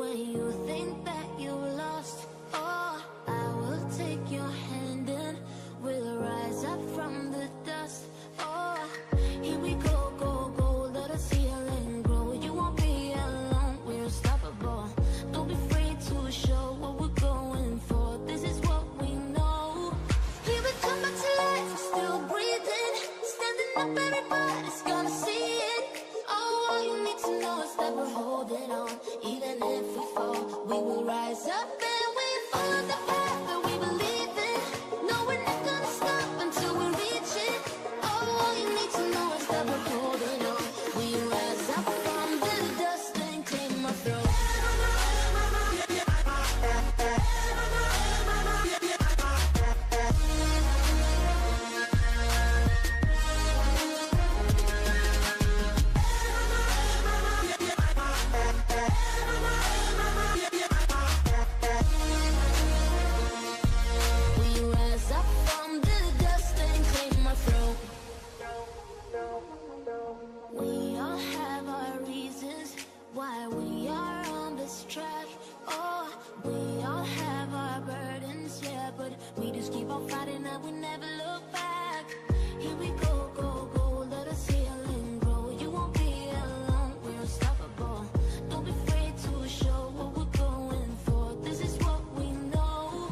when you think that you lost. Oh, I will take your hand and we'll rise up from the dust. Oh, here we go, go, go, let us heal and grow. You won't be alone, we're unstoppable. Don't be afraid to show what we're going for. This is what we know. Here we come back to life, we're still breathing. Standing up, everybody's gonna see it. Oh, all you need to know is that we're holding on. Even if we fall, we will rise up and we follow the path that we believe in. No, we're not gonna stop until we reach it. Oh, all you need to know is that we're holding on. We rise up from the dust and claim our throne. We all have our reasons why we are on this track. Oh, we all have our burdens, yeah, but we just keep on fighting and we never look back. Here we go, go, go, let us heal and grow. You won't be alone, we're unstoppable. Don't be afraid to show what we're going for. This is what we know.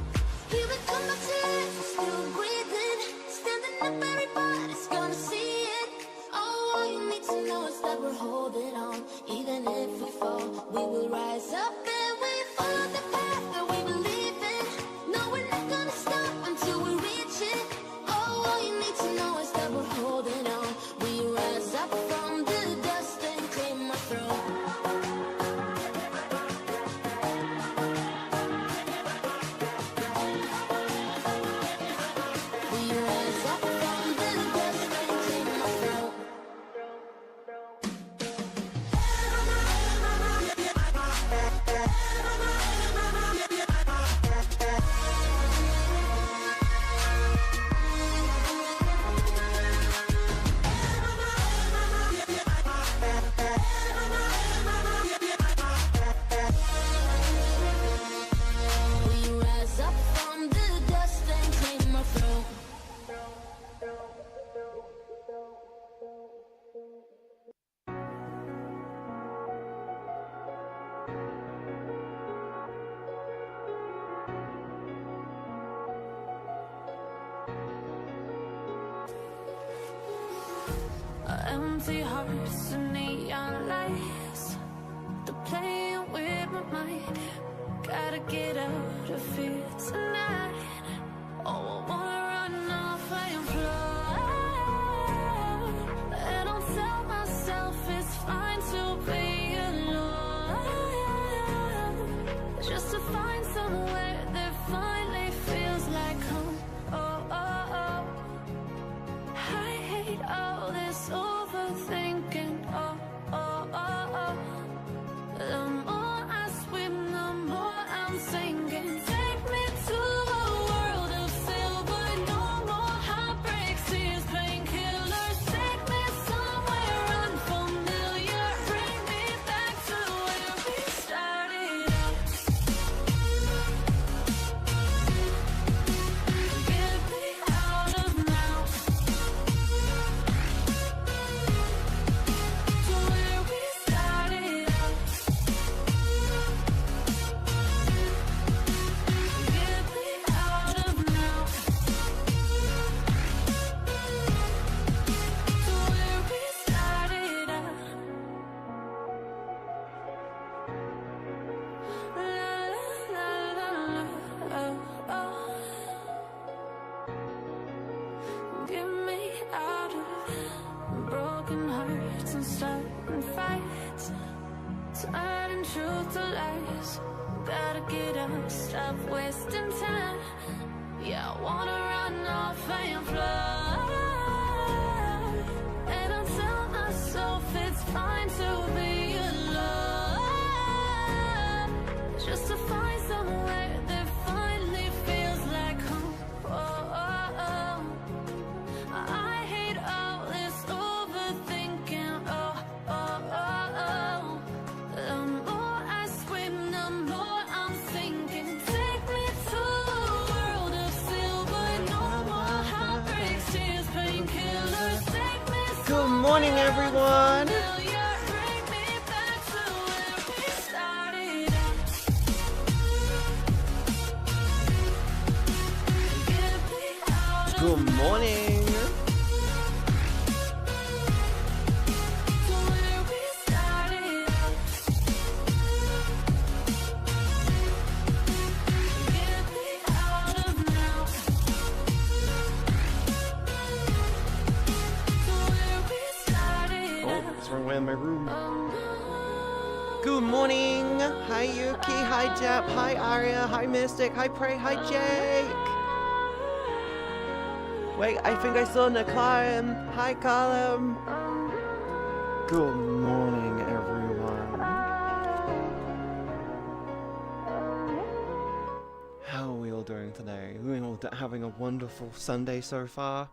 Here we come back to life, we're still breathing. Standing up, everybody's gonna see it. Oh, all you need to know is that we're holding on. Even if we fall, we will rise up and we follow the path that we believe in. No, we're not gonna stop until we reach it. Oh, all you need to know is that we're holding on. We rise up from the dust and claim our throne. We rise up from the dust and claim our throne. We rise up from the dust and claim our throne. Empty hearts and neon lights, they're playing with my mind. Gotta get out of here tonight. Oh, I wanna run off and fly. And I'll tell myself it's fine to be alone, just to find somewhere that finally feels like home. Oh, oh, oh. I hate all this overthinking. Oh, oh, oh, oh. The more I swim, the more I'm sinking. Take me to a world of silver. No more heartbreaks, tears, painkillers. Take me somewhere unfamiliar. Bring me back to where we started out. Get me out of now. To where we started out. Get me out of now. To where we started out. La la la la, oh, oh. Get me out of broken hearts and starting fights, turning truth to lies. Gotta get up, stop wasting time. Yeah, I wanna run off and fly. And I'll tell myself it's fine to be alone, just to find somewhere that finally feels like home. Oh, oh, oh. I hate all this overthinking. Oh, oh, oh, oh. The more I swim, the morning, everyone. Good morning. Wrong way in my room. Good morning. Hi Yuki. Hi Jap. Hi Arya. Hi Mystic. Hi Prey. Hi Jake. Wait, I think I saw Nicole. Hi Column. Good morning, everyone. How are we all doing today? Are we all having a wonderful Sunday so far?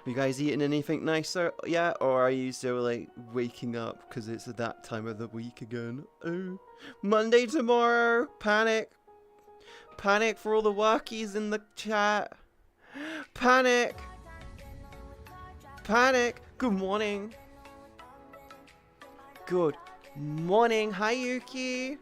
You guys eating anything nicer yet, or are you still like waking up because it's at that time of the week again? Oh, Monday tomorrow. Panic. Panic for all the workies in the chat. Panic. Panic. Good morning. Good morning. Hi Yuki.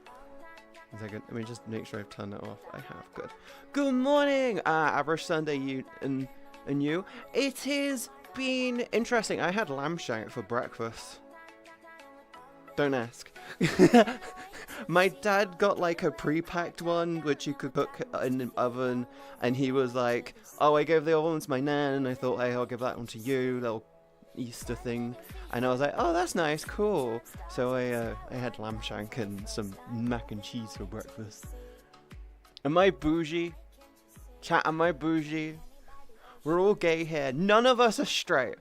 1 second, let me just make sure I've turned it off. I have. Good. Good morning. Average Sunday, you and you. It has been interesting. I had lamb shank for breakfast. Don't ask. My dad got like a pre-packed one which you could cook in the oven, and he was like, oh, I gave the other one to my nan, and I thought, hey, I'll give that one to you, little Easter thing. And I was like, oh, that's nice, cool. So I had lamb shank and some mac and cheese for breakfast. Am I bougie? Chat, am I bougie? We're all gay here. None of us are straight.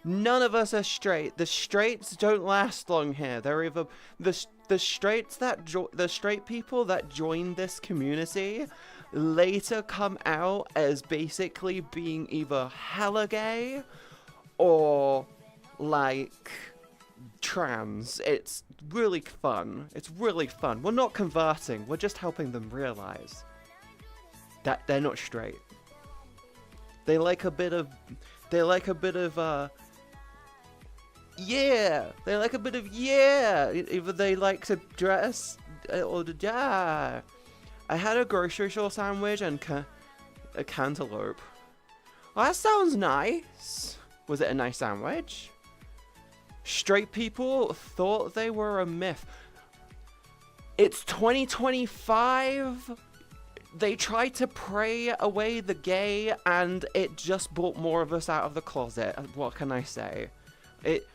None of us are straight. The straights don't last long here. They're either the straight people that join this community later come out as basically being either hella gay or like trans. It's really fun. It's really fun. We're not converting. We're just helping them realize that they're not straight. They like a bit of yeah. They like a bit of yeah. Either they like to dress or yeah. I had a grocery store sandwich and a cantaloupe. Well, that sounds nice. Was it a nice sandwich? Straight people thought they were a myth. It's 2025. They tried to pray away the gay, and it just brought more of us out of the closet. What can I say? It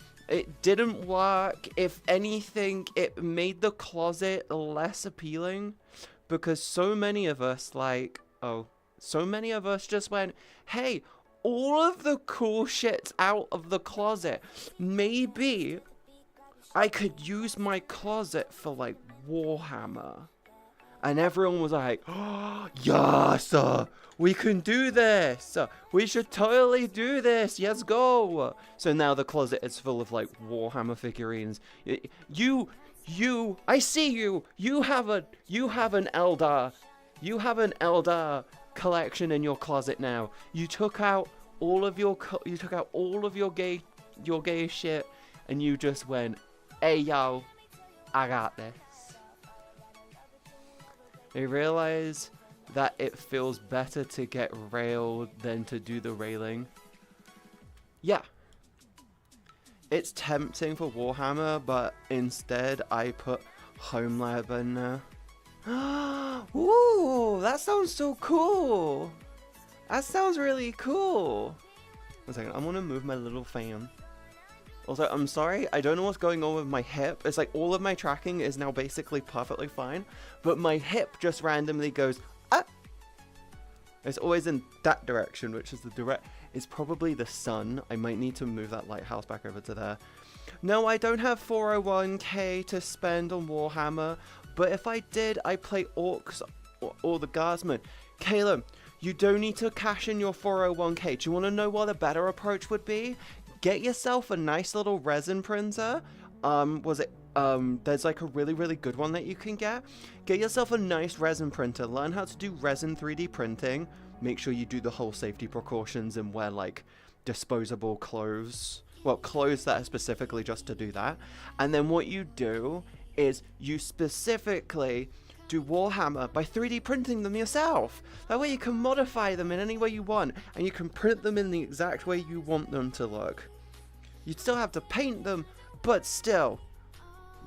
didn't work. If anything, it made the closet less appealing, because so many of us just went, hey, all of the cool shit's out of the closet. Maybe I could use my closet for like Warhammer. And everyone was like, oh, yes, we can do this. We should totally do this. Let's go. So now the closet is full of like Warhammer figurines. I see you. You have an Eldar. You have an Eldar collection in your closet now. You took out all of your gay shit, and you just went, hey yo, I got this. I realize that it feels better to get railed than to do the railing. Yeah. It's tempting for Warhammer, but instead I put Home Lab in there. Ooh, that sounds so cool. That sounds really cool. 1 second, I want to move my little fan. Also, I'm sorry, I don't know what's going on with my hip. It's like all of my tracking is now basically perfectly fine, but my hip just randomly goes, ah! It's always in that direction, which is it's probably the sun. I might need to move that lighthouse back over to there. No, I don't have 401k to spend on Warhammer, but if I did, I'd play Orcs or the Guardsmen. Caleb, you don't need to cash in your 401k. Do you want to know what a better approach would be? Get yourself a nice little resin printer. There's like a really, really good one that you can get. Get yourself a nice resin printer. Learn how to do resin 3D printing. Make sure you do the whole safety precautions and wear like disposable clothes, clothes that are specifically just to do that. And then what you do is you specifically do Warhammer by 3D printing them yourself. That way you can modify them in any way you want, and you can print them in the exact way you want them to look. You'd still have to paint them, but still.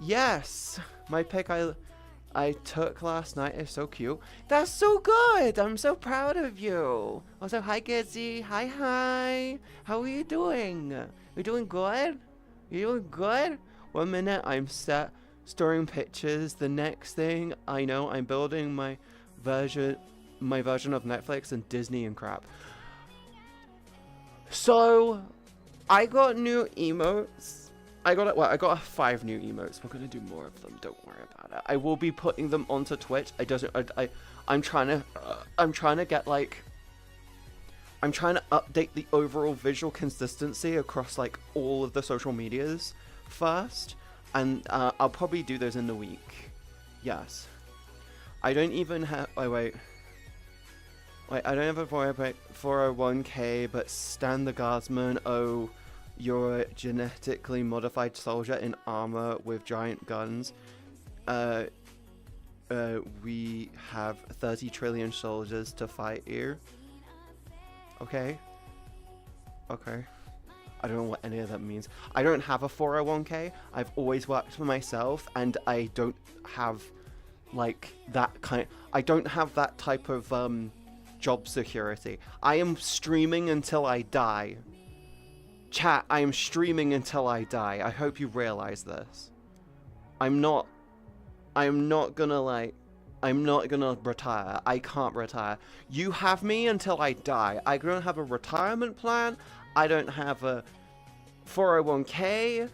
Yes, my pick I took last night is so cute. That's so good. I'm so proud of you. Also, hi Gizzy. Hi. How are you doing? You doing good? You doing good? 1 minute I'm storing pictures. The next thing I know, I'm building my version of Netflix and Disney and crap. So, I got new emotes. I got 5 new emotes. We're gonna do more of them. Don't worry about it. I will be putting them onto Twitch. I'm trying to update the overall visual consistency across like all of the social medias first, and I'll probably do those in the week. Yes. I don't even have. Wait. I don't have a 401k, but Stan the Guardsman. Oh. You're a genetically modified soldier in armor with giant guns. We have 30 trillion soldiers to fight you. Okay. I don't know what any of that means. I don't have a 401k. I've always worked for myself, and I don't have like that kind. I don't have that type of job security. I am streaming until I die. Chat, I am streaming until I die. I hope you realize this. I'm not gonna retire. I can't retire. You have me until I die. I don't have a retirement plan. I don't have a 401k.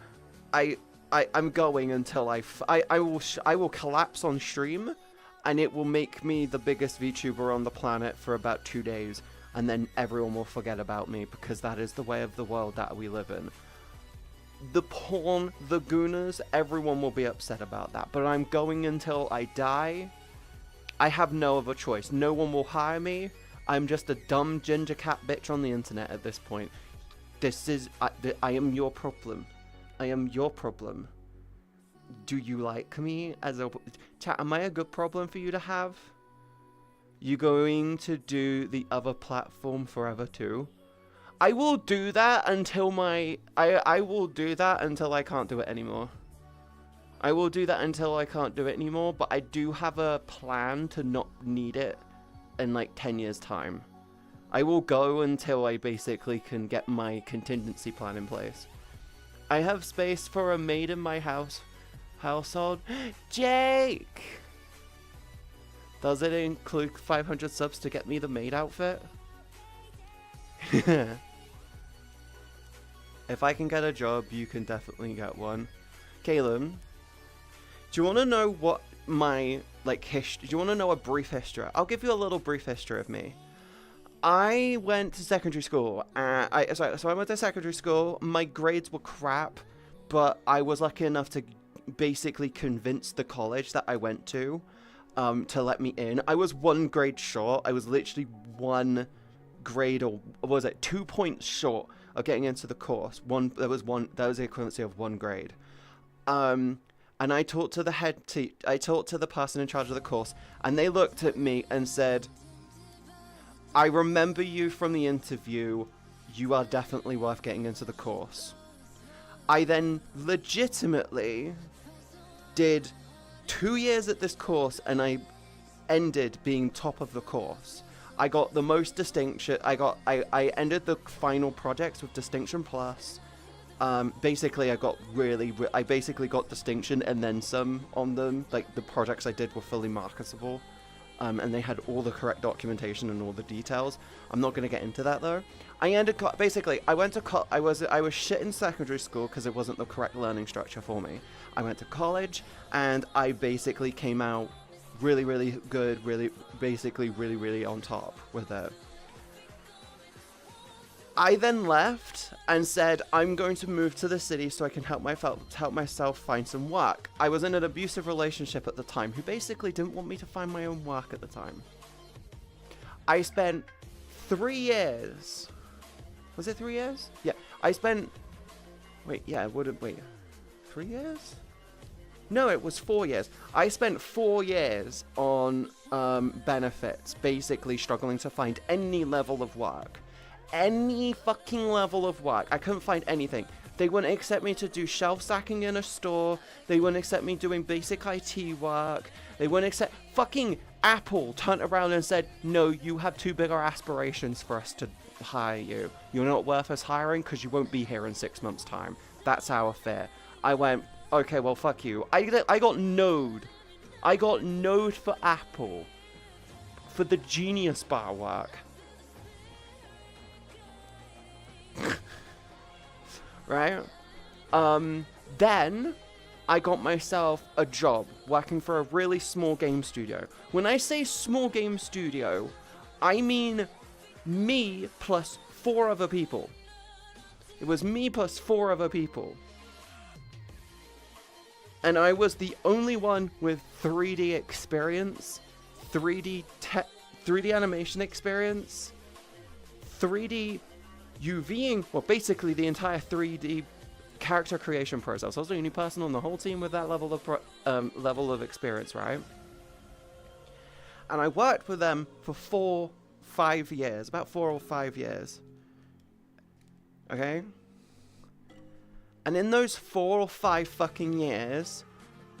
I'm going until I will collapse on stream, and it will make me the biggest VTuber on the planet for about 2 days. And then everyone will forget about me, because that is the way of the world that we live in. The porn, the gooners, everyone will be upset about that. But I'm going until I die. I have no other choice. No one will hire me. I'm just a dumb ginger cat bitch on the internet at this point. I am your problem. I am your problem. Do you like me as a... Chat, am I a good problem for you to have? You going to do the other platform forever too? I will do that until I will do that until I can't do it anymore. I will do that until I can't do it anymore, but I do have a plan to not need it in like 10 years time. I will go until I basically can get my contingency plan in place. I have space for a maid in my household. Jake! Does it include 500 subs to get me the maid outfit? If I can get a job, you can definitely get one. Caleb, do you want to know what my, do you want to know a brief history? I'll give you a little brief history of me. I went to secondary school. So I went to secondary school. My grades were crap, but I was lucky enough to basically convince the college that I went to let me in. I was 1 grade short. I was literally 1 grade, or was it 2 points short of getting into the course. That was the equivalency of 1 grade. And I talked to I talked to the person in charge of the course, and they looked at me and said, I remember you from the interview. You are definitely worth getting into the course. I then legitimately did 2 years at this course, and I ended being top of the course. I got the most distinction. I ended the final projects with distinction plus. Basically, I basically got distinction and then some on them. Like, the projects I did were fully marketable, and they had all the correct documentation and all the details. I'm not gonna get into that though. I went to I was shit in secondary school because it wasn't the correct learning structure for me. I went to college, and I basically came out really, really good, really on top with it. I then left and said, I'm going to move to the city so I can help myself find some work. I was in an abusive relationship at the time who basically didn't want me to find my own work at the time. I spent 3 years. Was it 3 years? Yeah. I spent Wait, yeah, it would have, wait, 3 years? No, it was 4 years. I spent 4 years on benefits, basically struggling to find any level of work. Any fucking level of work. I couldn't find anything. They wouldn't accept me to do shelf stacking in a store. They wouldn't accept me doing basic IT work. They wouldn't accept... Fucking Apple turned around and said, no, you have too big aspirations for us to hire you. You're not worth us hiring because you won't be here in 6 months' time. That's our fear. I went, okay, well, fuck you. I got Node. I got Node for Apple. For the Genius Bar work. Right? Then I got myself a job working for a really small game studio. When I say small game studio, I mean me plus 4 other people. It was me plus 4 other people. And I was the only one with 3D experience, 3D animation experience, 3D UVing, well, basically the entire 3D character creation process. I was the only person on the whole team with that level of experience, right? And I worked with them for 5 years, about 4 or 5 years. Okay? And in those 4 or 5 fucking years,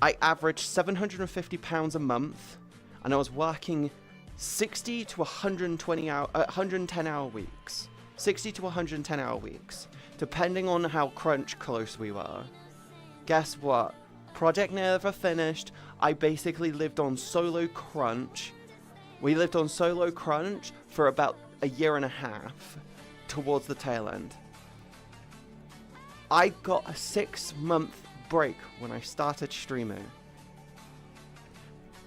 I averaged £750 a month, and I was working 60 to 110 hour weeks. 60 to 110 hour weeks, depending on how crunch close we were. Guess what? Project never finished. I basically lived on solo crunch. We lived on solo crunch for about a year and a half towards the tail end. I got a 6-month break when I started streaming.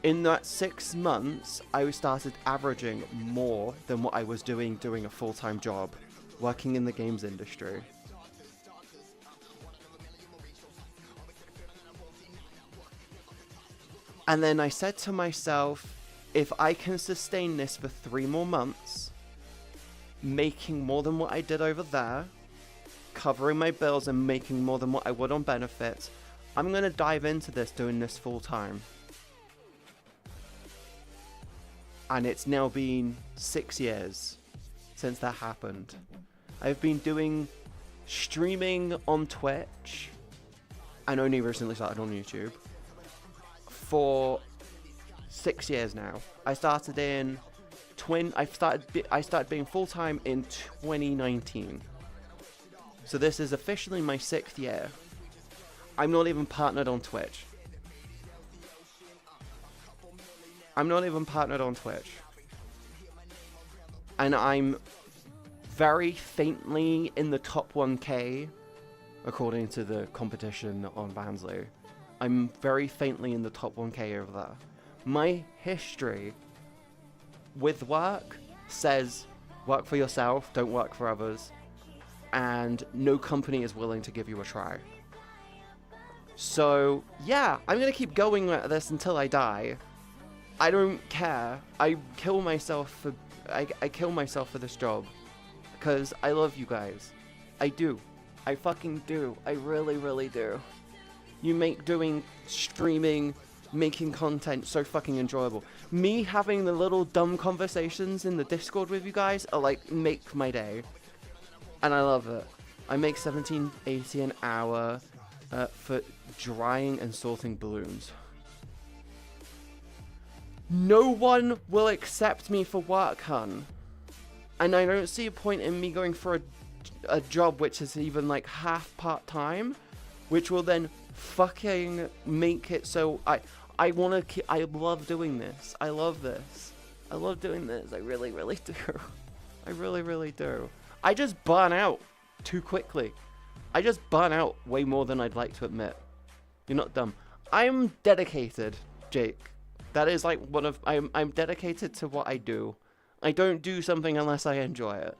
In that 6 months, I started averaging more than what I was doing a full-time job, working in the games industry. And then I said to myself, if I can sustain this for 3 more months, making more than what I did over there, covering my bills and making more than what I would on benefits, I'm going to dive into this, doing this full-time. And it's now been 6 years since that happened. I've been doing streaming on Twitch, and only recently started on YouTube, for 6 years now. I started being full-time in 2019. So this is officially my 6th year. I'm not even partnered on Twitch. And I'm very faintly in the top 1k, according to the competition on Bansley. I'm very faintly in the top 1k over there. My history with work says, work for yourself, don't work for others, and no company is willing to give you a try. So, yeah, I'm gonna keep going at this until I die. I don't care. I kill myself for this job because I love you guys. I do. I fucking do. I really, really do. You make doing streaming, making content so fucking enjoyable. Me having the little dumb conversations in the Discord with you guys are like, make my day. And I love it. I make $17.80 an hour for drying and sorting balloons. No one will accept me for work, hun. And I don't see a point in me going for a job which is even like half part-time, which will then fucking make it so I love doing this. I love this. I love doing this. I really, really do. I really, really do. I just burn out too quickly. I just burn out way more than I'd like to admit. You're not dumb. I'm dedicated, Jake. That is like I'm dedicated to what I do. I don't do something unless I enjoy it.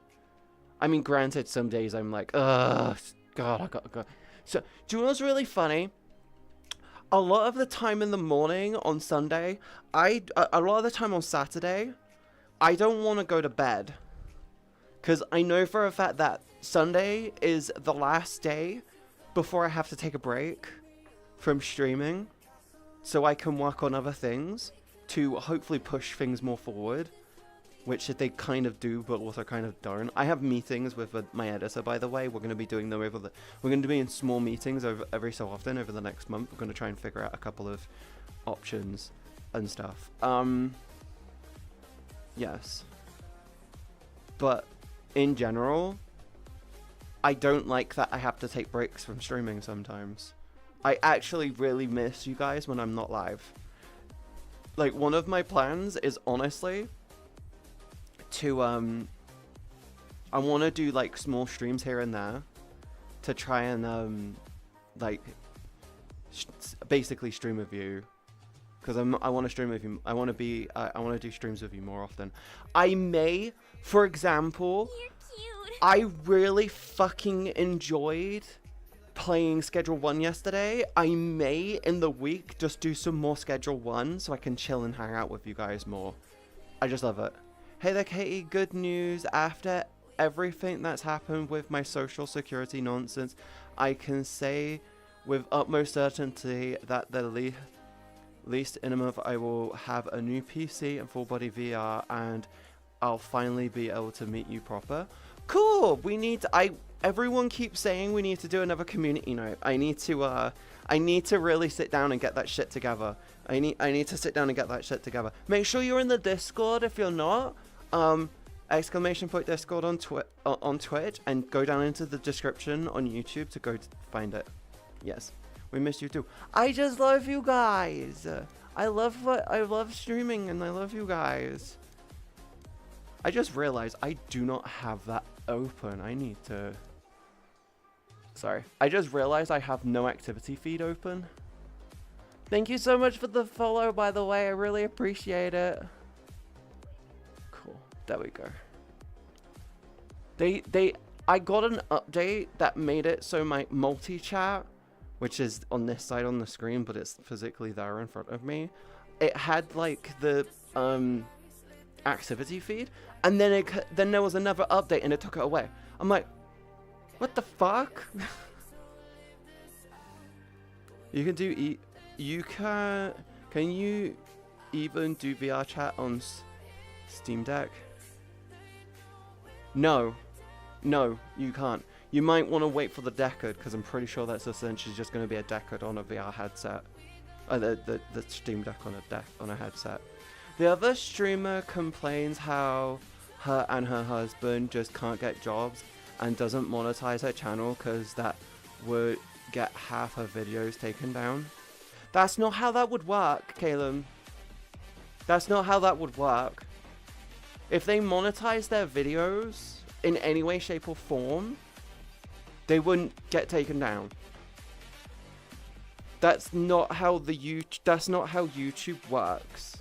I mean, granted, some days I'm like, ugh, God, I gotta go. So, do you know what's really funny? A lot of the time in the morning on Sunday, a lot of the time on Saturday, I don't want to go to bed. Because I know for a fact that Sunday is the last day before I have to take a break from streaming so I can work on other things to hopefully push things more forward, which they kind of do but also kind of don't. I have meetings with my editor, by the way. We're going to be doing them we're going to be in small meetings every so often over the next month. We're going to try and figure out a couple of options and stuff. Yes. But in general, I don't like that I have to take breaks from streaming sometimes. I actually really miss you guys when I'm not live. Like, one of my plans is honestly to, I want to do like small streams here and there to try and, like, basically stream with you. Because I want to stream with you. I want to do streams with you more often. I may, for example, I really fucking enjoyed playing Schedule 1 yesterday. I may, in the week, just do some more Schedule 1 so I can chill and hang out with you guys more. I just love it. Hey there, Katie. Good news. After everything that's happened with my social security nonsense, I can say with utmost certainty that the least in a month I will have a new PC and full body VR, and I'll finally be able to meet you proper. Cool. We need everyone keeps saying we need to do another community night. I need to really sit down and get that shit together. I need to sit down and get that shit together. Make sure you're in the Discord if you're not. !Discord on Twitch, and go down into the description on YouTube to go find it. Yes. We miss you too. I just love you guys. I love streaming and I love you guys. I just realized I do not have that open. I need to... Sorry. I just realized I have no activity feed open. Thank you so much for the follow, by the way. I really appreciate it. Cool. There we go. I got an update that made it so my multi-chat, which is on this side on the screen, but it's physically there in front of me, it had like the activity feed, and then there was another update and it took it away. I'm like, what the fuck? You can do can you even do VR chat on Steam Deck? No, you can't. You might want to wait for the Decade, because I'm pretty sure that's essentially just going to be a Decade on a VR headset. The Steam Deck on a headset. The other streamer complains how her and her husband just can't get jobs and doesn't monetize her channel because that would get half her videos taken down. That's not how that would work, Caleb. That's not how that would work. If they monetize their videos in any way, shape, or form, they wouldn't get taken down. That's not how YouTube works.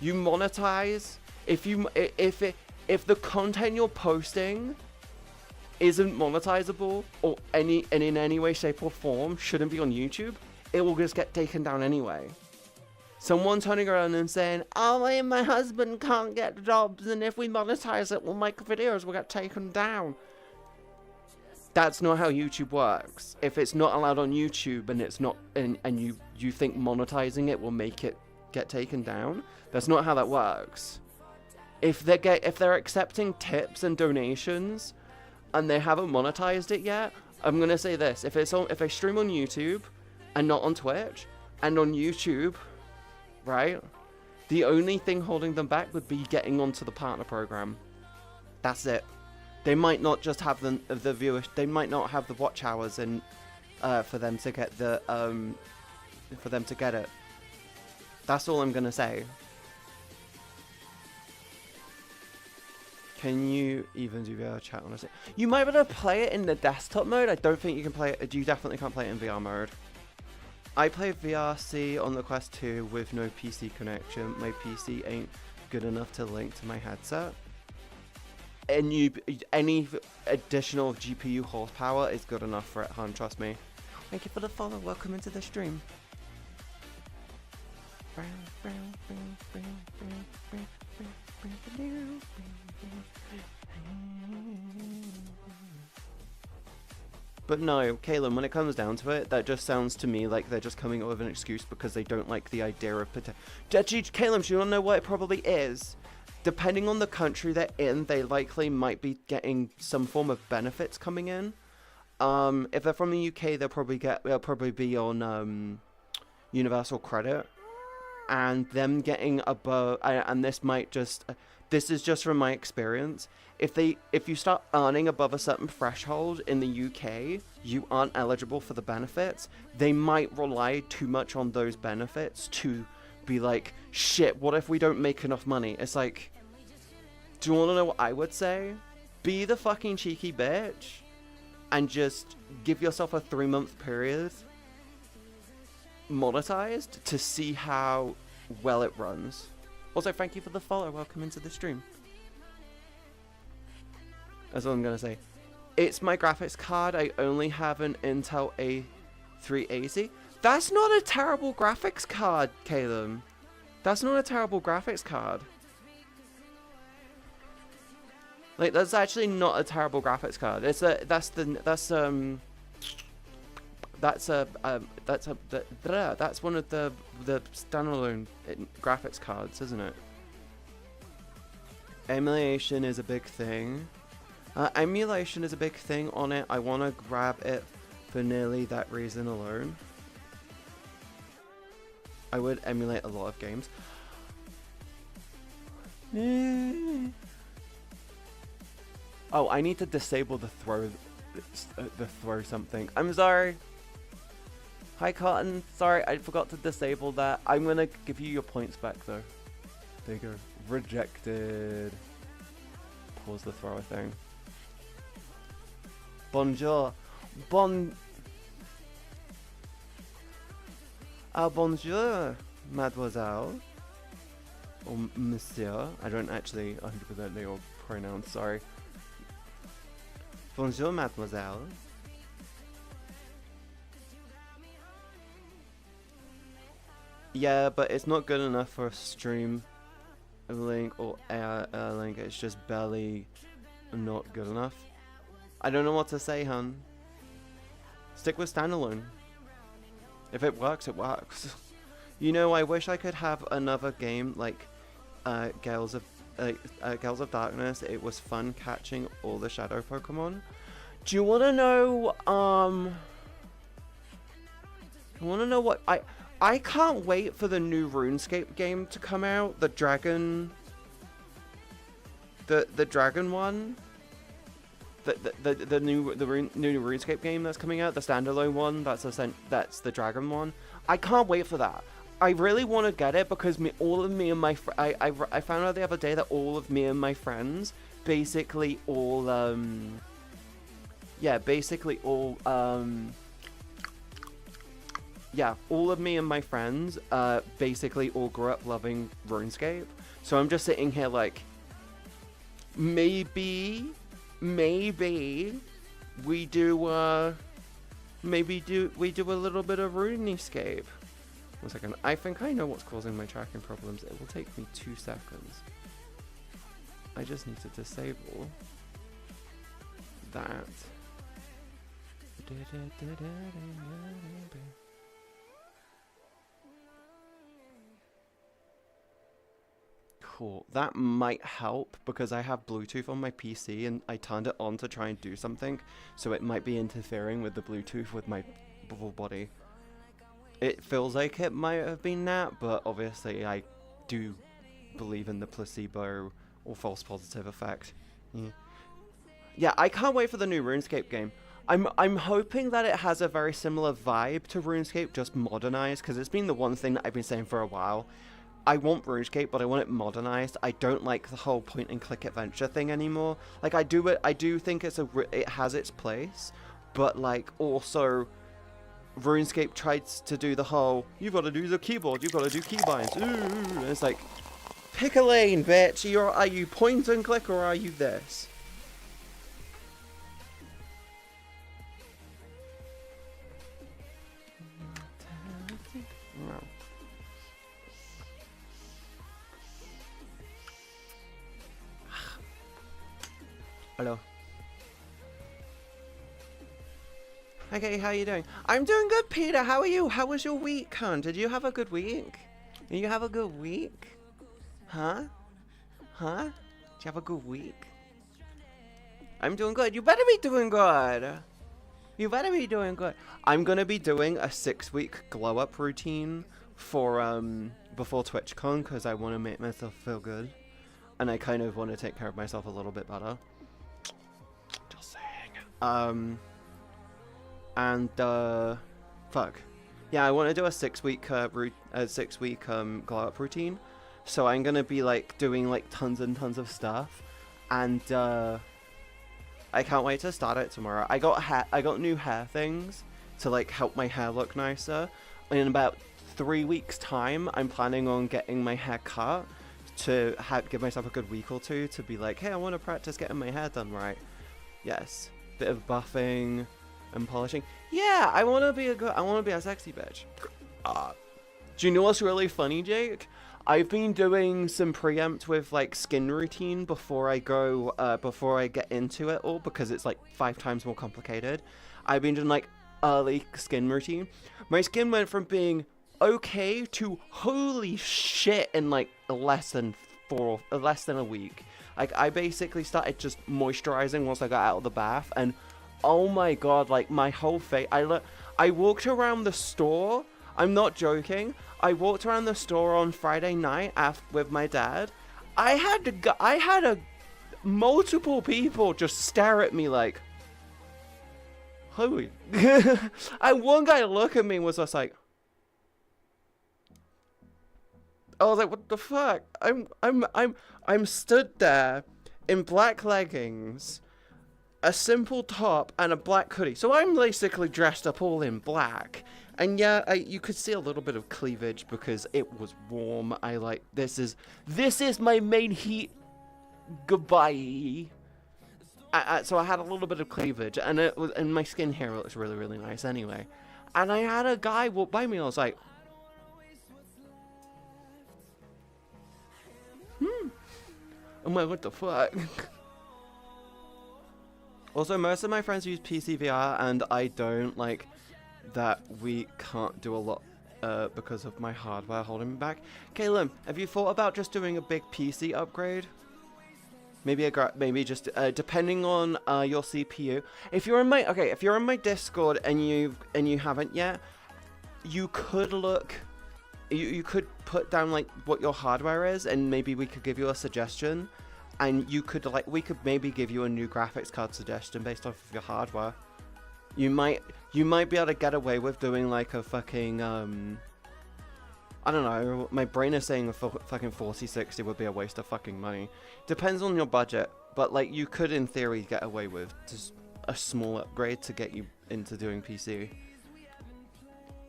You monetize if the content you're posting isn't monetizable or in any way, shape, or form shouldn't be on YouTube, it will just get taken down anyway. Someone turning around and saying, "Oh, me and my husband can't get jobs, and if we monetize it, we'll make videos, we'll get taken down." That's not how YouTube works. If it's not allowed on YouTube and it's not, and you think monetizing it will make it get taken down, that's not how that works. If they're accepting tips and donations and they haven't monetized it yet, I'm gonna say this: if I stream on YouTube and not on Twitch, and on YouTube, right, the only thing holding them back would be getting onto the partner program. That's it. They might not just have the viewers. They might not have the watch hours and for them to get it. That's all I'm gonna say. Can you even do VR chat on it? You might be able to play it in the desktop mode. I don't think you can play it. You definitely can't play it in VR mode. I play VRC on the Quest 2 with no PC connection. My PC ain't good enough to link to my headset. Any additional GPU horsepower is good enough for it, hon, trust me. Thank you for the follow. Welcome into the stream. But no, Caleb, when it comes down to it, that just sounds to me like they're just coming up with an excuse because they don't like the idea of Caleb, do you want to know what it probably is? Depending on the country they're in, they likely might be getting some form of benefits coming in. If they're from the UK, they'll probably be on universal credit, and them getting above. And this is just from my experience. If you start earning above a certain threshold in the UK, you aren't eligible for the benefits. They might rely too much on those benefits to be like, shit, what if we don't make enough money? It's like, do you want to know what I would say? Be the fucking cheeky bitch and just give yourself a 3-month period monetized to see how well it runs. Also, thank you for the follow. Welcome into the stream. That's all I'm going to say. It's my graphics card. I only have an Intel A380. That's not a terrible graphics card, Caleb. That's not a terrible graphics card. Like, that's actually not a terrible graphics card. That's one of the standalone graphics cards, isn't it? Emulation is a big thing. Emulation is a big thing on it. I want to grab it for nearly that reason alone. I would emulate a lot of games. Oh, I need to disable the throw something. I'm sorry. Hi, Cotton. Sorry, I forgot to disable that. I'm gonna give you your points back though. There you go. Rejected. Pause the thrower thing. Bonjour. Bonjour, mademoiselle. Or monsieur. I don't actually 100% know your pronouns, sorry. Bonjour, mademoiselle. Yeah, but it's not good enough for a stream link or air link. It's just barely not good enough. I don't know what to say, hun. Stick with standalone. If it works, it works. You know, I wish I could have another game like Gales of Darkness. It was fun catching all the shadow Pokemon. Do you want to know? You want to know what I can't wait for the new RuneScape game to come out. The dragon one. The new RuneScape game that's coming out, the standalone one. That's the dragon one. I can't wait for that. I really want to get it because I found out the other day that all of me and my friends, basically all all of me and my friends basically all grew up loving RuneScape. So I'm just sitting here like, maybe we do a little bit of RuneScape. 1 second. I think I know what's causing my tracking problems. It will take me 2 seconds. I just need to disable that. Cool. That might help because I have Bluetooth on my PC and I turned it on to try and do something, so it might be interfering with the Bluetooth with my full body. It feels like it might have been that, but obviously I do believe in the placebo or false positive effect. Yeah, I can't wait for the new RuneScape game. I'm hoping that it has a very similar vibe to RuneScape, just modernized, because it's been the one thing that I've been saying for a while. I want RuneScape, but I want it modernized. I don't like the whole point-and-click adventure thing anymore. Like, I do think it has its place, but like also RuneScape tries to do the whole, you've got to do the keyboard, you've got to do keybinds. Ooh, and it's like, pick a lane, bitch. Are you point and click or are you this? No. Hello. Okay, how are you doing? I'm doing good, Peter. How are you? How was your week, hon? Did you have a good week? Did you have a good week? Huh? Huh? Did you have a good week? I'm doing good. You better be doing good. You better be doing good. I'm gonna be doing a 6-week glow up routine for before TwitchCon because I want to make myself feel good, and I kind of want to take care of myself a little bit better. Just saying. Fuck. Yeah, I want to do a 6-week glow up routine. So I'm gonna be like doing like tons and tons of stuff, and I can't wait to start it tomorrow. I got new hair things to like help my hair look nicer. In about 3 weeks time, I'm planning on getting my hair cut to give myself a good week or two to be like, hey, I want to practice getting my hair done right. Yes, bit of buffing and polishing. Yeah, I want to be a sexy bitch. Do you know what's really funny, Jake? I've been doing some preempt with like skin routine before I get into it all because it's like 5 times more complicated. I've been doing like early skin routine. My skin went from being okay to holy shit in like less than a week. Like I basically started just moisturizing once I got out of the bath, and oh my god, like my whole face. I walked around the store. I'm not joking. I walked around the store on Friday night with my dad. I had multiple people just stare at me like, holy. And one guy looked at me and was just like, I was like, what the fuck? I'm stood there in black leggings, a simple top, and a black hoodie. So I'm basically dressed up all in black. And yeah, you could see a little bit of cleavage because it was warm. This is my main heat. Goodbye. So I had a little bit of cleavage, and my skin here looks really, really nice anyway. And I had a guy walk by me, and I was like, I'm like, what the fuck? Also, most of my friends use PCVR, and I don't like that we can't do a lot because of my hardware holding me back. Caleb, have you thought about just doing a big PC upgrade? Maybe just depending on your CPU. If you're in my Discord and you haven't yet, you could look. You could put down like what your hardware is, and maybe we could give you a suggestion, and we could maybe give you a new graphics card suggestion based off of your hardware. You might be able to get away with doing like a fucking I don't know. My brain is saying a fucking 4060 would be a waste of fucking money. Depends on your budget, but like you could in theory get away with just a small upgrade to get you into doing PC.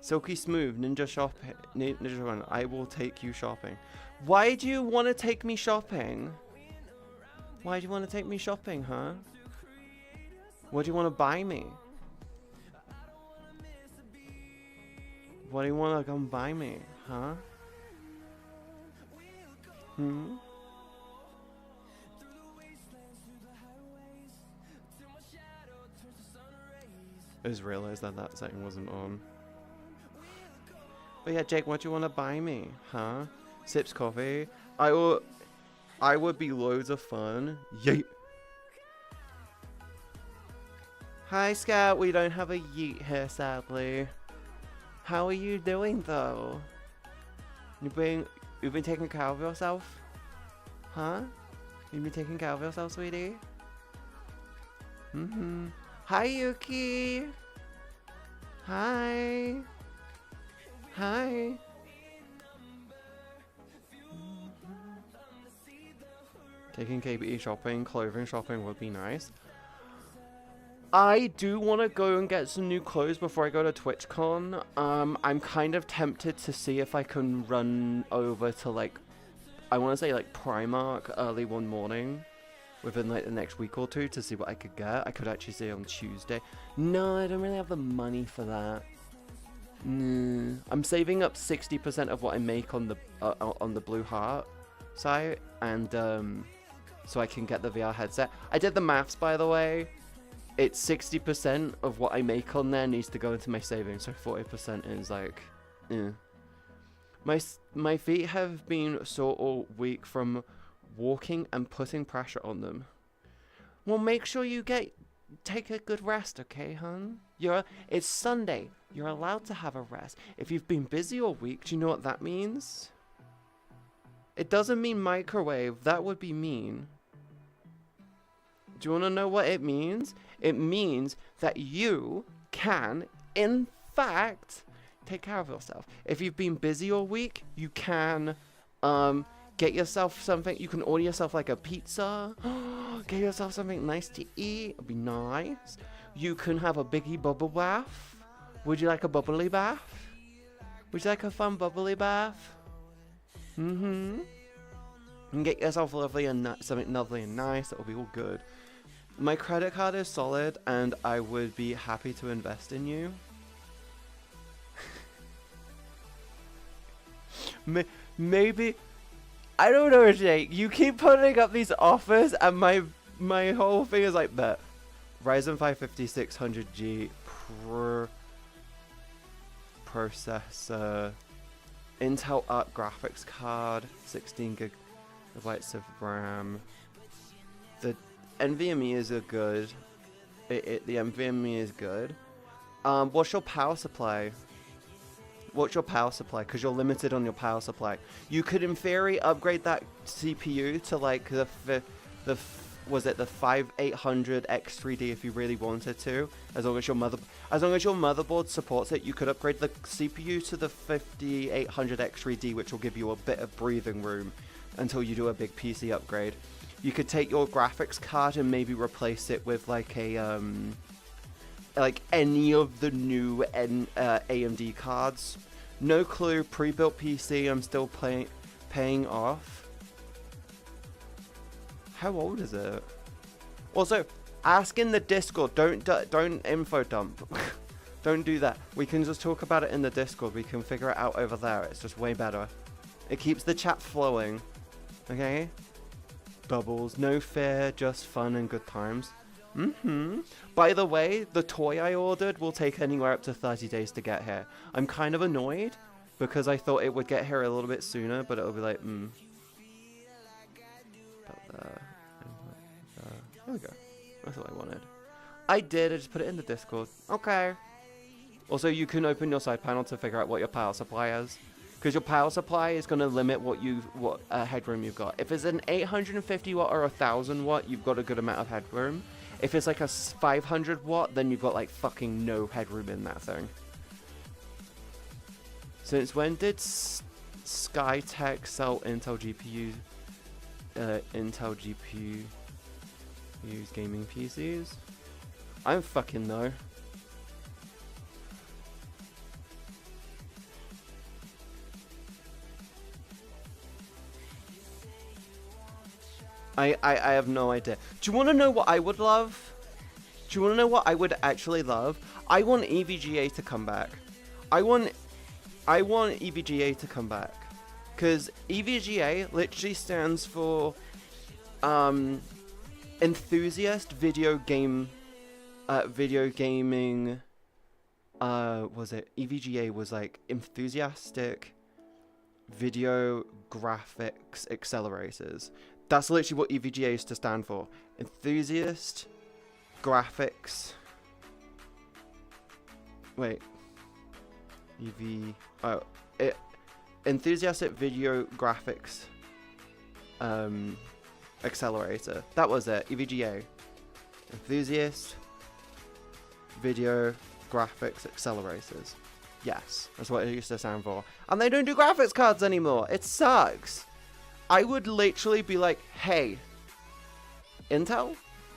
Silky Smooth, Ninja Shopping, Ninja Run, I will take you shopping. Why do you want to take me shopping? Why do you want to take me shopping, huh? What do you want to buy me? What do you want to come buy me, huh? I just realized that setting wasn't on. But yeah, Jake, what do you want to buy me, huh? Sips coffee. I would be loads of fun. Yeet. Hi, Scout. We don't have a yeet here, sadly. How are you doing, though? You've been taking care of yourself? Huh? You've been taking care of yourself, sweetie? Hi, Yuki. Hi. Hi. Taking KBE shopping, clothing shopping would be nice. I do want to go and get some new clothes before I go to TwitchCon. I'm kind of tempted to see if I can run over to like, I want to say like Primark early one morning within like the next week or two to see what I could get. I could actually say on Tuesday. No, I don't really have the money for that. I'm saving up 60% of what I make on the Blue Heart site, and so I can get the VR headset. I did the maths, by the way. it's 60% of what I make on there needs to go into my savings, so 40% is like, eh. My feet have been sore all week from walking and putting pressure on them. Well, make sure you take a good rest, okay, hon? It's Sunday. You're allowed to have a rest. If you've been busy all week, do you know what that means? It doesn't mean microwave. That would be mean. Do you want to know what it means? It means that you can, in fact, take care of yourself. If you've been busy all week, you can get yourself something. You can order yourself like a pizza. Get yourself something nice to eat. It'd be nice. You can have a biggie bubble bath. Would you like a bubbly bath? Would you like a fun bubbly bath? And get yourself something lovely and nice. It'll be all good. My credit card is solid, and I would be happy to invest in you. Maybe, I don't know, Jake. You keep putting up these offers, and my whole thing is like that. Ryzen 5 5600G processor, Intel Arc graphics card, 16 gigabytes of RAM. The NVMe's are good. The NVMe is good. What's your power supply? What's your power supply? Because you're limited on your power supply. You could, in theory, upgrade that CPU to like the 5800 X3D if you really wanted to. As long as your motherboard supports it, you could upgrade the CPU to the 5800 X3D, which will give you a bit of breathing room until you do a big PC upgrade. You could take your graphics card and maybe replace it with like a like any of the new AMD cards. No clue. Pre-built PC. I'm still paying off. How old is it? Also, ask in the Discord. Don't info dump. Don't do that. We can just talk about it in the Discord. We can figure it out over there. It's just way better. It keeps the chat flowing. Okay? Bubbles. No fear. Just fun and good times. By the way, the toy I ordered will take anywhere up to 30 days to get here. I'm kind of annoyed because I thought it would get here a little bit sooner, but it'll be like, There we go. That's what I wanted. I just put it in the Discord. Okay. Also, you can open your side panel to figure out what your power supply is. Because your power supply is going to limit what headroom you've got. If it's an 850 watt or 1000 watt, you've got a good amount of headroom. If it's like a 500 watt, then you've got like fucking no headroom in that thing. Since when did Skytech sell Intel GPU? Intel GPU use gaming PCs? I don't fucking know. I have no idea. Do you want to know what I would love? Do you want to know what I would actually love? I want EVGA to come back. I want EVGA to come back. Because EVGA literally stands for Enthusiast Video Gaming. Was it? EVGA was like Enthusiastic Video Graphics Accelerators. That's literally what EVGA is to stand for. Enthusiast Graphics. Wait. Enthusiastic Video Graphics Accelerator. That was it. EVGA. Enthusiast Video Graphics Accelerators. Yes, that's what it used to stand for. And they don't do graphics cards anymore. It sucks. I would literally be like, hey, Intel,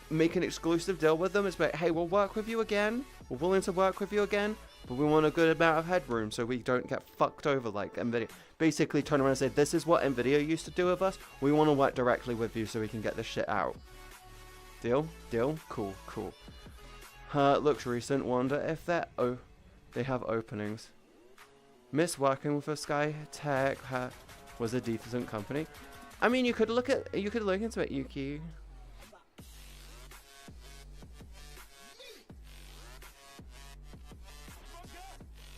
make an exclusive deal with them. It's like, hey, we'll work with you again. We're willing to work with you again, but we want a good amount of headroom so we don't get fucked over like NVIDIA. Basically turn around and say, this is what NVIDIA used to do with us. We want to work directly with you so we can get this shit out. Deal? Deal? Cool, cool. Looks recent. Wonder if they have openings. Miss working with a Skytech. Was a decent company. I mean, you could look into it, Yuki.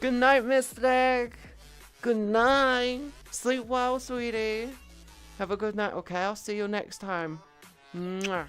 Good night, Mystic. Good night. Sleep well, sweetie. Have a good night, okay? I'll see you next time. Mwah.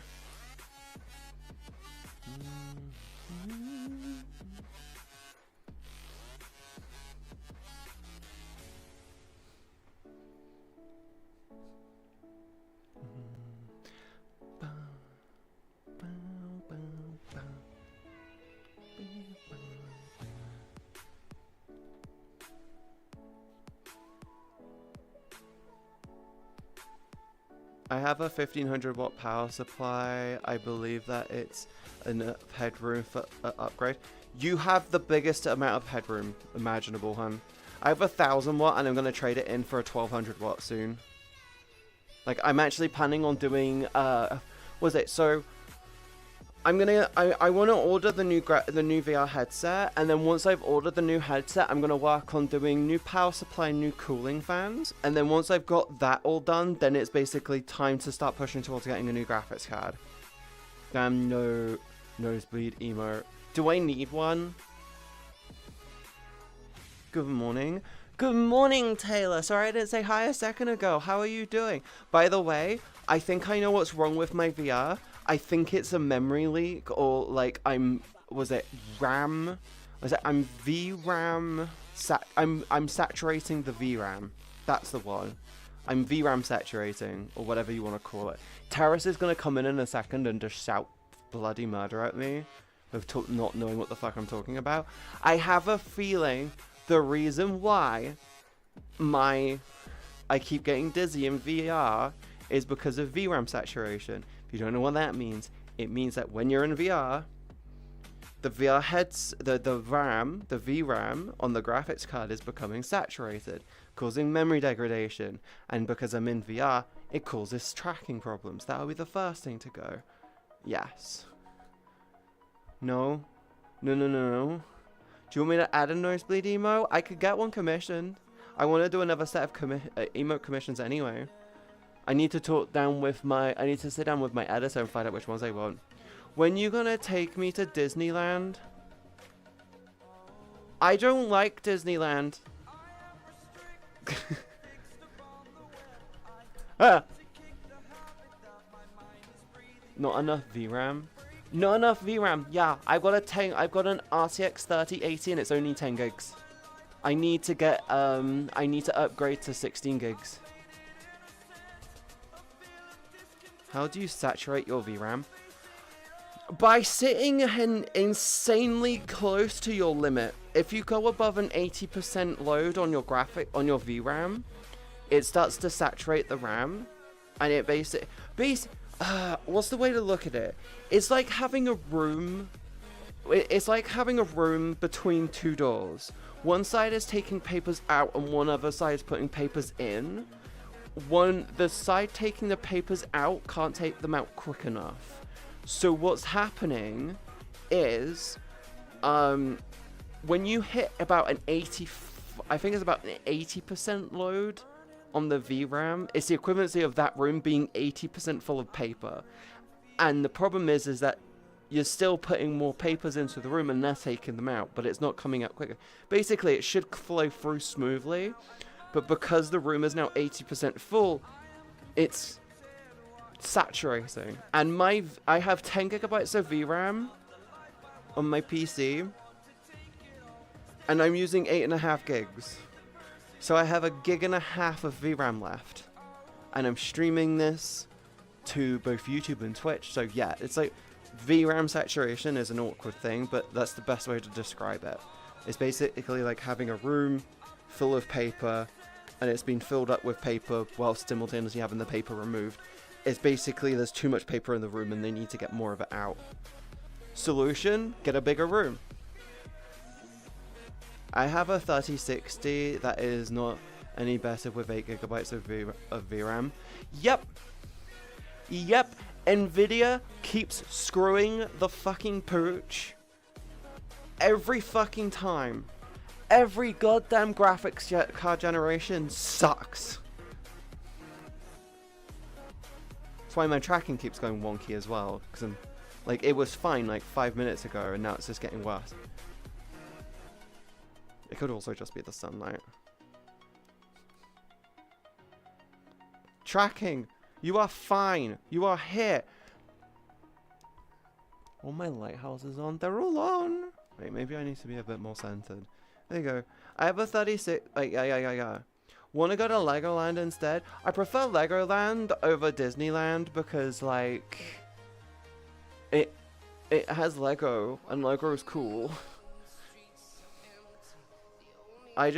I have a 1500 watt power supply. I believe that it's enough headroom for an upgrade. You have the biggest amount of headroom imaginable, hun. I have a 1000 watt and I'm going to trade it in for a 1200 watt soon. Like, I'm actually planning on doing, so I want to order the new VR headset, and then once I've ordered the new headset, I'm going to work on doing new power supply, new cooling fans, and then once I've got that all done, then it's basically time to start pushing towards getting a new graphics card. Damn, no nosebleed emo. Do I need one? Good morning. Good morning, Taylor. Sorry I didn't say hi a second ago. How are you doing? By the way, I think I know what's wrong with my VR. I think it's a memory leak, or like I'm VRAM? I'm VRAM, I'm saturating the VRAM. That's the one. I'm VRAM saturating, or whatever you want to call it. Terrace is going to come in a second and just shout bloody murder at me of not knowing what the fuck I'm talking about. I have a feeling the reason why I keep getting dizzy in VR is because of VRAM saturation. If you don't know what that means, it means that when you're in VR, the VR heads, the VRAM on the graphics card is becoming saturated, causing memory degradation. And because I'm in VR, it causes tracking problems. That'll be the first thing to go. Yes. No. No. Do you want me to add a nosebleed emo? I could get one commissioned. I want to do another set of emote commissions anyway. I need to sit down with my editor and find out which ones I want. When you gonna take me to Disneyland? I don't like Disneyland. Ah! Not enough VRAM. Not enough VRAM. Yeah, I've got an RTX 3080 and it's only 10 gigs. I need to get I need to upgrade to 16 gigs. How do you saturate your VRAM? By sitting insanely close to your limit. If you go above an 80% load on your VRAM, it starts to saturate the RAM, and it what's the way to look at it? It's like having a room. It's like having a room between two doors. One side is taking papers out, and one other side is putting papers in. The side taking the papers out can't take them out quick enough. So what's happening is, when you hit about an 80% load on the VRAM, it's the equivalency of that room being 80% full of paper. And the problem is that you're still putting more papers into the room and they're taking them out, but it's not coming out quicker. Basically, it should flow through smoothly, but because the room is now 80% full, it's saturating. And I have 10 gigabytes of VRAM on my PC, and I'm using 8.5 gigs. So I have 1.5 gigs of VRAM left, and I'm streaming this to both YouTube and Twitch. So yeah, it's like VRAM saturation is an awkward thing, but that's the best way to describe it. It's basically like having a room full of paper, and it's been filled up with paper while simultaneously having the paper removed. It's basically there's too much paper in the room and they need to get more of it out. Solution, get a bigger room. I have a 3060 that is not any better with 8 gigabytes of VRAM. Yep, Nvidia keeps screwing the fucking pooch every fucking time. Every goddamn graphics card generation sucks. That's why my tracking keeps going wonky as well, because I'm like, it was fine like 5 minutes ago and now it's just getting worse. It could also just be the sunlight. Tracking! You are fine! You are here! All my lighthouses on? They're all on! Wait, maybe I need to be a bit more centered. There you go. I have a 36... yeah. Wanna go to Legoland instead? I prefer Legoland over Disneyland because, like... It has Lego, and Lego is cool. I'm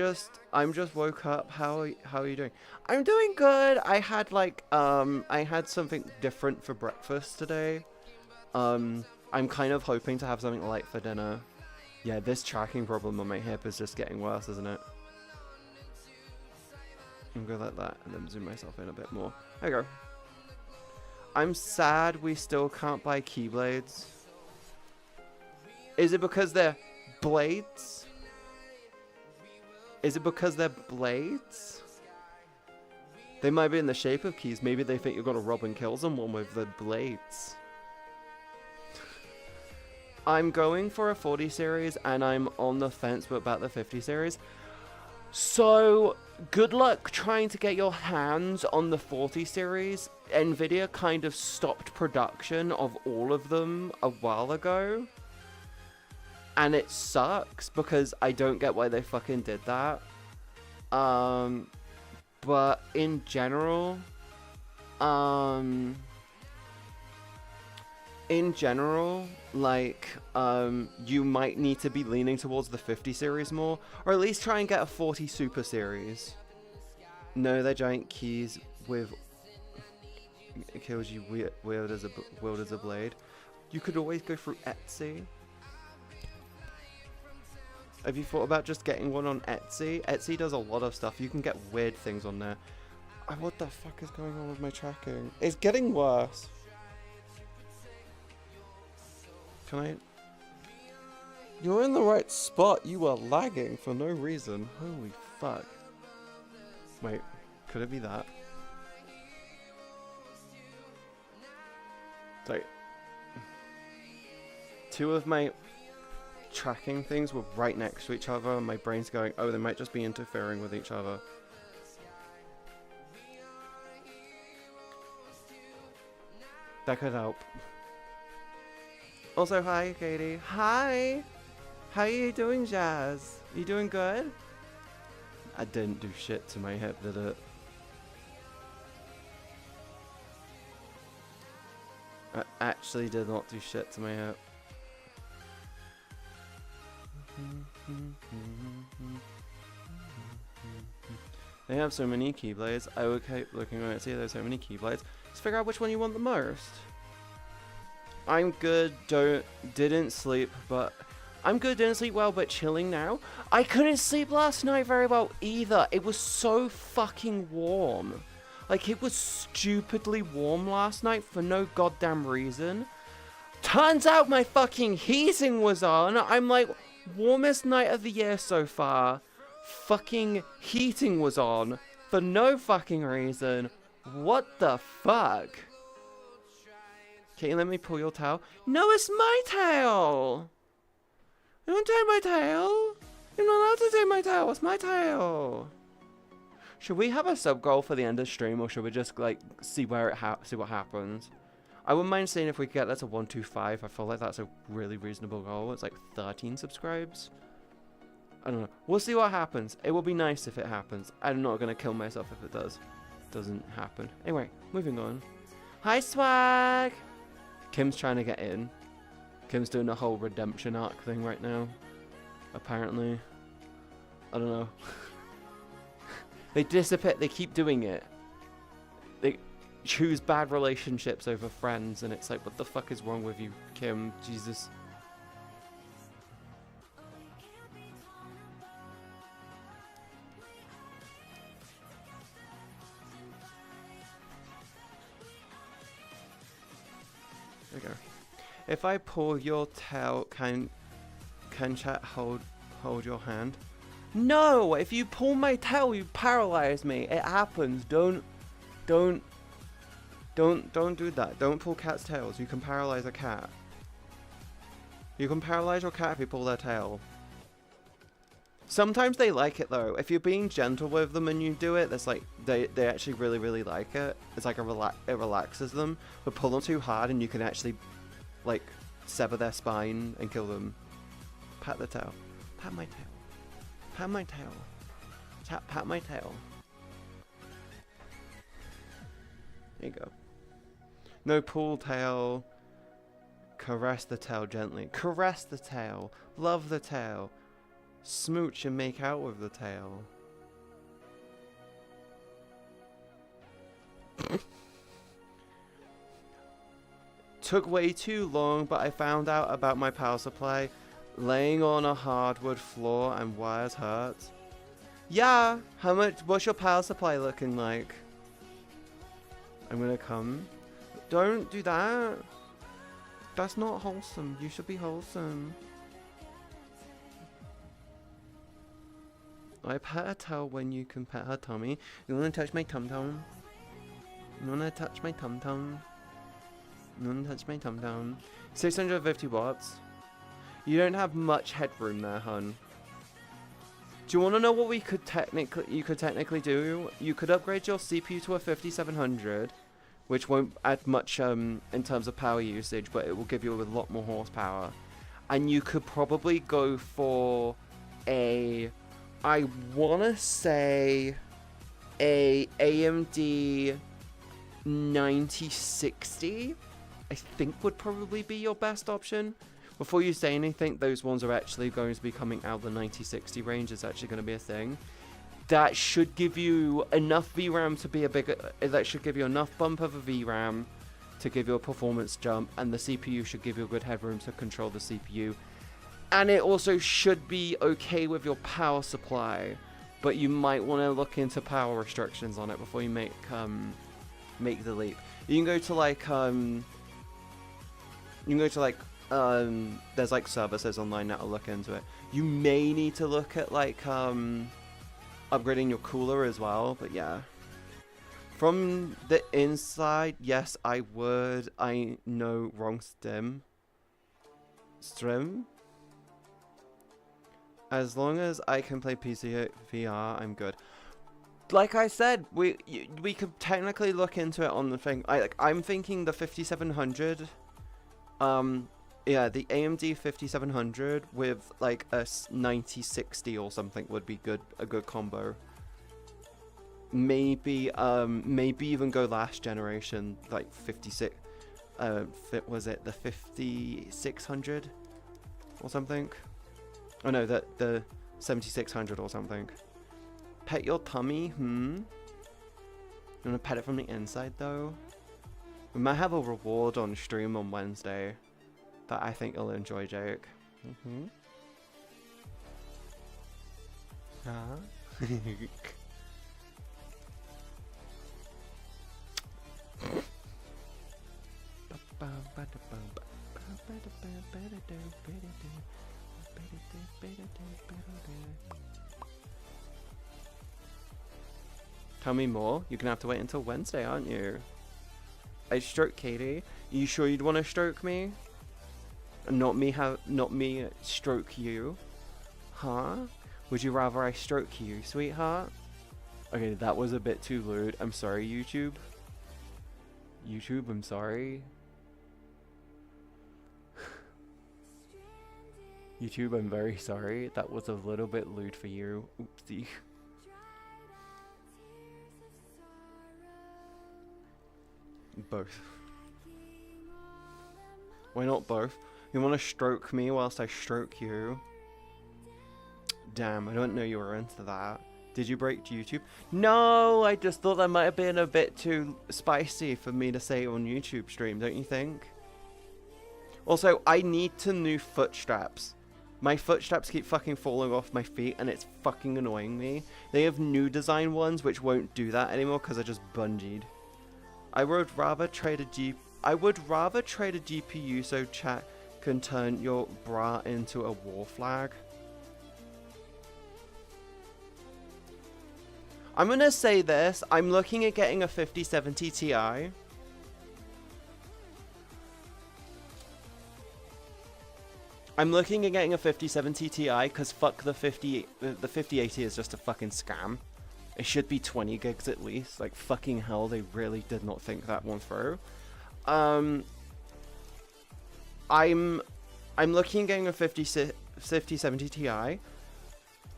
just woke up. How are you doing? I'm doing good. I had like I had something different for breakfast today. I'm kind of hoping to have something light for dinner. Yeah, this tracking problem on my hip is just getting worse, isn't it? I'm gonna go like that and then zoom myself in a bit more. There you go. I'm sad we still can't buy keyblades. Is it because they're blades? Is it because they're blades? They might be in the shape of keys. Maybe they think you're gonna rob and kill someone with the blades. I'm going for a 40 series and I'm on the fence about the 50 series. So, good luck trying to get your hands on the 40 series. Nvidia kind of stopped production of all of them a while ago. And it sucks because I don't get why they fucking did that. But in general, like, you might need to be leaning towards the 50 series more, or at least try and get a 40 Super series. No, they're giant keys with it kills you wield as a blade. You could always go through Etsy. Have you thought about just getting one on Etsy? Etsy does a lot of stuff. You can get weird things on there. What the fuck is going on with my tracking? It's getting worse. Can I... You're in the right spot. You are lagging for no reason. Holy fuck. Wait, could it be that? Sorry. Two of my tracking things were right next to each other and my brain's going, oh, they might just be interfering with each other. That could help. Also, hi, Katie. Hi! How are you doing, Jazz? You doing good? I didn't do shit to my hip, did it? I actually did not do shit to my hip. They have so many keyblades. I would keep looking at it, see there's so many keyblades. Let's figure out which one you want the most. I'm good, didn't sleep, but I'm good, didn't sleep well, but chilling now. I couldn't sleep last night very well either. It was so fucking warm. Like, it was stupidly warm last night for no goddamn reason. Turns out my fucking heating was on. I'm like, warmest night of the year so far. Fucking heating was on for no fucking reason. What the fuck? Okay, let me pull your tail. No, it's my tail. Don't take my tail. You're not allowed to take my tail. It's my tail. Should we have a sub goal for the end of stream, or should we just like see where see what happens? I wouldn't mind seeing if we could get that to 125. I feel like that's a really reasonable goal. It's like 13 subscribes. I don't know. We'll see what happens. It will be nice if it happens. I'm not gonna kill myself if it doesn't happen. Anyway, moving on. Hi, Swag. Kim's trying to get in. Kim's doing a whole redemption arc thing right now. Apparently. I don't know. They dissipate. They keep doing it. They choose bad relationships over friends, and it's like, what the fuck is wrong with you, Kim? Jesus. There we go. If I pull your tail, can chat hold your hand? No! If you pull my tail, you paralyze me. It happens. Don't do that. Don't pull cats' tails. You can paralyze a cat. You can paralyze your cat if you pull their tail. Sometimes they like it though. If you're being gentle with them and you do it, that's like they actually really like it. It's like it relaxes them. But pull them too hard and you can actually like sever their spine and kill them. Pat the tail. Pat my tail. Pat my tail. Pat my tail. There you go. No pull tail. Caress the tail gently. Caress the tail. Love the tail. Smooch and make out with the tail. Took way too long, but I found out about my power supply. Laying on a hardwood floor and wires hurt. Yeah, what's your power supply looking like? I'm gonna come. Don't do that. That's not wholesome. You should be wholesome. I pet her tail when you can pet her tummy. You wanna touch my tum-tum? You wanna touch my tum-tum? You wanna touch my tum-tum? 650 watts. You don't have much headroom there, hun. Do you wanna know what you could technically do? You could upgrade your CPU to a 5700, which won't add much in terms of power usage, but it will give you a lot more horsepower. And you could probably go for a, I wanna say, a AMD 9060, I think would probably be your best option. Before you say anything, those ones are actually going to be coming out. The 9060 range is actually going to be a thing. That should give you enough VRAM to be a bigger, that should give you enough bump of a VRAM to give you a performance jump, and the CPU should give you a good headroom to control the CPU. And it also should be okay with your power supply, but you might want to look into power restrictions on it before you make the leap. You can go to like there's like services online that'll look into it. You may need to look at like upgrading your cooler as well, but yeah. From the inside, yes, I would. I know, wrong stream. As long as I can play PC VR, I'm good. Like I said, we could technically look into it on the thing. I'm thinking the 5700. Yeah, the AMD 5700 with like a 9060 or something would be a good combo. Maybe even go last generation, like 56. Was it the 5600 or something? Oh no, the 7600 or something. Pet your tummy, You wanna pet it from the inside though? We might have a reward on stream on Wednesday that I think you'll enjoy, Jake. Tell me more. You're gonna have to wait until Wednesday, aren't you? I stroke Katie. You sure you'd want to stroke me? Not me stroke you? Huh? Would you rather I stroke you, sweetheart? Okay, that was a bit too lewd. I'm sorry, YouTube. YouTube, I'm sorry. YouTube, I'm very sorry. That was a little bit lewd for you. Oopsie. Both. Why not both? You want to stroke me whilst I stroke you? Damn, I don't know you were into that. Did you break YouTube? No, I just thought that might have been a bit too spicy for me to say on YouTube stream, don't you think? Also, I need to new foot straps. My foot straps keep fucking falling off my feet and it's fucking annoying me. They have new design ones which won't do that anymore because I just bungeed. I would rather trade a GPU so chat can turn your bra into a war flag. I'm gonna say this. I'm looking at getting a 5070 Ti. I'm looking at getting a 5070 Ti because fuck the 5080 is just a fucking scam. It should be 20 gigs at least. Like, fucking hell, they really did not think that one through. I'm looking at getting a 5070 Ti.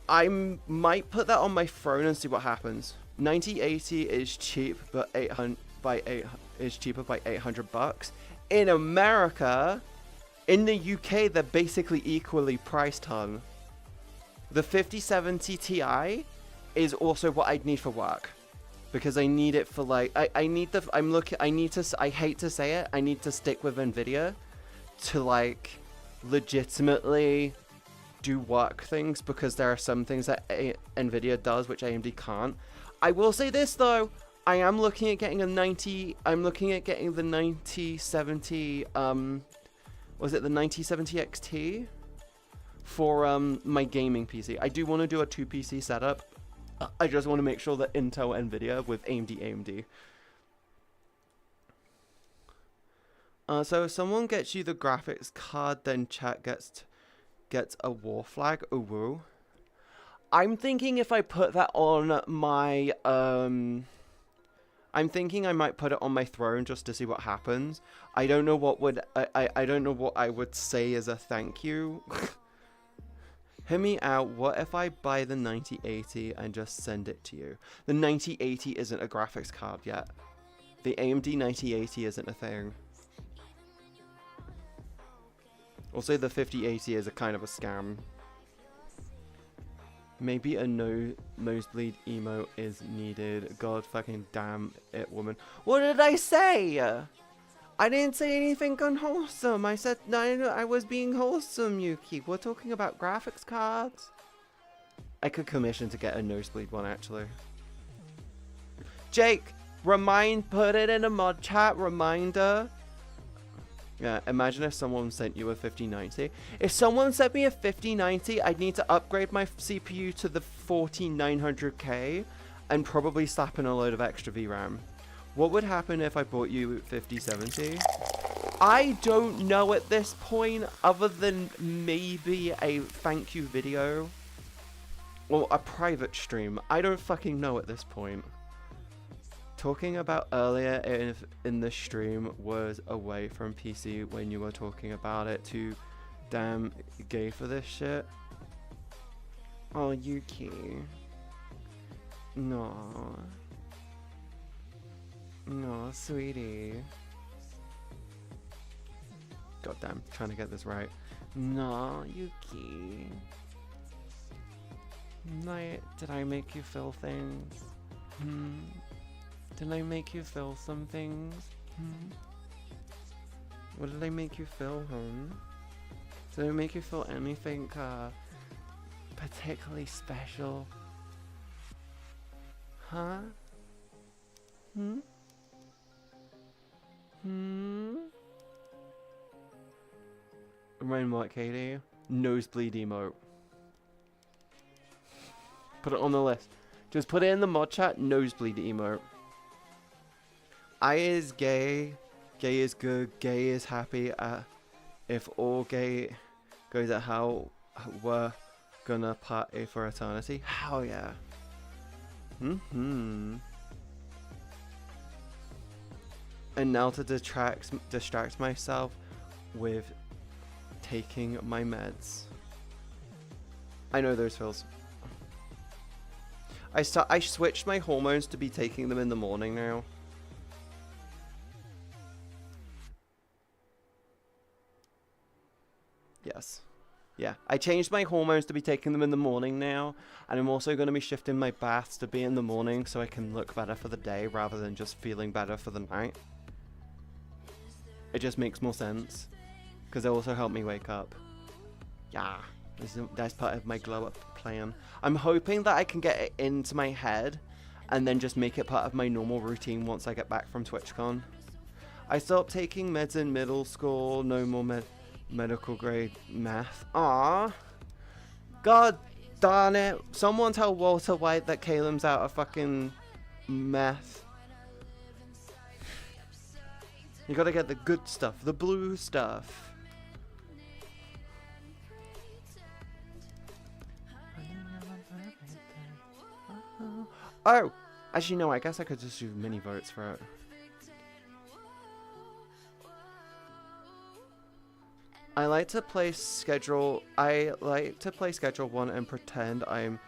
I might put that on my phone and see what happens. 9080 is cheap, but is cheaper by $800. In America, in the UK, they're basically equally priced, hun. The 5070 Ti is also what I'd need for work, because I need it for like I hate to say it, I need to stick with Nvidia to like legitimately do work things, because there are some things that Nvidia does which AMD can't. I will say this though, I am looking at getting the 9070 was it the 9070 XT for my gaming PC. I do want to do a 2 PC setup. I just want to make sure that Intel, Nvidia with AMD. So if someone gets you the graphics card, then chat gets a war flag. Oh, woo. I'm thinking if I put that on my I'm thinking I might put it on my throne just to see what happens. I don't know what would I don't know what I would say as a thank you. Hear me out. What if I buy the 9080 and just send it to you? The 9080 isn't a graphics card yet. The AMD 9080 isn't a thing. Also, the 5080 is a kind of a scam. Maybe a nosebleed emote is needed. God fucking damn it, woman. What did I say? I didn't say anything unwholesome. I said I was being wholesome, Yuki. We're talking about graphics cards. I could commission to get a nosebleed one, actually. Jake, put it in a mod chat, reminder. Yeah, imagine if someone sent you a 5090. If someone sent me a 5090, I'd need to upgrade my CPU to the 4900K and probably slap in a load of extra VRAM. What would happen if I bought you 5070? I don't know at this point, other than maybe a thank you video or a private stream. I don't fucking know at this point. Talking about earlier in the stream was away from PC when you were talking about it. Too damn gay for this shit. Oh, Yuki. No. No, sweetie. Goddamn, trying to get this right. No, Yuki. Did I make you feel things? Did I make you feel some things? What did I make you feel, hon? Did I make you feel anything particularly special? Huh? Remind what, Katie? Nosebleed emote. Put it on the list. Just put it in the mod chat, nosebleed emote. I is gay, gay is good, gay is happy. If all gay goes at how we're gonna party for eternity. Hell yeah. And now to distract myself with taking my meds. I know those feels. I switched my hormones to be taking them in the morning now. Yes. Yeah, I changed my hormones to be taking them in the morning now, and I'm also going to be shifting my baths to be in the morning so I can look better for the day rather than just feeling better for the night. It just makes more sense, because they also help me wake up. Yeah, that's part of my glow up plan. I'm hoping that I can get it into my head and then just make it part of my normal routine once I get back from TwitchCon. I stopped taking meds in middle school, no more medical grade meth. Aww. God darn it. Someone tell Walter White that Caleb's out of fucking meth. You gotta get the good stuff, the blue stuff. Oh, actually no, I guess I could just do mini votes for it. I like to play schedule 1 and pretend I'm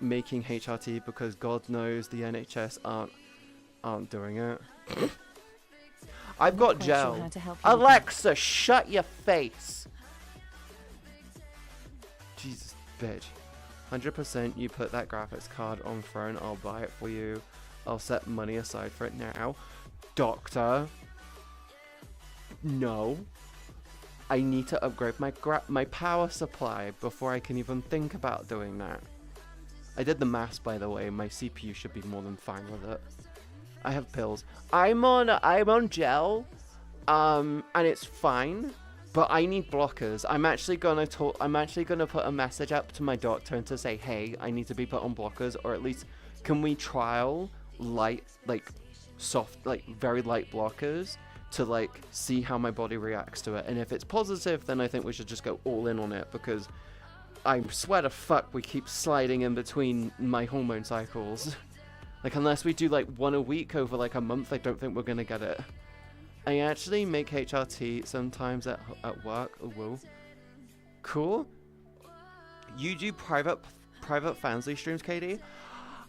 making HRT because God knows the NHS aren't doing it. I've got gel. Sure, Alexa, shut your face. Jesus, bitch. 100% you put that graphics card on phone, I'll buy it for you. I'll set money aside for it now. Doctor. No. I need to upgrade my power supply before I can even think about doing that. I did the maths, by the way. My CPU should be more than fine with it. I have pills. I'm on gel, and it's fine, but I need blockers. I'm actually gonna put a message up to my doctor and to say, hey, I need to be put on blockers, or at least can we trial light, soft, very light blockers to see how my body reacts to it. And if it's positive, then I think we should just go all in on it, because I swear to fuck we keep sliding in between my hormone cycles. Unless we do one a week over a month, I don't think we're gonna get it. I actually make HRT sometimes at work. Oh, whoa. Cool. You do private fansly streams, Katie?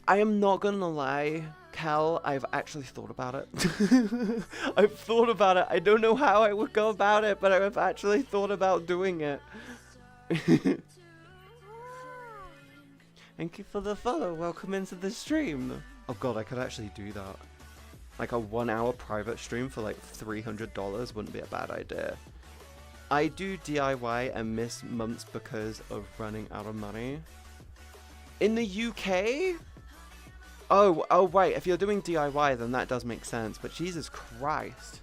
I am not gonna lie, Cal, I've actually thought about it. I've thought about it. I don't know how I would go about it, but I've actually thought about doing it. Thank you for the follow. Welcome into the stream. Oh god, I could actually do that. A 1 hour private stream for $300 wouldn't be a bad idea. I do DIY and miss months because of running out of money. In the UK? Oh right, if you're doing DIY then that does make sense, but Jesus Christ.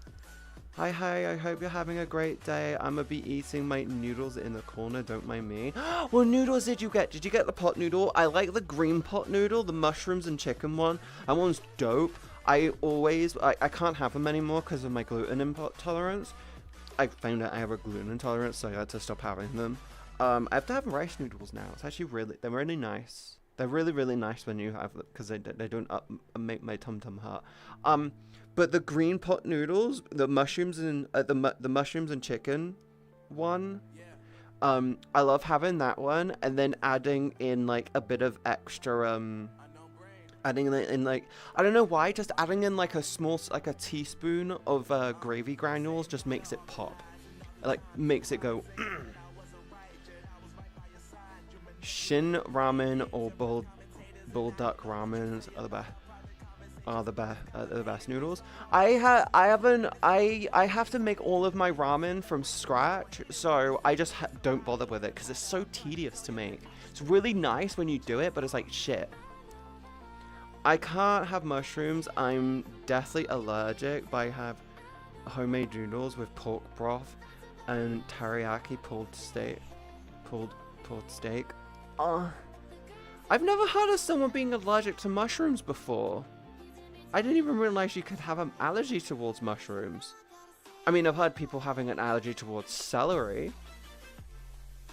Hi, I hope you're having a great day. I'ma be eating my noodles in the corner, don't mind me. What noodles did you get? Did you get the pot noodle? I like the green pot noodle, the mushrooms and chicken one. That one's dope. I can't have them anymore because of my gluten intolerance. I found out I have a gluten intolerance, so I had to stop having them. I have to have rice noodles now. It's actually they're really nice. They're really, really nice when you have them because they don't make my tum-tum hurt. But the green pot noodles, the mushrooms and the mushrooms and chicken one, I love having that one, and then adding in a bit of extra adding in I don't know why, just adding in a small a teaspoon of gravy granules just makes it pop. Makes it go. Shin ramen or bulldog ramens are the best noodles. I have to make all of my ramen from scratch, so I just don't bother with it because it's so tedious to make. It's really nice when you do it, but it's shit. I can't have mushrooms. I'm deathly allergic, but I have homemade noodles with pork broth and teriyaki pulled steak. I've never heard of someone being allergic to mushrooms before. I didn't even realize you could have an allergy towards mushrooms. I mean, I've heard people having an allergy towards celery,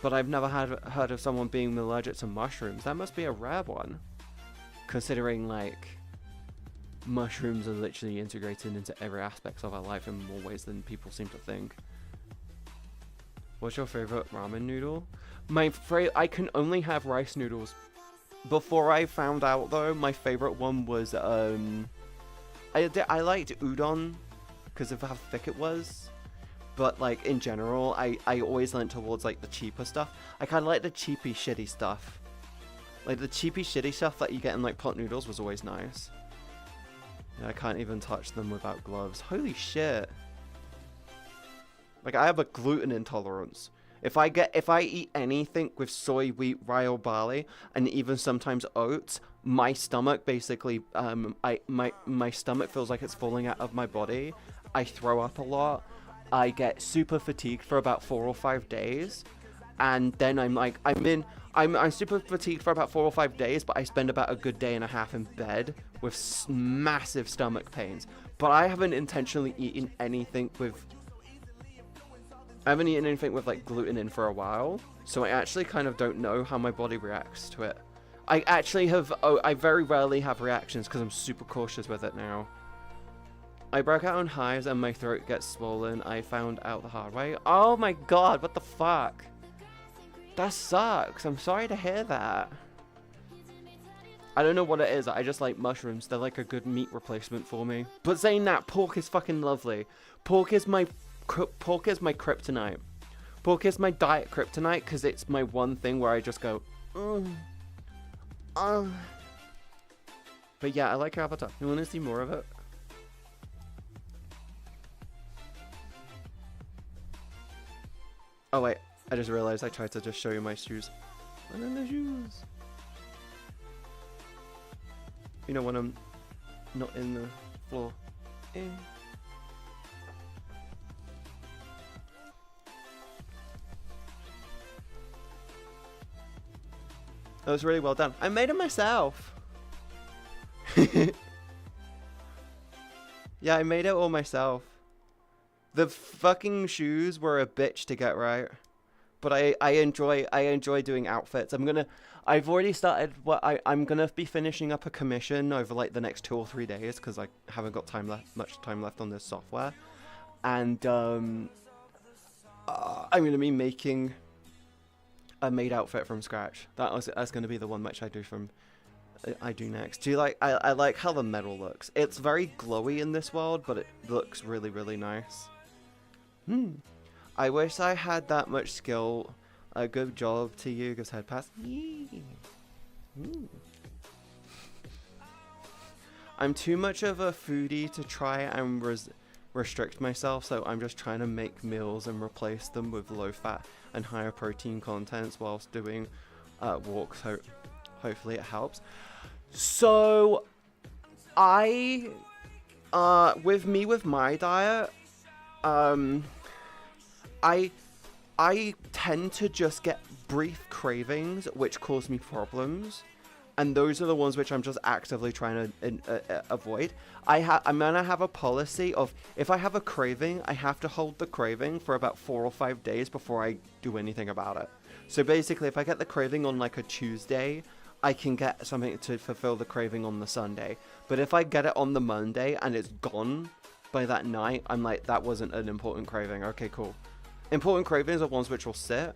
but I've never heard of someone being allergic to mushrooms. That must be a rare one, considering mushrooms are literally integrated into every aspect of our life in more ways than people seem to think. What's your favorite ramen noodle? I can only have rice noodles. Before I found out though, my favorite one was I liked udon because of how thick it was. But in general, I always leant towards the cheaper stuff. I kind of like the cheapy shitty stuff. The cheapy shitty stuff that you get in pot noodles was always nice. Yeah, I can't even touch them without gloves. Holy shit. I have a gluten intolerance. If I eat anything with soy, wheat, rye, or barley, and even sometimes oats, my stomach basically, my stomach feels like it's falling out of my body. I throw up a lot. I get super fatigued for about 4 or 5 days, and then I'm super fatigued for about 4 or 5 days, but I spend about a good day and a half in bed with massive stomach pains. But I haven't intentionally eaten anything with gluten in for a while, so I actually kind of don't know how my body reacts to it. I actually have, oh, I very rarely have reactions because I'm super cautious with it now. I broke out in hives and my throat gets swollen. I found out the hard way. Oh my god, what the fuck? That sucks. I'm sorry to hear that. I don't know what it is. I just like mushrooms. They're like a good meat replacement for me. But saying that, pork is fucking lovely. Pork is my kryptonite. Pork is my diet kryptonite because it's my one thing where I just go, But yeah, I like your avatar. You want to see more of it? Oh wait, I just realized I tried to just show you my shoes. And then the shoes. You know when I'm not in the floor. That was really well done. I made it myself. Yeah, I made it all myself. The fucking shoes were a bitch to get right. But I enjoy doing outfits. I've already started I'm gonna be finishing up a commission over like the next 2 or 3 days because I haven't got much time left on this software. And I'm gonna be making a made outfit from scratch. That's gonna be the one which I do next. Do you like? I like how the metal looks. It's very glowy in this world, but it looks really, really nice. I wish I had that much skill. A good job to you, gives head pass. I'm too much of a foodie to try and restrict myself, so I'm just trying to make meals and replace them with low fat and higher protein contents whilst doing walks. So hopefully it helps. So with my diet, I tend to just get brief cravings which cause me problems, and those are the ones which I'm just actively trying to avoid. I'm gonna have a policy of if I have a craving, I have to hold the craving for about 4 or 5 days before I do anything about it. So basically, if I get the craving on like a Tuesday, I can get something to fulfill the craving on the Sunday. But if I get it on the Monday and it's gone by that night, I'm like, that wasn't an important craving. Okay, cool. Important cravings are ones which will sit,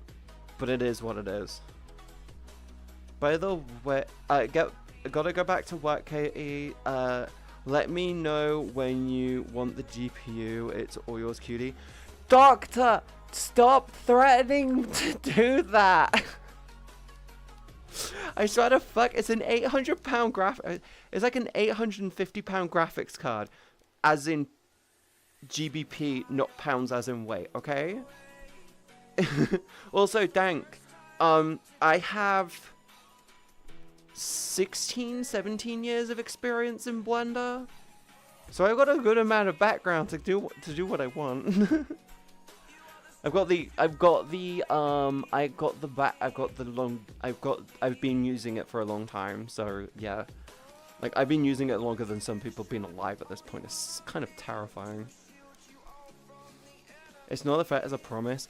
but it is what it is. By the way, gotta go back to work, Katie. Let me know when you want the GPU. It's all yours, cutie. Doctor, stop threatening to do that. I swear to fuck, it's an 800-pound graphic. It's like an 850-pound graphics card, as in GBP, not pounds as in weight, okay? Also, Dank, I have 16-17 years of experience in Blender, so I've got a good amount of background to do what I want. I've been using it for a long time, so yeah. Like, I've been using it longer than some people have been alive at this point. It's kind of terrifying. It's not a threat, as a promise.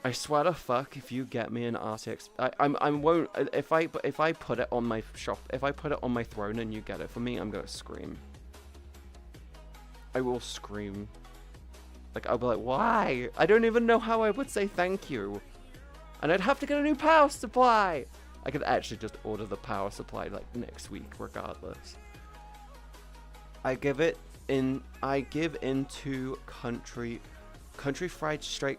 I swear to fuck, if you get me an RTX, I won't. If I put it on my shop, if I put it on my throne and you get it for me, I'm gonna scream. I will scream. Like, I'll be like, why? I don't even know how I would say thank you. And I'd have to get a new power supply. I could actually just order the power supply like next week, regardless. I give into country fried steak,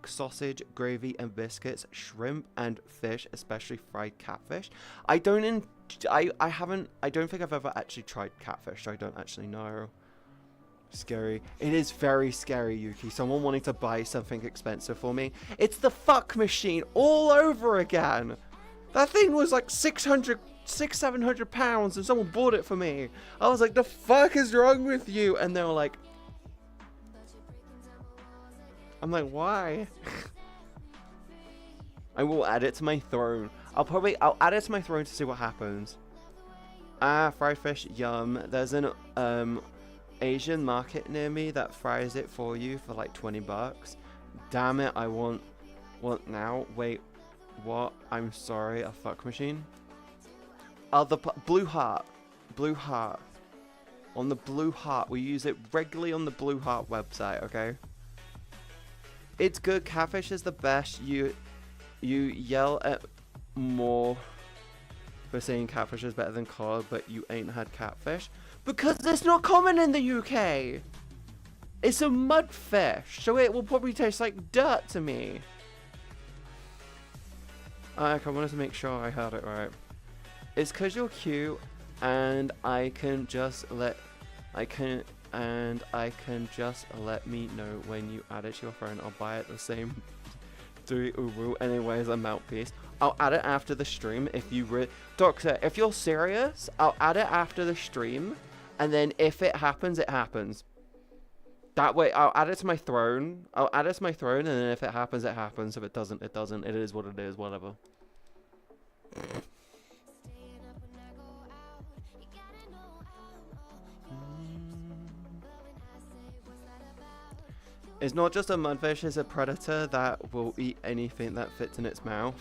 sausage, gravy, and biscuits, shrimp and fish, especially fried catfish. I don't think I've ever actually tried catfish, so I don't actually know. Scary. It is very scary, Yuki. Someone wanting to buy something expensive for me. It's the fuck machine all over again. That thing was like 600-700 pounds and someone bought it for me. I was like, the fuck is wrong with you? And they were like, I'm like, why? I will add it to my throne. I'll add it to my throne to see what happens. Fried fish, yum. There's an Asian market near me that fries it for you for like 20 bucks. Damn it, I want What now? Wait, what? I'm sorry, a fuck machine? Oh, the Blue Heart. Blue Heart. On the Blue Heart. We use it regularly on the Blue Heart website, okay? It's good. Catfish is the best. You yell at more for saying catfish is better than cod, but you ain't had catfish. Because it's not common in the UK! It's a mudfish, so it will probably taste like dirt to me. I wanted to make sure I heard it right. It's cause you're cute, and I can just let me know when you add it to your phone. I'll buy it the same do Uru anyways a mouthpiece. I'll add it after the stream if you Doctor, if you're serious, I'll add it after the stream, and then if it happens, it happens. That way, I'll add it to my throne. I'll add it to my throne, and then if it happens, it happens. If it doesn't, it doesn't. It is what it is, whatever. It's not just a mudfish, it's a predator that will eat anything that fits in its mouth.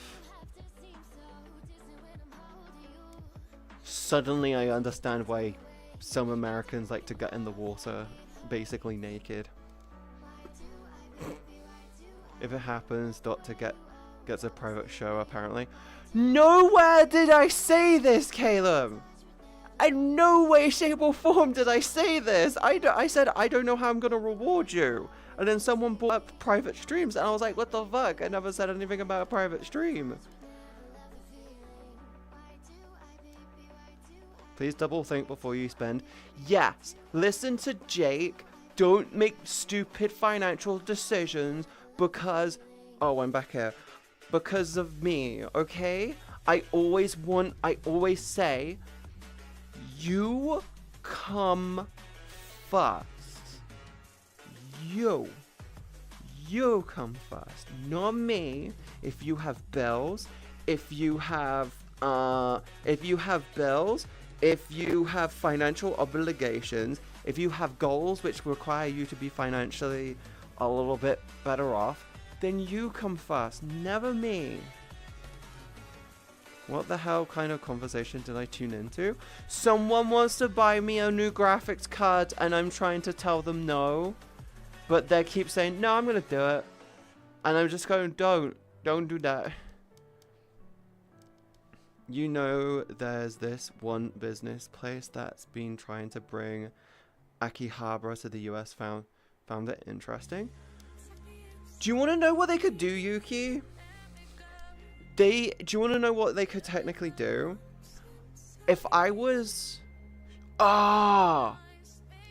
Suddenly I understand why some Americans like to get in the water basically naked. If it happens, Doctor gets a private show apparently. Nowhere did I say this, Caleb! In no way, shape or form did I say this! I said I don't know how I'm gonna reward you. And then someone brought up private streams, and I was like, what the fuck? I never said anything about a private stream. Please double think before you spend. Yes, listen to Jake. Don't make stupid financial decisions because... Oh, I'm back here. Because of me, okay? I always say, you come first. You come first, not me. If you have bills, if you have financial obligations, if you have goals which require you to be financially a little bit better off, then you come first, never me. What the hell kind of conversation did I tune into? Someone wants to buy me a new graphics card and I'm trying to tell them no. But they keep saying, no, I'm going to do it. And I'm just going, don't do that. You know, there's this one business place that's been trying to bring Akihabara to the US, found it interesting. Do you want to know what they could do, Yuki? Do you want to know what they could technically do? If I was... an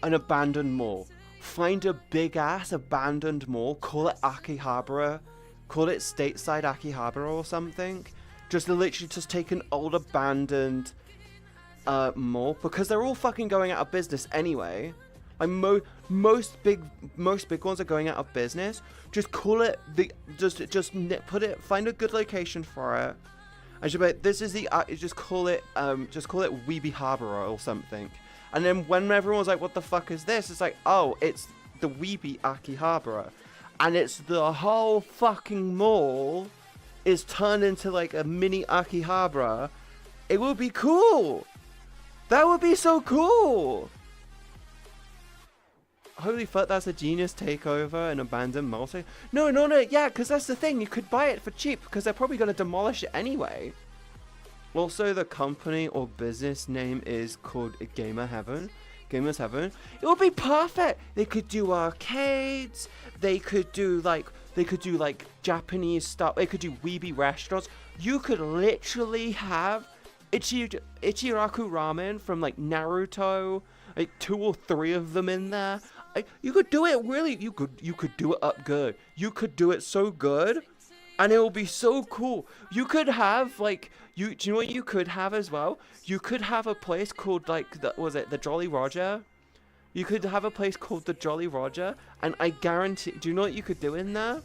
abandoned mall. Find a big ass abandoned mall, call it Akihabara, call it Stateside Akihabara or something. Just literally just take an old abandoned mall, because they're all fucking going out of business anyway. Like most big ones are going out of business. Just call it find a good location for it. I should be like, this is the just call it Weeby Harbor or something. And then when everyone's like, what the fuck is this? It's like, oh, it's the Weeby Akihabara. And it's the whole fucking mall is turned into like a mini Akihabara. It would be cool. That would be so cool. Holy fuck, that's a genius takeover, an abandoned mall. No, yeah, because that's the thing. You could buy it for cheap because they're probably going to demolish it anyway. Also, the company or business name is called Gamer Heaven. Gamers Heaven. It would be perfect. They could do arcades. They could do like Japanese stuff. They could do weeby restaurants. You could literally have Ichiraku ramen from like Naruto, like 2 or 3 of them in there. You could do it really. You could do it up good. You could do it so good, and it will be so cool. You could have like. Do you know what you could have as well? You could have a place called like the Jolly Roger. You could have a place called the Jolly Roger, and I guarantee. Do you know what you could do in there?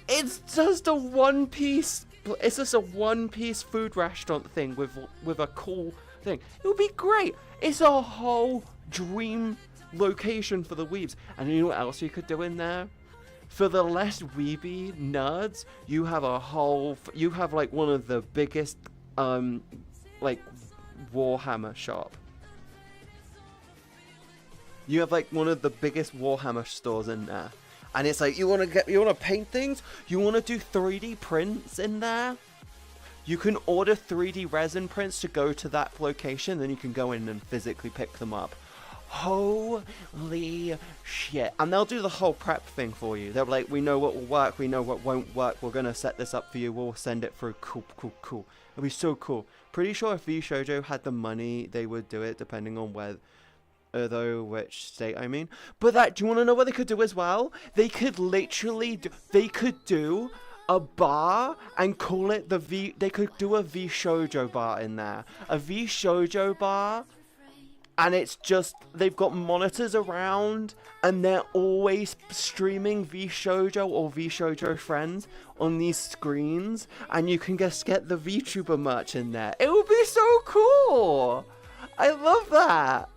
It's just a one-piece. It's just a one-piece food restaurant thing with a cool thing. It would be great. It's a whole dream location for the weebs. And you know what else you could do in there? For the less weeby nerds, you have you have like one of the biggest, like Warhammer shop. You have like one of the biggest Warhammer stores in there. And it's like, you want to paint things? You want to do 3D prints in there? You can order 3D resin prints to go to that location, then you can go in and physically pick them up. Holy shit. And they'll do the whole prep thing for you. They'll be like, we know what will work, we know what won't work, we're going to set this up for you, we'll send it through. Cool. It'll be so cool. Pretty sure if VShojo had the money, they would do it, depending on where, though which state I mean. But do you want to know what they could do as well? They could literally do a bar and call it they could do a VShojo bar in there. A VShojo bar, and it's just, they've got monitors around and they're always streaming VShojo or VShojo Friends on these screens, and you can just get the VTuber merch in there. It would be so cool. I love that.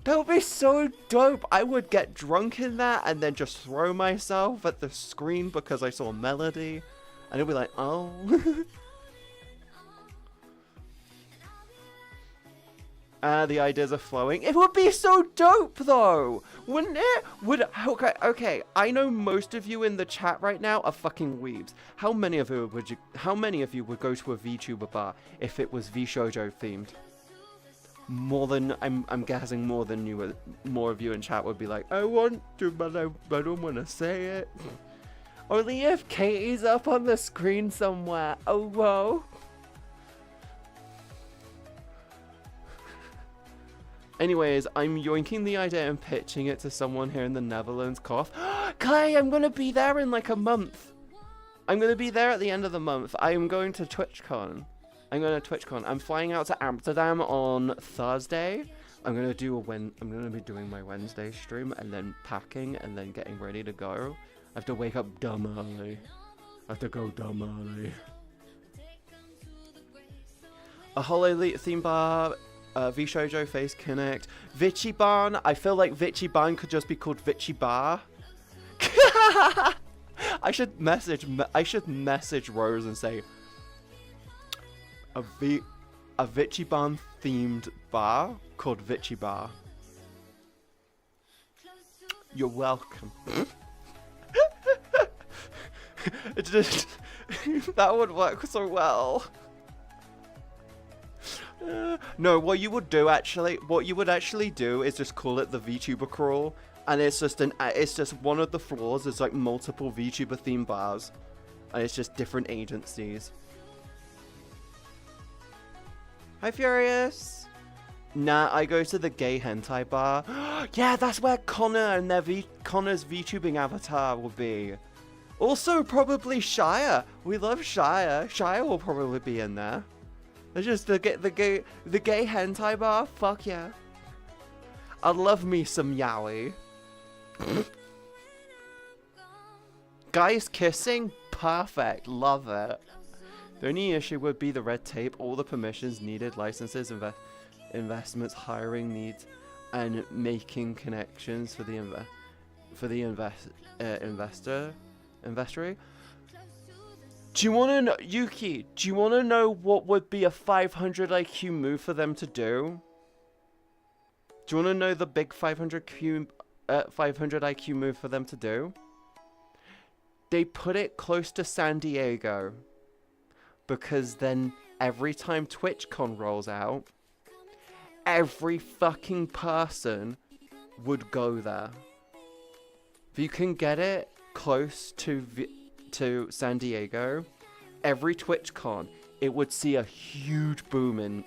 That would be so dope. I would get drunk in that and then just throw myself at the screen because I saw Melody. And it'd be like, oh. The ideas are flowing. It would be so dope though. Wouldn't it? Okay. I know most of you in the chat right now are fucking weebs. How many of you would go to a VTuber bar if it was VShojo themed? More than I'm guessing more of you in chat would be like, I want to, but I don't want to say it. Only if Katie's up on the screen somewhere. Oh whoa. Anyways, I'm yoinking the idea and pitching it to someone here in the Netherlands. Cough. Clay, I'm gonna be there in like a month. I'm gonna be there at the end of the month. I am going to TwitchCon. I'm flying out to Amsterdam on Thursday. I'm gonna be doing my Wednesday stream and then packing and then getting ready to go. I have to wake up dumb early. I have to go dumb early. A Hollow Elite theme bar, VShojo Face Connect, Vichiban. I feel like Vichiban could just be called Vichibar. I should message Rose and say, a Vichiban themed bar called Vichibar. You're welcome. That would work so well. No, what you would actually do is just call it the VTuber crawl, and it's just one of the floors. There's like multiple VTuber theme bars, and it's just different agencies. Hi, Furious. Nah, I go to the gay hentai bar. Yeah, that's where Connor and Connor's VTubing avatar will be. Also, probably Shire. We love Shire. Shire will probably be in there. It's just the gay hentai bar. Fuck yeah. I love me some yaoi. Guys kissing? Perfect. Love it. The only issue would be the red tape, all the permissions needed, licenses, investments, hiring needs, and making connections for the investor. Do you want to know, Yuki? Do you want to know what would be a 500 IQ move for them to do? Do you want to know the big 500 IQ move for them to do? They put it close to San Diego. Because then every time TwitchCon rolls out, every fucking person would go there. If you can get it close to San Diego, every TwitchCon, it would see a huge boom in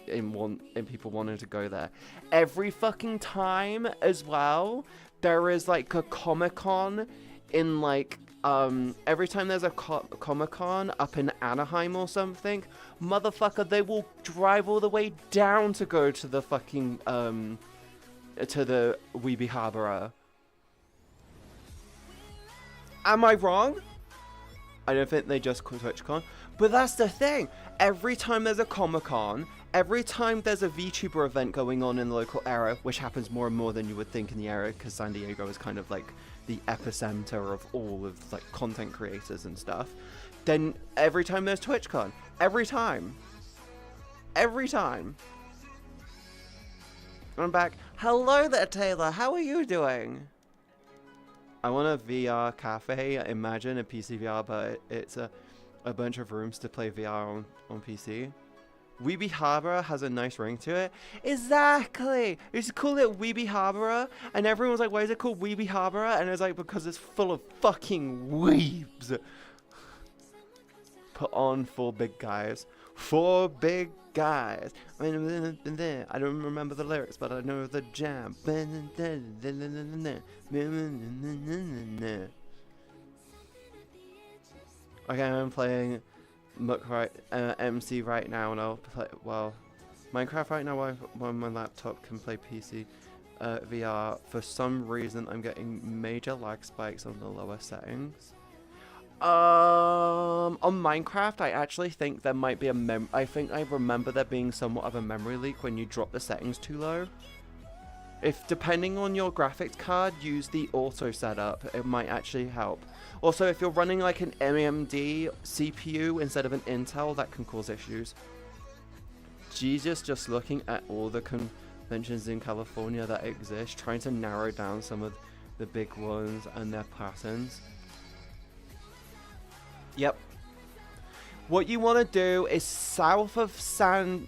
people wanting to go there. Every fucking time as well, there is like a Comic-Con in like every time there's a Comic-Con up in Anaheim or something, motherfucker, they will drive all the way down to go to the fucking to the Weeby Harborer. Am I wrong? I don't think they just call TwitchCon, but that's the thing. Every time there's a Comic-Con, every time there's a VTuber event going on in the local area, which happens more and more than you would think in the area, because San Diego is kind of like the epicenter of all of like content creators and stuff, then every time there's TwitchCon, every time, I'm back. Hello there, Taylor. How are you doing? I want a VR cafe. Imagine a PC VR, but it's a bunch of rooms to play VR on PC. Weeby Harbor has a nice ring to it. Exactly! You should call it Weeby Harbor. And everyone was like, why is it called Weeby Harbor? And it was like, because it's full of fucking weebs. Put on 4 big guys. 4 big guys. I mean, I don't remember the lyrics, but I know the jam. Okay, I'm playing MC right now, and I'll play, well, Minecraft right now while my laptop can play PC VR. For some reason, I'm getting major lag spikes on the lower settings. On Minecraft, I actually think there might be I think I remember there being somewhat of a memory leak when you drop the settings too low. If, depending on your graphics card, use the auto setup, it might actually help. Also, if you're running like an AMD CPU instead of an Intel, that can cause issues. Jesus, just looking at all the conventions in California that exist, trying to narrow down some of the big ones and their patterns. Yep. What you want to do is north of San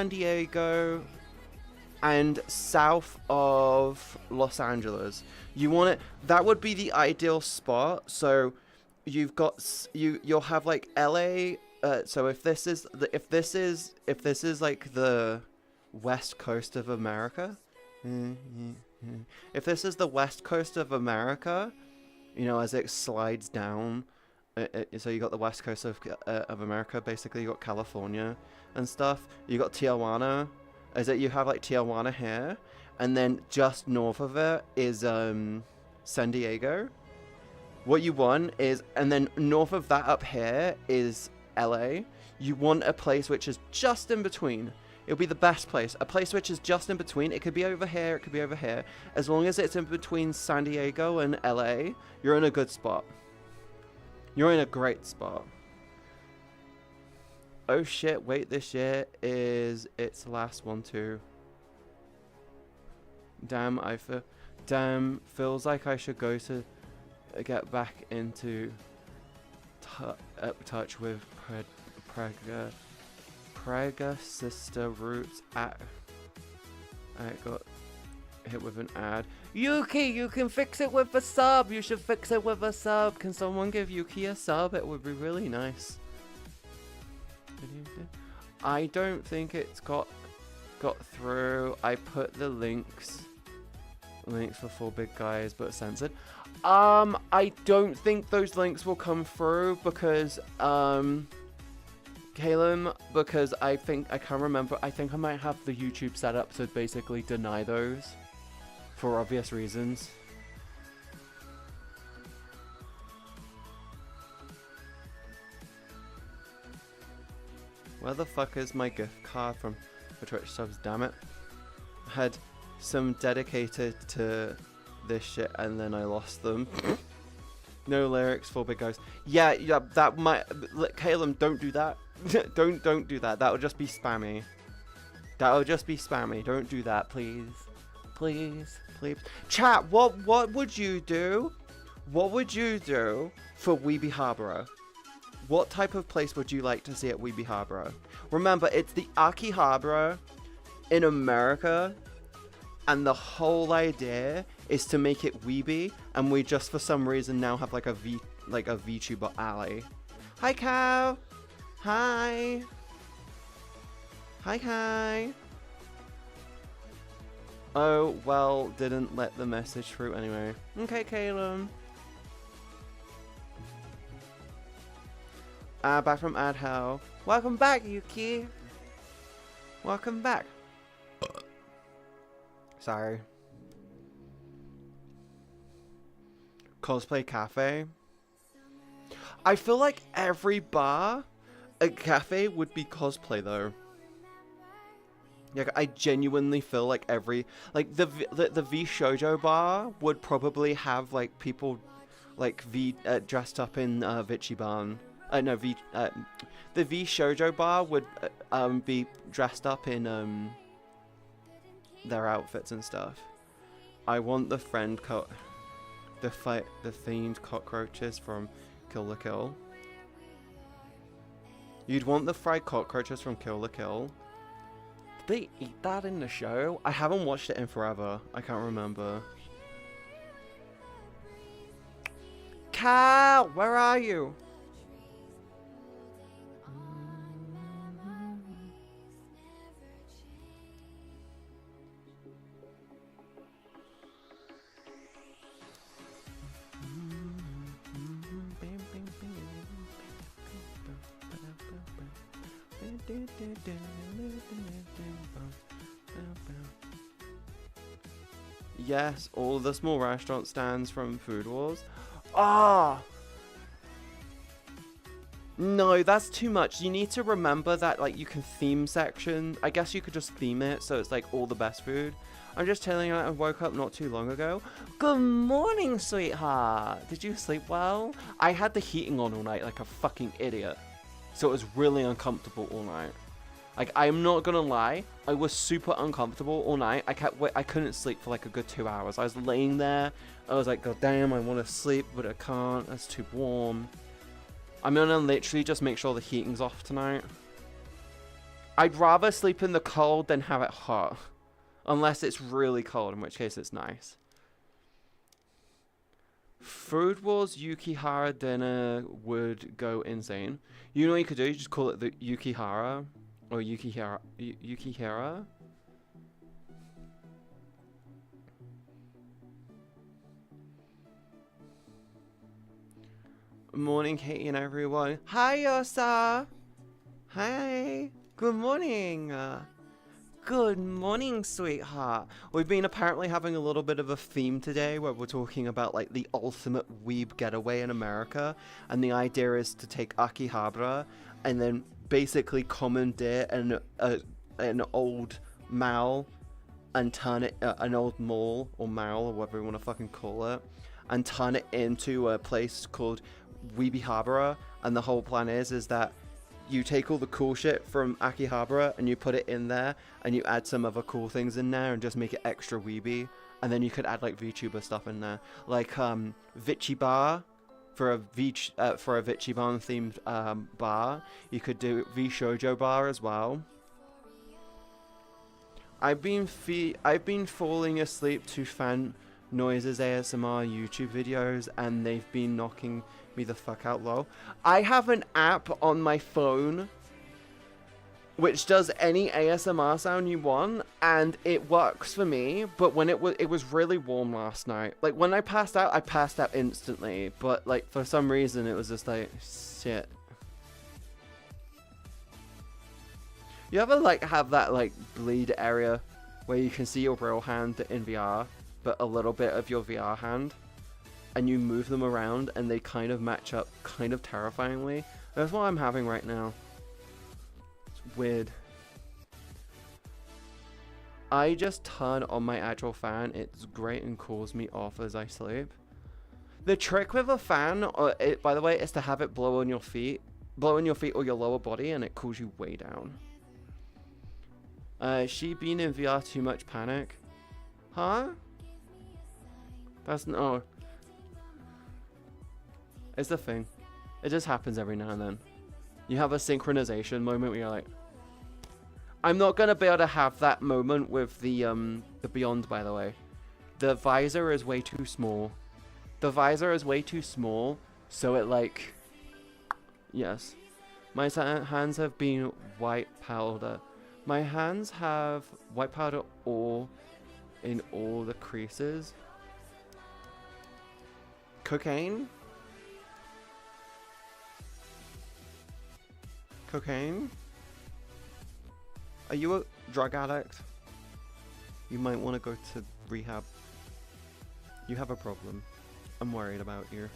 Diego and south of Los Angeles. You want it, that would be the ideal spot. So you've got, you'll have like LA. So if this is like the west coast of America, if this is the west coast of America, you know, as it slides down. So you got the west coast of America, basically. You got California and stuff. You got Tijuana. Is that you have like Tijuana here, and then just north of it is San Diego. What you want is, and then north of that up here is LA. You want a place which is just in between. It'll be the best place. A place which is just in between. It could be over here. It could be over here. As long as it's in between San Diego and LA, you're in a good spot. You're in a great spot. Oh shit, wait, this year is its last one too. Damn, feels like I should go to get back into touch with Prega sister roots. I got hit with an ad. Yuki, you can fix it with a sub. You should fix it with a sub. Can someone give Yuki a sub? It would be really nice. I don't think it's got through. I put the links for 4 big guys, but censored. I don't think those links will come through because Calum, because I think I can't remember. I think I might have the YouTube set up to basically deny those. For obvious reasons. Where the fuck is my gift card for Twitch subs? Damn it. I had some dedicated to this shit and then I lost them. No lyrics, 4 big guys. Yeah, that might. Calum, don't do that. don't do that. That would just be spammy. Don't do that, please. Please. Chat, what would you do? What would you do for Weeby Harbor? What type of place would you like to see at Weeby Harbor? Remember, it's the Akihabara in America, and the whole idea is to make it Weeby, and we just for some reason now have like a VTuber alley. Hi, Cow. Hi. Hi. Oh, well, didn't let the message through anyway. Okay, Caleb. Back from ad hell. Welcome back, Yuki. Welcome back. Sorry. Cosplay cafe. I feel like every bar, a cafe would be cosplay though. Like, I genuinely feel like every, like, the V Shoujo bar would probably have, like, people, like, dressed up in, Vichiban. No, the V Shoujo bar would, be dressed up in, their outfits and stuff. I want the the themed cockroaches from Kill la Kill. You'd want the fried cockroaches from Kill la Kill. Did they eat that in the show? I haven't watched it in forever. I can't remember. Cal, where are you? Yes, all the small restaurant stands from Food Wars. Ah! No, that's too much. You need to remember that, like, you can theme section. I guess you could just theme it so it's, like, all the best food. I'm just telling you, I woke up not too long ago. Good morning, sweetheart. Did you sleep well? I had the heating on all night like a fucking idiot. So it was really uncomfortable all night. Like, I'm not gonna lie, I was super uncomfortable all night. I couldn't sleep for like a good 2 hours. I was laying there, I was like, God damn, I want to sleep, but I can't, it's too warm. I'm gonna literally just make sure the heating's off tonight. I'd rather sleep in the cold than have it hot. Unless it's really cold, in which case it's nice. Food Wars Yukihara dinner would go insane. You know what you could do? You just call it the Yukihara. Or Yukihara. Morning, Katie and everyone. Hi, Yosa. Hi. Good morning. Good morning, sweetheart. We've been apparently having a little bit of a theme today where we're talking about like the ultimate weeb getaway in America, and the idea is to take Akihabara and then basically commandeer an old mall and turn it an old mall or mall or whatever you want to fucking call it, and turn it into a place called Weebihabara. And the whole plan is that you take all the cool shit from Akihabara and you put it in there, and you add some other cool things in there and just make it extra weeby. And then you could add like VTuber stuff in there, like Vichi Bar for a Vichiban themed bar. You could do V Shoujo Bar as well. I've been falling asleep to fan noises ASMR YouTube videos, and they've been knocking me the fuck out low. I have an app on my phone which does any ASMR sound you want, and it works for me. But when it was really warm last night. Like when I passed out instantly, but like for some reason it was just like shit. You ever like have that like bleed area where you can see your real hand in VR, but a little bit of your VR hand, and you move them around and they kind of match up kind of terrifyingly? That's what I'm having right now. It's weird. I just turn on my actual fan. It's great and cools me off as I sleep. The trick with a fan, by the way, is to have it blow on your feet or your lower body, and it cools you way down. She been in VR too much panic? Huh? That's no. It's the thing. It just happens every now and then. You have a synchronization moment where you're like, I'm not gonna be able to have that moment with the Beyond, by the way. The visor is way too small. The visor is way too small, so it like, yes. My hands have been white powder. My hands have white powder all in all the creases. Cocaine? Cocaine? Are you a drug addict? You might want to go to rehab. You have a problem. I'm worried about you.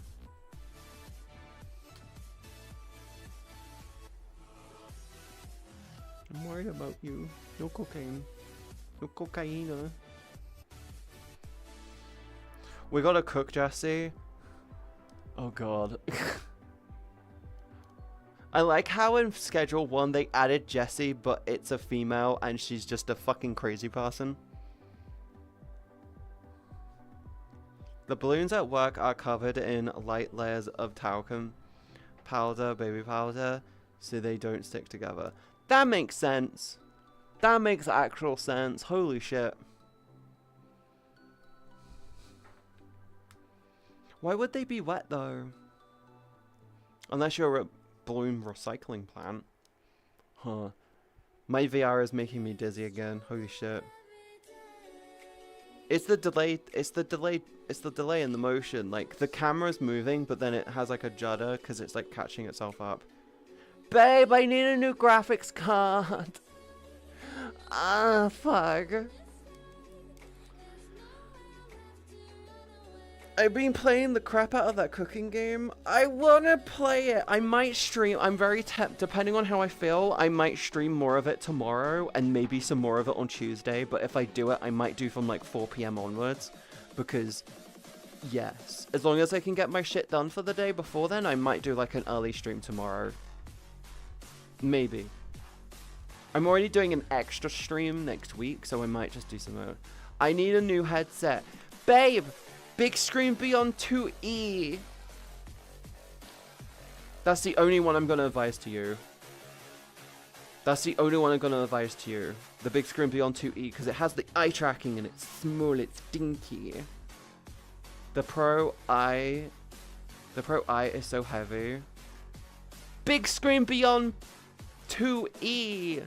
I'm worried about you. No cocaine. No cocaine. We gotta cook, Jesse. Oh god. I like how in schedule 1 they added Jessie, but it's a female and she's just a fucking crazy person. The balloons at work are covered in light layers of talcum powder, baby powder, so they don't stick together. That makes sense. That makes actual sense. Holy shit. Why would they be wet though? Unless you're a balloon recycling plant. Huh. My VR is making me dizzy again. Holy shit. It's the delay in the motion. Like the camera's moving, but then it has like a judder because it's like catching itself up. Babe, I need a new graphics card. Ah, fuck. I've been playing the crap out of that cooking game. I wanna play it. I might stream. I'm very depending on how I feel, I might stream more of it tomorrow and maybe some more of it on Tuesday. But if I do it, I might do from like 4 PM onwards. Because, yes, as long as I can get my shit done for the day before then, I might do like an early stream tomorrow. Maybe. I'm already doing an extra stream next week, so I might just do some more. I need a new headset. Babe! Big screen beyond 2E. That's the only one I'm gonna advise to you. That's the only one I'm gonna advise to you. The big screen beyond 2E, because it has the eye tracking and it's small, it's dinky. The Pro Eye is so heavy. Big screen beyond 2E.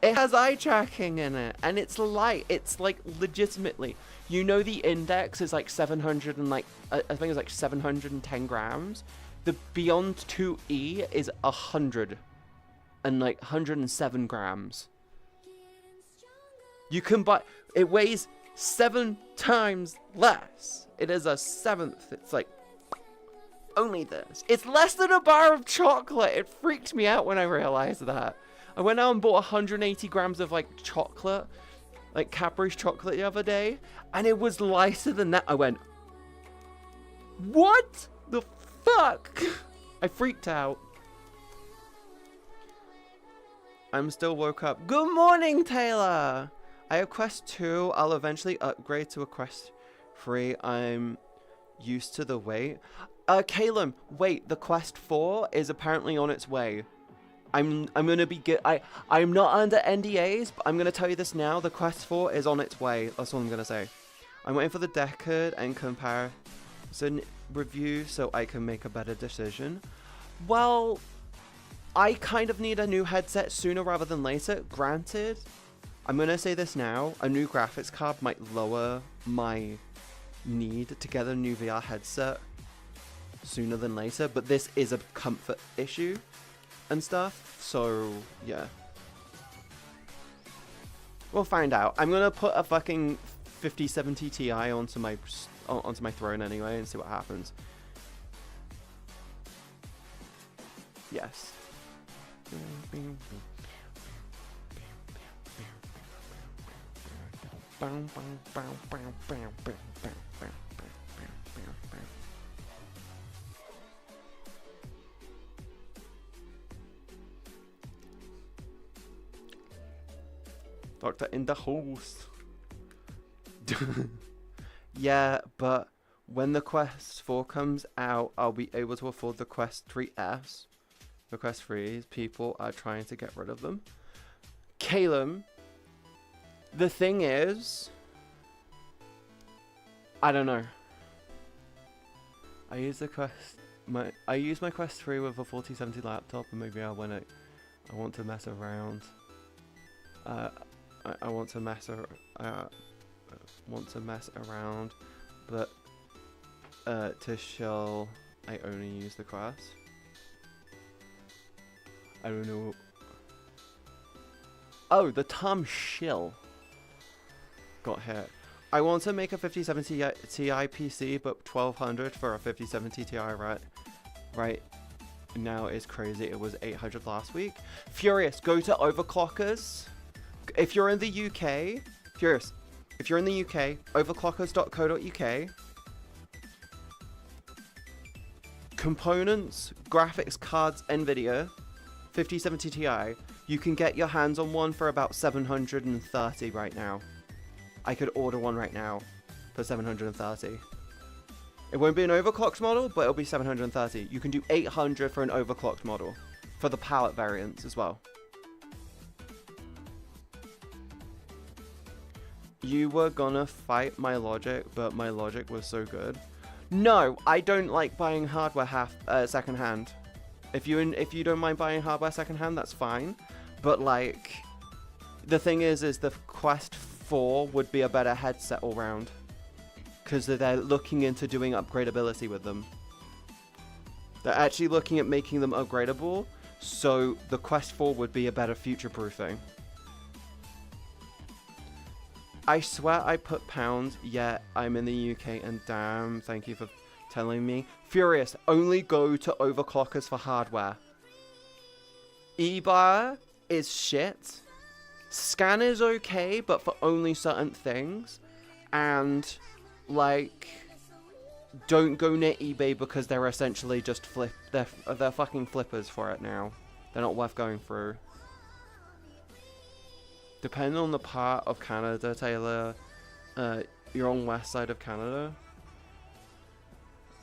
It has eye tracking in it, and it's light. It's like legitimately. You know the index is like 700 and like I think it's like 710 grams. The Beyond 2E is 100 and like 107 grams. You can buy. It weighs 7 times less. It is a 7th. It's like only this. It's less than a bar of chocolate. It freaked me out when I realized that. I went out and bought 180 grams of like chocolate, like Cadbury's chocolate the other day, and it was lighter than that. I went, what the fuck? I freaked out. I'm still woke up. Good morning, Taylor. I have Quest 2. I'll eventually upgrade to a Quest 3. I'm used to the wait. Caleb, wait, the Quest 4 is apparently on its way. I'm gonna be good. I'm not under NDAs, but I'm gonna tell you this now. The Quest 4 is on its way. That's all I'm gonna say. I'm waiting for the Decade and comparison review so I can make a better decision. Well, I kind of need a new headset sooner rather than later. Granted, I'm gonna say this now. A new graphics card might lower my need to get a new VR headset sooner than later, but this is a comfort issue and stuff, so yeah, we'll find out. I'm gonna put a fucking 5070 Ti onto my throne anyway and see what happens. Yes. Doctor in the house. Yeah, but when the Quest 4 comes out, I'll be able to afford the Quest 3S. The Quest 3s, people are trying to get rid of them. Caleb, the thing is, I don't know. I use my Quest 3 with a 4070 laptop, and maybe I want to mess around. I want to mess around, but to show I only use the Quest. I don't know. Oh, the Tom Shill got hit. I want to make a 5070 Ti PC, but 1200 for a 5070 Ti, right? now is crazy. It was 800 last week. Furious, go to Overclockers. If you're in the UK, Furious, if you're in the UK, overclockers.co.uk. Components, graphics cards, NVIDIA, 5070 Ti. You can get your hands on one for about 730 right now. I could order one right now for 730. It won't be an overclocked model, but it'll be 730. You can do 800 for an overclocked model for the palette variants as well. You were gonna fight my logic, but my logic was so good. No, I don't like buying hardware secondhand. If you don't mind buying hardware secondhand, that's fine. But like, the thing is the Quest 4 would be a better headset all round, because they're looking into doing upgradability with them. They're actually looking at making them upgradable, so the Quest 4 would be a better future-proofing. I swear I put pounds, yet I'm in the UK, and damn, thank you for telling me. Furious, only go to Overclockers for hardware. eBuyer is shit. Scan is okay, but for only certain things. And, like, don't go near eBay because they're essentially just they're fucking flippers for it now. They're not worth going through. Depending on the part of Canada, Taylor, you're on west side of Canada.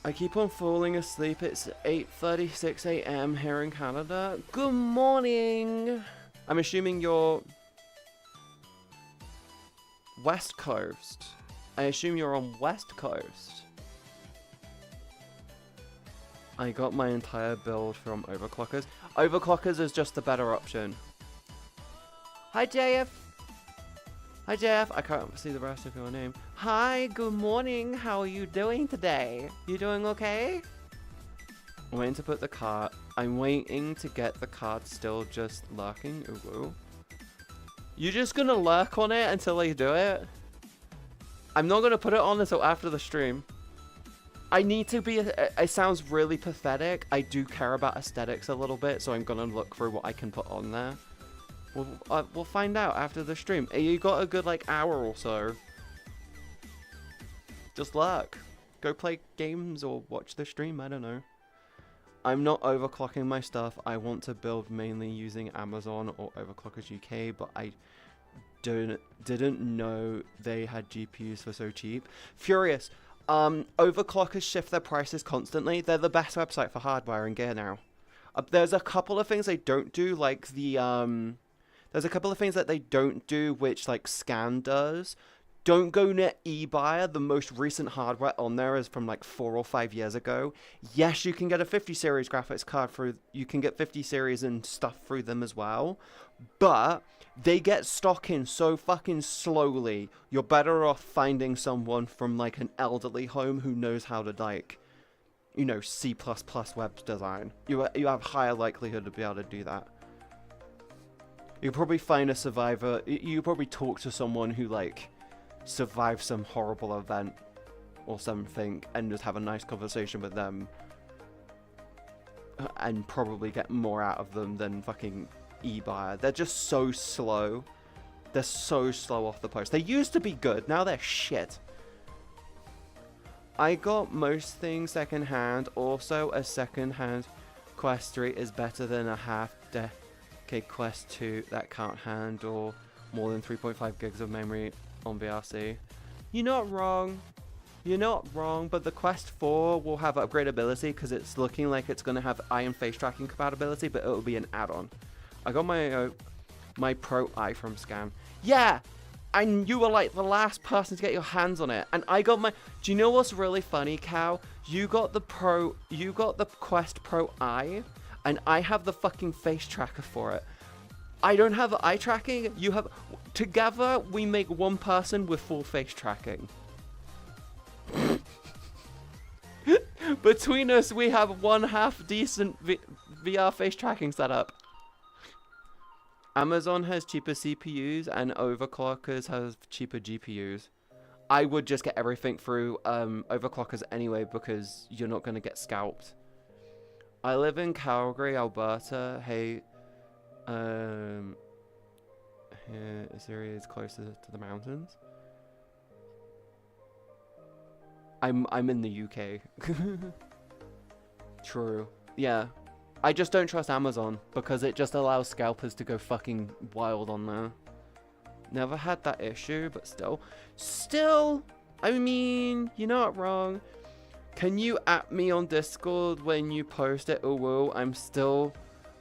I keep on falling asleep. It's 8:36 a.m. here in Canada. Good morning. I'm assuming you're West Coast. I assume you're on West Coast. I got my entire build from Overclockers. Overclockers is just the better option. Hi, JF. Hi, JF. I can't see the rest of your name. Hi, good morning. How are you doing today? You doing okay? I'm waiting to put the card. I'm waiting to get the card still just lurking. Ooh. You're just gonna lurk on it until I do it? I'm not gonna put it on until after the stream. I need to be, it sounds really pathetic. I do care about aesthetics a little bit, so I'm gonna look through what I can put on there. We'll find out after the stream. You got a good like hour or so. Just lurk. Go play games or watch the stream, I don't know. I'm not overclocking my stuff. I want to build mainly using Amazon or Overclockers UK, but I didn't know they had GPUs for so cheap. Furious. Overclockers shift their prices constantly. They're the best website for hardware and gear now. There's a couple of things they don't do, like the there's a couple of things that they don't do, which like Scan does. Don't go near eBuyer. The most recent hardware on there is from like 4 or 5 years ago. Yes, you can get a 50 series graphics card through. You can get 50 series and stuff through them as well, but they get stock in so fucking slowly. You're better off finding someone from like an elderly home who knows how to like, you know, C++ web design. You have higher likelihood to be able to do that. You probably find a survivor. You probably talk to someone who like survived some horrible event or something and just have a nice conversation with them and probably get more out of them than fucking eBuyer. They're just so slow. They're so slow off the post. They used to be good. Now they're shit. I got most things secondhand. Also, a secondhand Quest 3 is better than a half-decade Quest 2 that can't handle more than 3.5 gigs of memory on VRC. You're not wrong. You're not wrong, but the Quest 4 will have upgradability because it's looking like it's going to have eye and face tracking compatibility, but it will be an add-on. I got my Pro Eye from Scam. Yeah! And you were like the last person to get your hands on it. And I got my... Do you know what's really funny, Cal? You got the Quest Pro Eye, and I have the fucking face tracker for it. I don't have eye tracking. You have... Together, we make one person with full face tracking. Between us, we have one half decent VR face tracking setup. Amazon has cheaper CPUs and Overclockers have cheaper GPUs. I would just get everything through Overclockers anyway because you're not going to get scalped. I live in Calgary, Alberta. Hey, here, this area is closer to the mountains. I'm in the UK. True. Yeah. I just don't trust Amazon because it just allows scalpers to go fucking wild on there. Never had that issue, but still, I mean, you're not wrong. Can you at me on Discord when you post it? Ooh, I'm still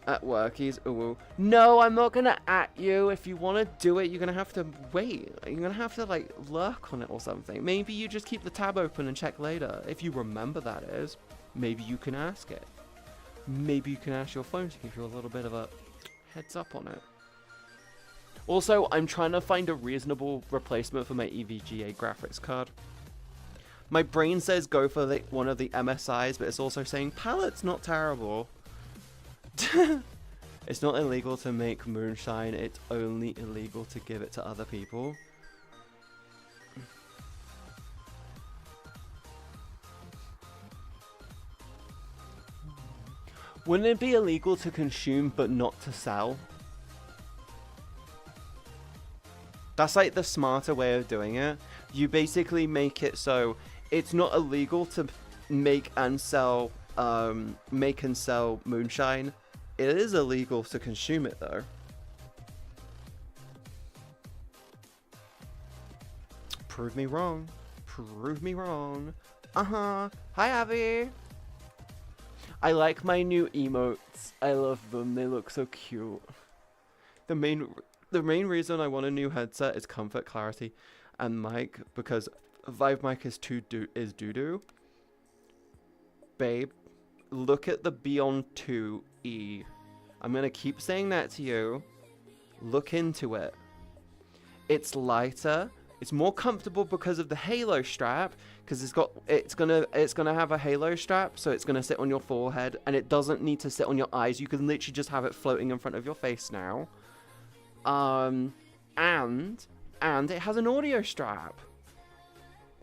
at workies. Ooh. No, I'm not gonna at you. If you want to do it, you're gonna have to wait. You're gonna have to like lurk on it or something. Maybe you just keep the tab open and check later. If you remember, that is. Maybe you can ask it. Maybe you can ask your phone to give you a little bit of a heads up on it. Also, I'm trying to find a reasonable replacement for my EVGA graphics card. My brain says go for one of the MSIs, but it's also saying palette's not terrible. It's not illegal to make moonshine, it's only illegal to give it to other people. Wouldn't it be illegal to consume but not to sell? That's like the smarter way of doing it. You basically make it so it's not illegal to make and sell moonshine. It is illegal to consume it though. Prove me wrong. Prove me wrong. Hi Abby. I like my new emotes. I love them. They look so cute. The main reason I want a new headset is comfort, clarity, and mic, because Vive mic is doo-doo. Babe, look at the Beyond 2E. I'm gonna keep saying that to you. Look into it. It's lighter. It's more comfortable because of the halo strap, because it's gonna have a halo strap, so it's gonna sit on your forehead, and it doesn't need to sit on your eyes. You can literally just have it floating in front of your face now. And it has an audio strap.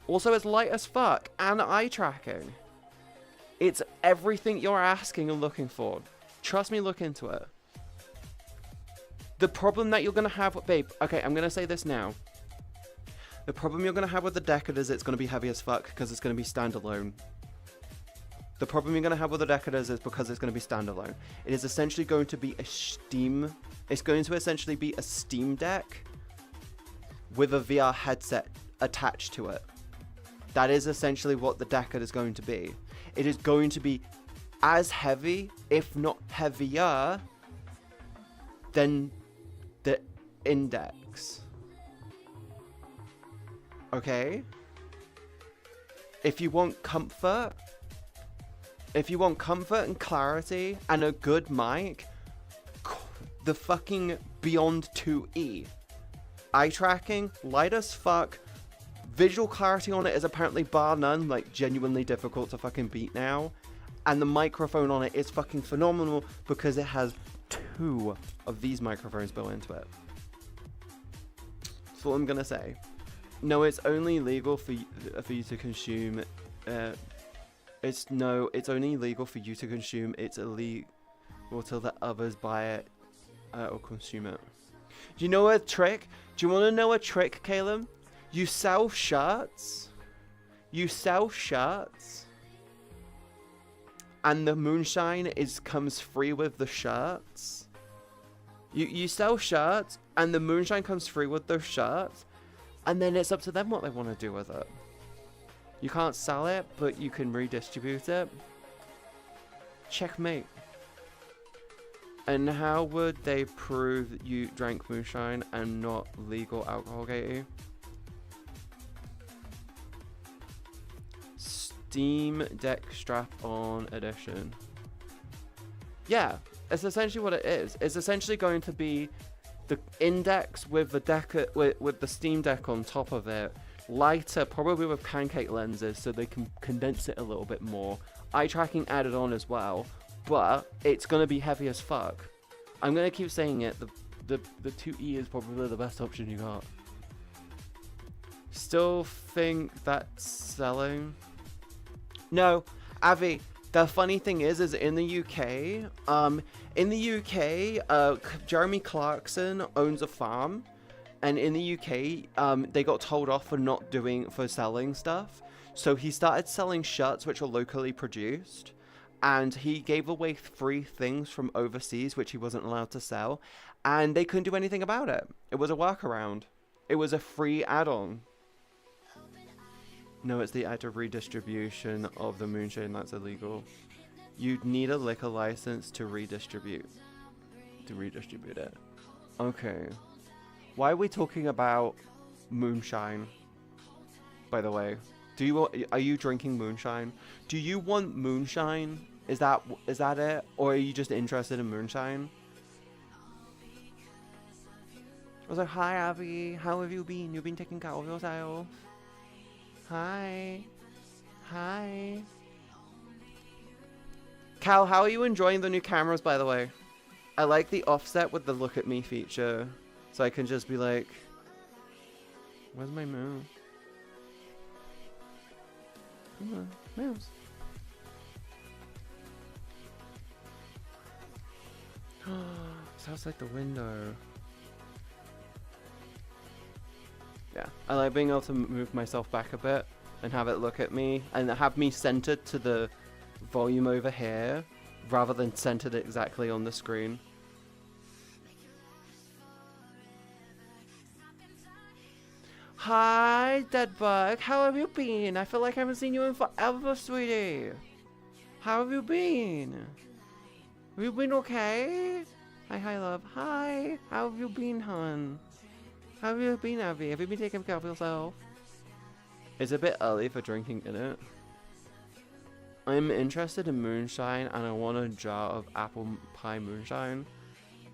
Also, it's light as fuck and eye tracking. It's everything you're asking and looking for. Trust me, look into it. The problem that you're gonna have, babe. Okay, I'm gonna say this now. The problem you're going to have with the Decade is it's going to be heavy as fuck because it's going to be standalone. The problem you're going to have with the Decade is because it's going to be standalone. It is essentially going to be it's going to essentially be a Steam Deck with a VR headset attached to it. That is essentially what the Decade is going to be. It is going to be as heavy, if not heavier, than the Index. Okay? If you want comfort and clarity and a good mic, the fucking Beyond 2E. Eye tracking, light as fuck. Visual clarity on it is apparently bar none, like genuinely difficult to fucking beat now. And the microphone on it is fucking phenomenal because it has 2 of these microphones built into it. That's all I'm gonna say. No, it's only legal for you to consume. It's only legal for you to consume. It's illegal to let others buy it or consume it. Do you know a trick? Do you want to know a trick, Caleb? You sell shirts. And the moonshine comes free with the shirts. You sell shirts, and the moonshine comes free with those shirts. And then it's up to them what they want to do with it. You can't sell it, but you can redistribute it. Checkmate. And how would they prove you drank moonshine and not legal alcohol, Katie? Steam Deck strap-on edition. Yeah, it's essentially what it is. It's essentially going to be the Index with the with the Steam Deck on top of it, lighter, probably with pancake lenses, so they can condense it a little bit more. Eye tracking added on as well, but it's gonna be heavy as fuck. I'm gonna keep saying it. The 2E is probably the best option you got. Still think that's selling? No, Avi. The funny thing is in the UK, Jeremy Clarkson owns a farm, and in the UK, they got told off for selling stuff. So he started selling shirts which are locally produced, and he gave away free things from overseas which he wasn't allowed to sell, and they couldn't do anything about it. It was a workaround. It was a free add-on. No, it's the act of redistribution of the moonshine that's illegal. You'd need a liquor license to redistribute it. Okay. Why are we talking about moonshine? By the way, are you drinking moonshine? Do you want moonshine? Is that it? Or are you just interested in moonshine? I was like, hi Abby, how have you been? You've been taking care of yourself? Hi. Hi. Cal, how are you enjoying the new cameras, by the way? I like the offset with the look at me feature. So I can just be like, where's my mouse? Come on, mouse. It's outside the window. Yeah, I like being able to move myself back a bit and have it look at me and have me centered to the volume over here rather than centered exactly on the screen. Hi, Deadbug. How have you been? I feel like I haven't seen you in forever, sweetie. How have you been? Have you been okay? Hi, love. Hi. How have you been, hon? How have you been, Abby? Have you been taking care of yourself? It's a bit early for drinking in it. I'm interested in moonshine and I want a jar of apple pie moonshine.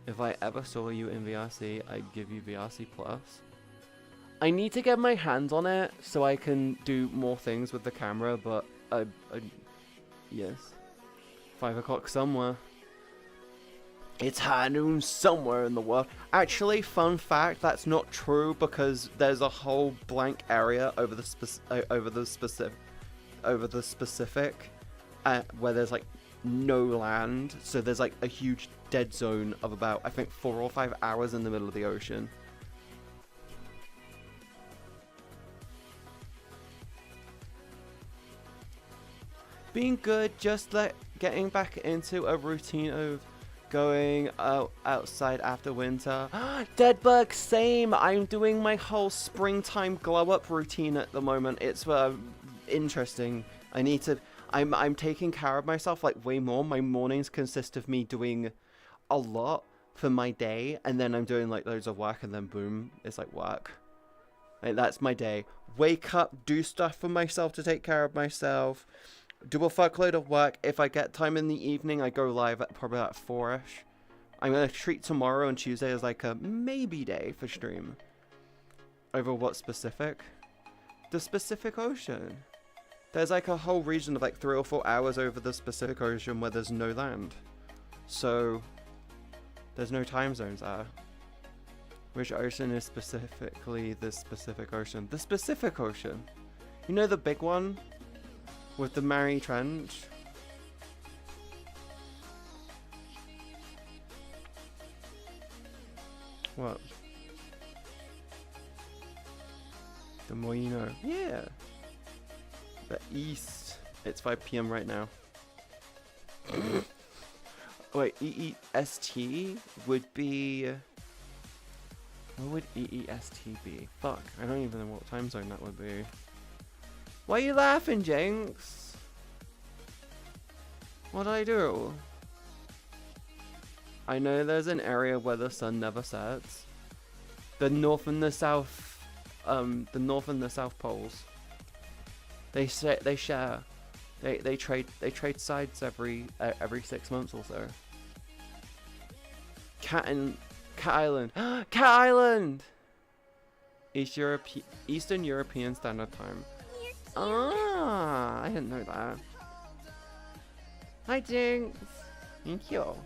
If I ever saw you in VRC, I'd give you VRC plus. I need to get my hands on it so I can do more things with the camera, but yes. 5 o'clock somewhere. It's high noon somewhere in the world. Actually, fun fact, that's not true because there's a whole blank area over the specific where there's like no land. So there's like a huge dead zone of about, I think, 4 or 5 hours in the middle of the ocean. Being good, just getting back into a routine of going outside after winter. Deadbug, same. I'm doing my whole springtime glow up routine at the moment. It's interesting. I'm taking care of myself like way more. My mornings consist of me doing a lot for my day, and then I'm doing like loads of work, and then boom, it's like work. Like, that's my day. Wake up, do stuff for myself to take care of myself. Do a fuckload of work. If I get time in the evening, I go live at probably at 4ish. I'm going to treat tomorrow and Tuesday as like a maybe day for stream. Over what specific? The Pacific Ocean. There's like a whole region of like 3 or 4 hours over the Pacific Ocean where there's no land. So, there's no time zones there. Which ocean is specifically the Pacific Ocean? The Pacific Ocean. You know the big one? With the Mary Trench. What? The more you know. Yeah. The east. It's 5 PM right now. Wait, EEST would be... What would EEST be? Fuck, I don't even know what time zone that would be. Why are you laughing, Jinx? What did I do? I know there's an area where the sun never sets. The north and the south poles. They share. They trade sides every 6 months or so. Cat Island. Cat Island. Eastern European Standard Time. Ah, I didn't know that. Hi, Jinx. Thank you.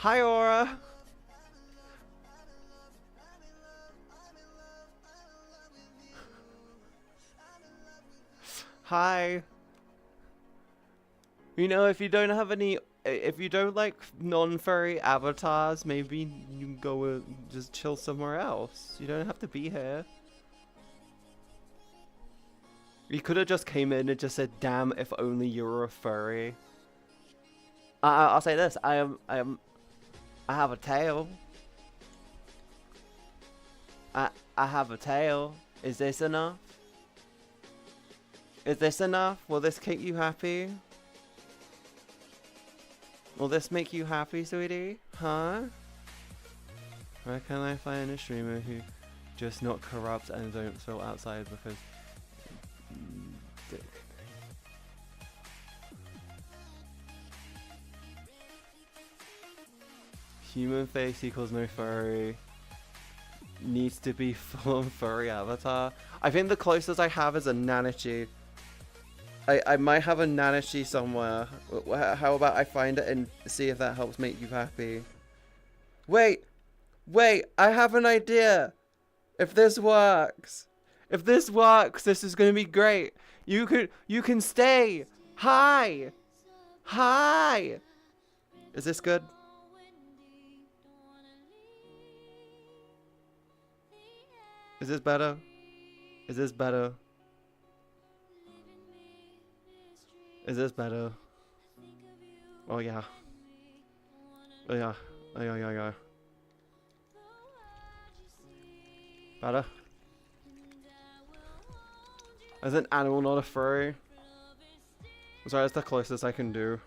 Hi, Aura. Hi. You know, if you don't have any, if you don't like non-furry avatars, maybe you can go just chill somewhere else. You don't have to be here. You could have just came in and just said, "Damn, if only you were a furry." I'll say this: I have a tail. I have a tail. Is this enough? Is this enough? Will this keep you happy? Will this make you happy, sweetie? Huh? Where can I find a streamer who just not corrupt and don't feel outside because dick. Human face equals no furry. Needs to be full on furry avatar. I think the closest I have is a Nanachi. I might have a Nanachi somewhere. How about I find it and see if that helps make you happy? Wait, I have an idea. If this works, this is gonna be great. You can stay. Hi. Is this good? Is this better? Is this better? Is this better? Oh yeah. Oh yeah. Oh yeah. Better? As an animal, not a furry. I'm sorry, that's the closest I can do.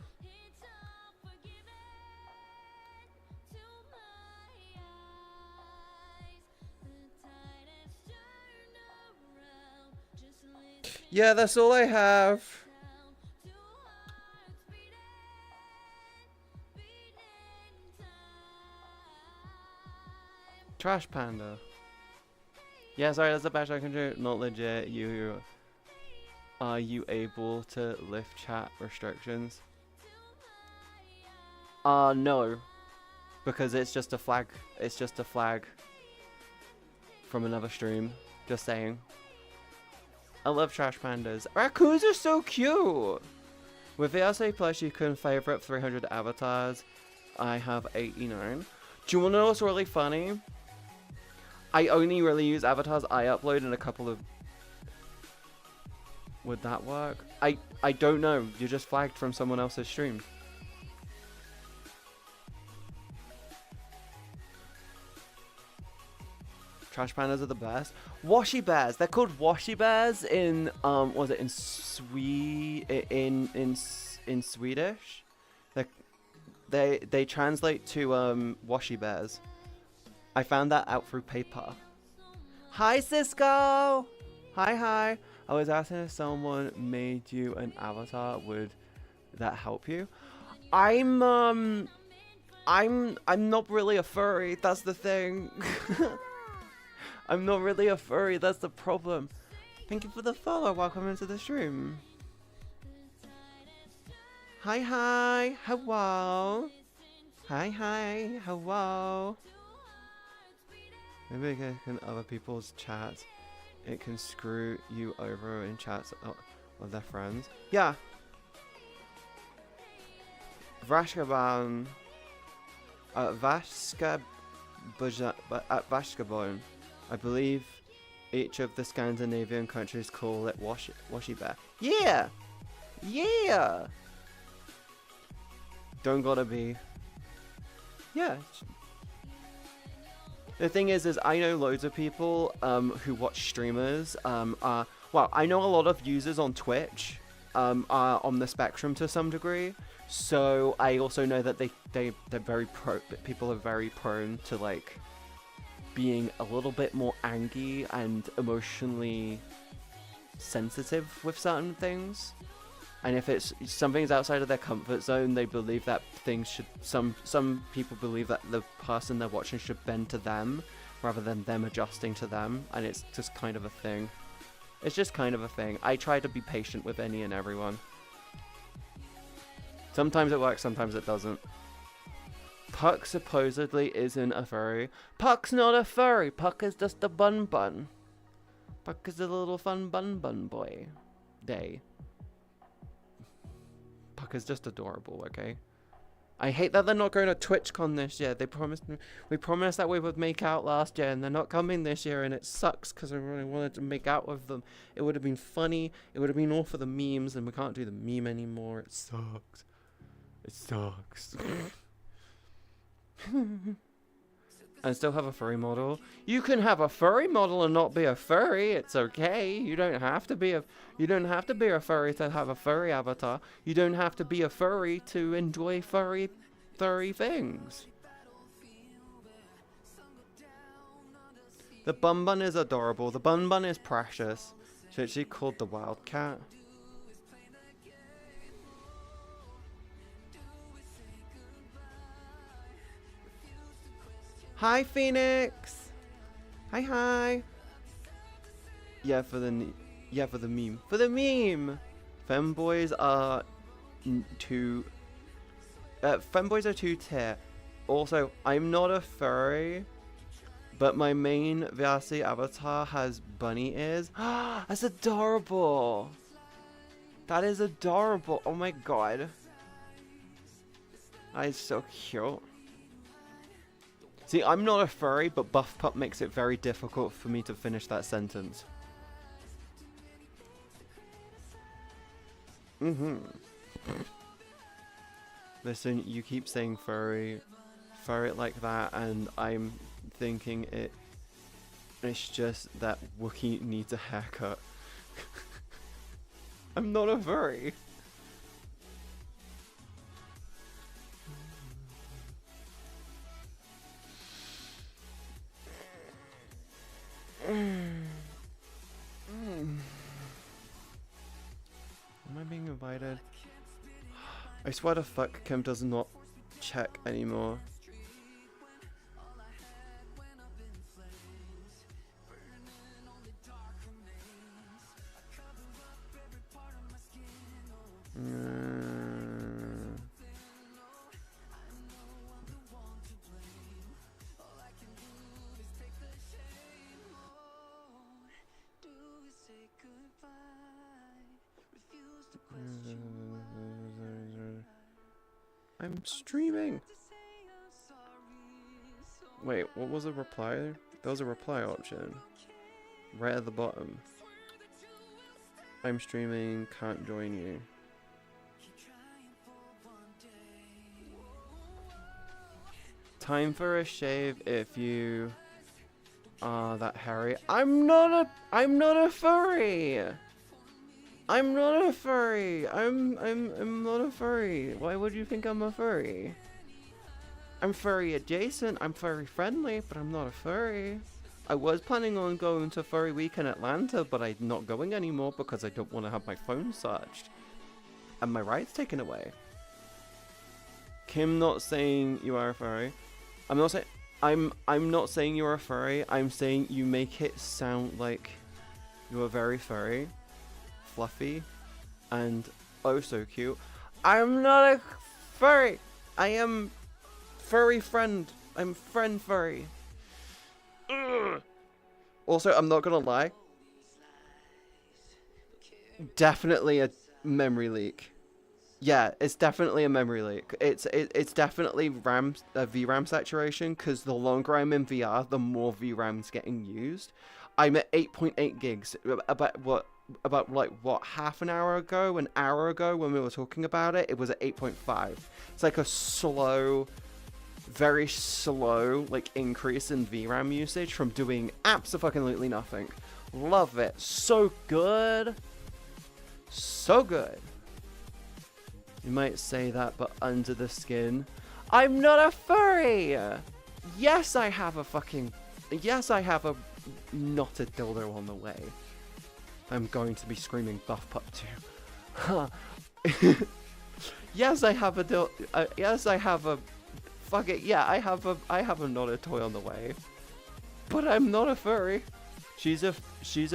Yeah, that's all I have. Trash Panda. Yeah, sorry, that's the best I can do. Not legit. Are you able to lift chat restrictions? No. Because it's just a flag. It's just a flag from another stream. Just saying. I love trash pandas. Raccoons are so cute! With VRC Plus, you can favorite 300 avatars. I have 89. Do you want to know what's really funny? I only really use avatars I upload in a couple of... Would that work? I don't know. You're just flagged from someone else's stream. Trash pandas are the best. Washi bears. They're called washi bears in was it in in Swedish? They translate to washi bears. I found that out through paper. Hi Cisco. Hi. I was asking if someone made you an avatar, would that help you? I'm not really a furry. That's the thing. I'm not really a furry, that's the problem. Thank you for the follow, welcome into the stream. Hi, hello. Hi, hello. Maybe I can other people's chats. It can screw you over in chats of their friends. Yeah. Vashkaban. Vashkabon. I believe each of the Scandinavian countries call it washi bear. Yeah! Don't gotta be. Yeah. The thing is I know loads of people who watch streamers. Well, I know a lot of users on Twitch are on the spectrum to some degree. So I also know that they're very people are very prone to like being a little bit more angry and emotionally sensitive with certain things, and if it's something's outside of their comfort zone, they believe that things should some people believe that the person they're watching should bend to them rather than them adjusting to them, and it's just kind of a thing. It's just kind of a thing. I try to be patient with any and everyone. Sometimes it works, sometimes it doesn't. Puck supposedly isn't a furry. Puck's not a furry. Puck is just a bun bun. Puck is a little fun bun bun boy. Puck is just adorable, okay? I hate that they're not going to TwitchCon this year. We promised that we would make out last year, and they're not coming this year, and it sucks because I really wanted to make out with them. It would have been funny. It would have been all for the memes, and we can't do the meme anymore. It sucks. It sucks. I still have a furry model. You can have a furry model and not be a furry. It's okay. You don't have to be a furry to have a furry avatar. You don't have to be a furry to enjoy furry things. The bun bun is adorable. The bun bun is precious. She's actually called the Wildcat. Hi, Phoenix. Hi. Yeah, for the meme. For the meme. Femboys are two tier. Also, I'm not a furry, but my main Vyasi avatar has bunny ears. That's adorable. That is adorable. Oh my god. That is so cute. See, I'm not a furry, but Buff Pup makes it very difficult for me to finish that sentence. Listen, you keep saying furry like that, and I'm thinking it's just that Wookiee needs a haircut. I'm not a furry. Am I being invited? I swear to fuck, Kim does not check anymore. I'm streaming. Wait, what was the reply? There was a reply option right at the bottom. I'm streaming, can't join you. Time for a shave if you are that hairy. I'm not a furry. I'm not a furry. I'm not a furry. Why would you think I'm a furry? I'm furry adjacent. I'm furry friendly, but I'm not a furry. I was planning on going to Furry Week in Atlanta, but I'm not going anymore because I don't want to have my phone searched and my rights taken away. Kim not saying you are a furry. I'm not saying I'm not saying you're a furry. I'm saying you make it sound like you are very furry, fluffy, and oh so cute. I'm not a furry. I am furry friend. I'm friend furry. Ugh. Also, I'm not gonna lie. Definitely a memory leak. Yeah, it's definitely a memory leak. It's definitely VRAM saturation, because the longer I'm in VR, the more VRAM's getting used. I'm at 8.8 gigs. About half an hour ago, when we were talking about it, it was at 8.5. It's like a slow, very slow increase in VRAM usage from doing absolutely nothing. Love it. So good. So good. You might say that, but under the skin, I'm not a furry. Yes, I have a knotted dildo on the way. I'm going to be screaming Buff Pup too. Yes, I have a yes, I have a. Fuck it. Yeah, I have a knotted toy on the way. But I'm not a furry. She's a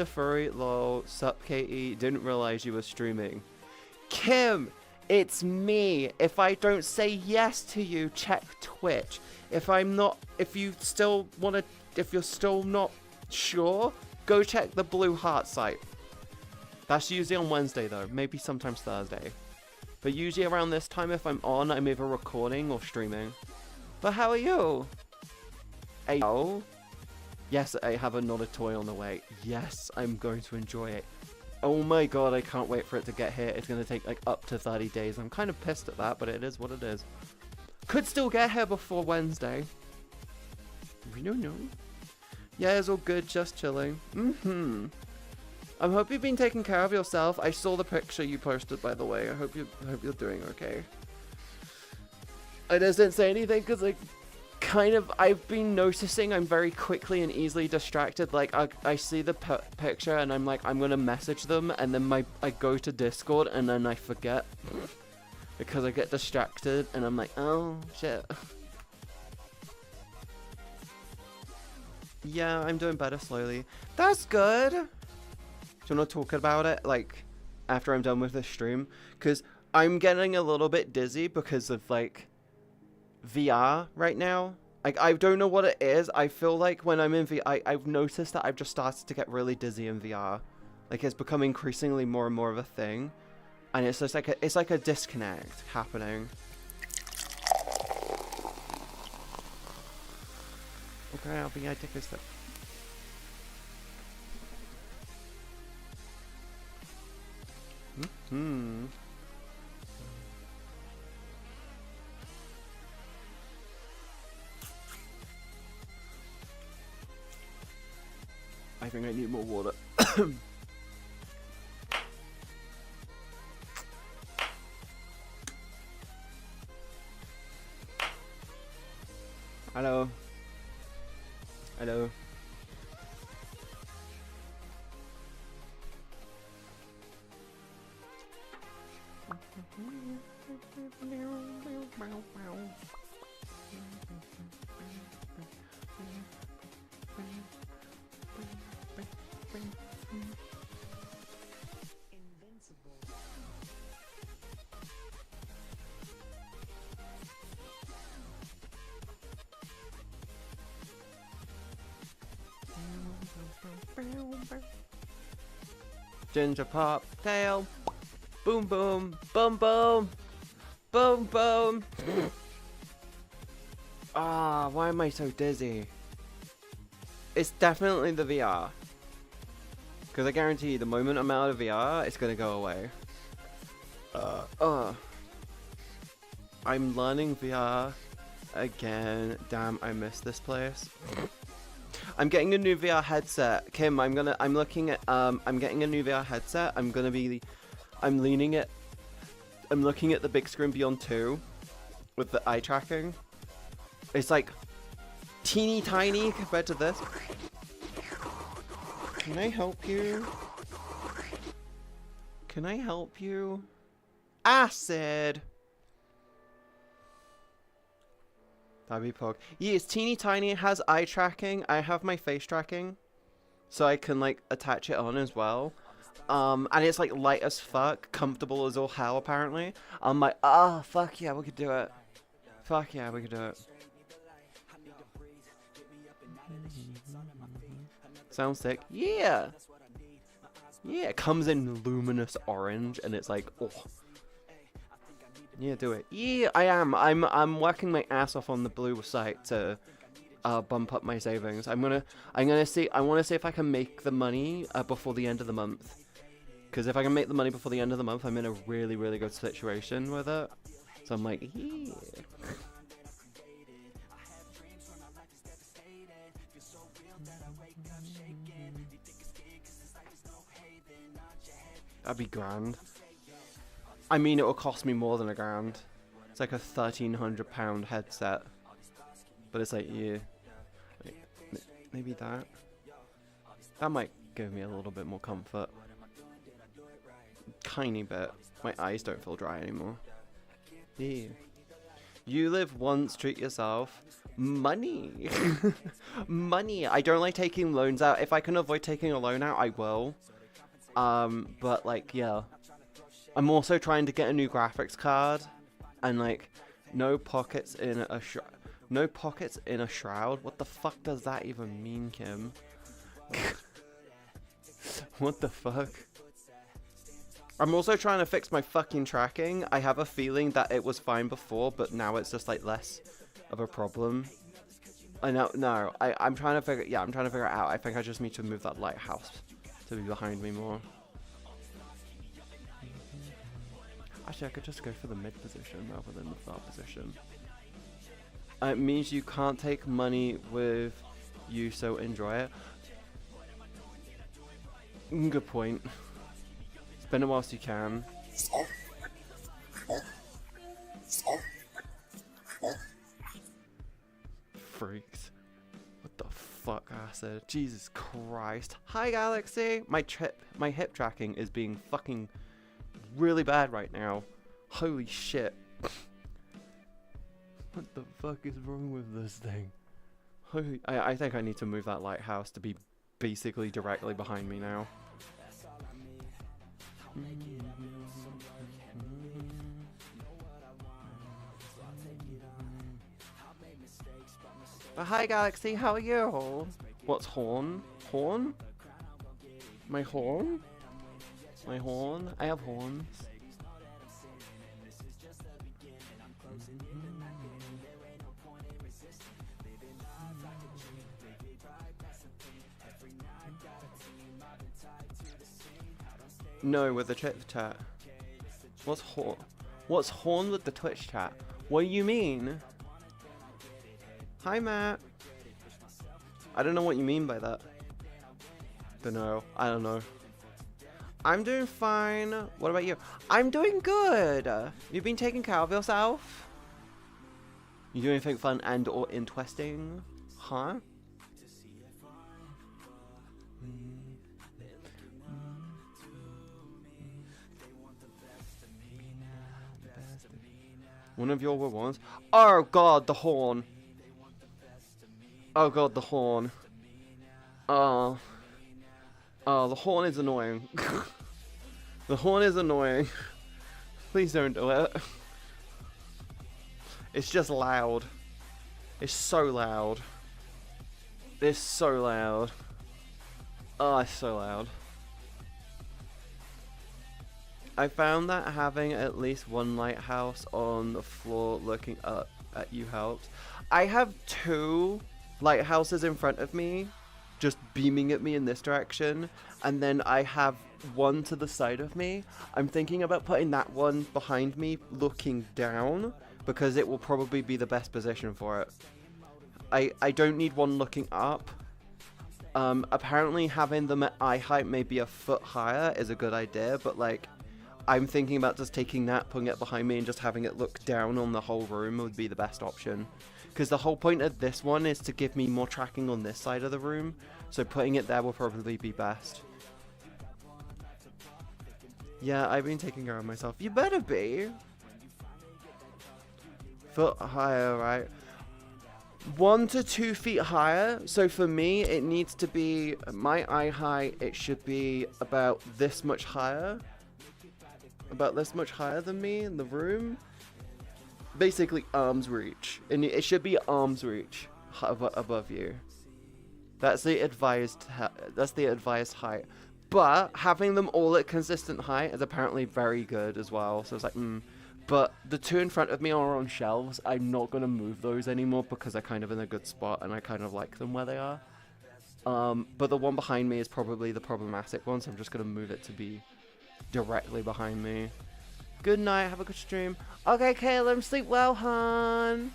furry. Lol. Sup, Katie? Didn't realize you were streaming. Kim, It's me. If I don't say yes to you, check Twitch. If you're still not sure, go check the Blue Heart site. That's usually on Wednesday though, maybe sometimes Thursday. But usually around this time, if I'm on, I'm either recording or streaming. But how are you? Oh, yes, I have another toy on the way. Yes, I'm going to enjoy it. Oh my god, I can't wait for it to get here. It's going to take like up to 30 days. I'm kind of pissed at that, but it is what it is. Could still get here before Wednesday. We don't know. Yeah, it's all good, just chilling. I hope you've been taking care of yourself. I saw the picture you posted, by the way. I hope you're doing okay. I just didn't say anything because like I've been noticing I'm very quickly and easily distracted. Like I see the picture and I'm like, I'm gonna message them, and then I go to Discord and then I forget because I get distracted and I'm like, oh shit. Yeah, I'm doing better slowly. That's good. Do you want to talk about it like after I'm done with this stream? Because I'm getting a little bit dizzy because of like VR right now. Like, I don't know what it is. I feel like when I'm in VR, I've noticed that I've just started to get really dizzy in VR. Like, it's become increasingly more and more of a thing, and it's just like it's like a disconnect happening. Okay, I'll be. I take a step. I think I need more water. Hello. Hello. Ginger pop tail. Boom boom. Boom boom. Boom boom. Ah, why am I so dizzy? It's definitely the VR. Because I guarantee you, the moment I'm out of VR, it's gonna go away. I'm learning VR again. Damn, I missed this place. I'm getting a new VR headset. Kim, I'm getting a new VR headset. I'm looking at the Big Screen Beyond 2 with the eye tracking. It's like teeny tiny compared to this. Can I help you? Can I help you? Acid! That'd be pog. Yeah, it's teeny tiny. It has eye tracking. I have my face tracking, so I can like attach it on as well. And it's like light as fuck, comfortable as all hell apparently. I'm like, oh fuck yeah, we could do it. Fuck yeah, we could do it. Sounds sick. Yeah. Yeah, it comes in luminous orange, and it's like, oh. Yeah, do it. Yeah, I am. I'm working my ass off on the Blue site to bump up my savings. I want to see if I can make the money before the end of the month. Because if I can make the money before the end of the month, I'm in a really, really good situation with it. So I'm like, yeah. That'd be grand. I mean, it will cost me more than $1,000. It's like a £1,300 headset. But it's like, yeah. Maybe that. That might give me a little bit more comfort. Tiny bit. My eyes don't feel dry anymore. Yeah. You live once, treat yourself. Money. Money. I don't like taking loans out. If I can avoid taking a loan out, I will. But like, yeah. I'm also trying to get a new graphics card, and like, no pockets in a shroud. What the fuck does that even mean, Kim? What the fuck? I'm also trying to fix my fucking tracking. I have a feeling that it was fine before, but now it's just like less of a problem. I'm trying to figure it out. I think I just need to move that lighthouse to be behind me more. Actually, I could just go for the mid position rather than the start position. It means you can't take money with you, so enjoy it. Good point. Spend it whilst you can. Freaks. What the fuck, acid? Jesus Christ. Hi, Galaxy. My hip tracking is being fucking really bad right now. Holy shit. What the fuck is wrong with this thing? I think I need to move that lighthouse to be basically directly behind me now. Hi, Galaxy, how are you? What's horn? Horn? My horn? My horn? I have horns. No, with the Twitch chat. What's horn? What's horn with the Twitch chat? What do you mean? Hi, Matt. I don't know what you mean by that. Dunno. I don't know. I'm doing fine. What about you? I'm doing good. You've been taking care of yourself? You doing anything fun and or interesting? Huh? One of your rewards? Oh god, the horn. Oh god, the horn. Oh, the horn is annoying. The horn is annoying. Please don't do it. It's just loud. It's so loud. It's so loud. Oh, it's so loud. I found that having at least one lighthouse on the floor looking up at you helps. I have 2 lighthouses in front of me, just beaming at me in this direction, and then I have one to the side of me. I'm thinking about putting that one behind me looking down, because it will probably be the best position for it. I don't need one looking up. Apparently having them at eye height, maybe a foot higher, is a good idea, but like, I'm thinking about just taking that, putting it behind me, and just having it look down on the whole room would be the best option. Because the whole point of this one is to give me more tracking on this side of the room, so putting it there will probably be best. Yeah, I've been taking care of myself. You better be. Foot higher, right? 1 to 2 feet higher. So for me, it needs to be, my eye height, it should be about this much higher. About this much higher than me in the room. Basically arm's reach. And it should be arm's reach above you. That's the advised height. But having them all at consistent height is apparently very good as well. So it's like, But the 2 in front of me are on shelves. I'm not going to move those anymore because they're kind of in a good spot and I kind of like them where they are. But the one behind me is probably the problematic one, so I'm just going to move it to be directly behind me. Good night, have a good stream. Okay, Caleb, sleep well, hon.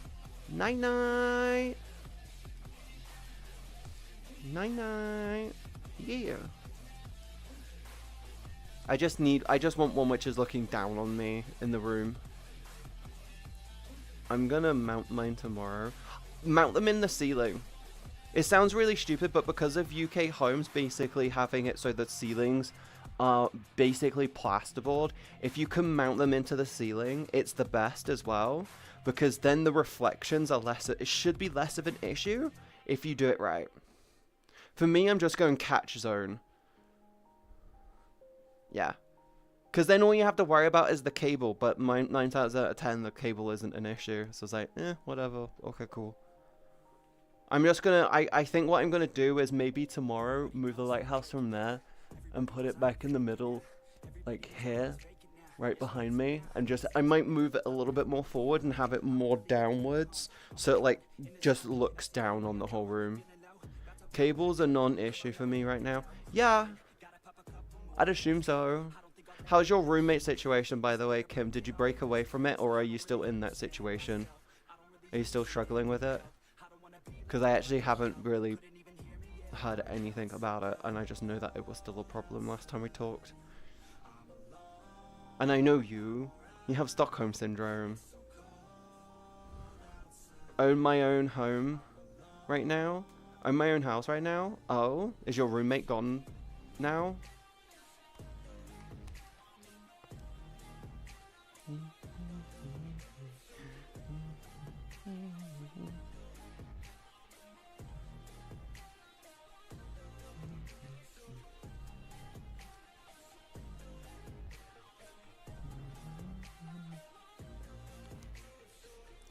Night night. Night night. Yeah. I just want one which is looking down on me in the room. I'm gonna mount mine tomorrow. Mount them in the ceiling. It sounds really stupid, but because of UK homes basically having it so the ceilings are basically plasterboard, if you can mount them into the ceiling, it's the best as well, because then the reflections are less, it should be less of an issue if you do it right. For me, I'm just going catch zone. Yeah. Because then all you have to worry about is the cable, but 9 times out of 10, the cable isn't an issue. So it's like, whatever. Okay, cool. I'm just gonna, I think what I'm gonna do is maybe tomorrow move the lighthouse from there and put it back in the middle, like here, right behind me. And just, I might move it a little bit more forward and have it more downwards. So it like just looks down on the whole room. Cables are non-issue for me right now. Yeah, I'd assume so. How's your roommate situation, by the way, Kim? Did you break away from it, or are you still in that situation? Are you still struggling with it? Because I actually haven't really heard anything about it, and I just know that it was still a problem last time we talked. And I know you have Stockholm Syndrome. Own my own home right now? Own my own house right now? Oh, is your roommate gone now?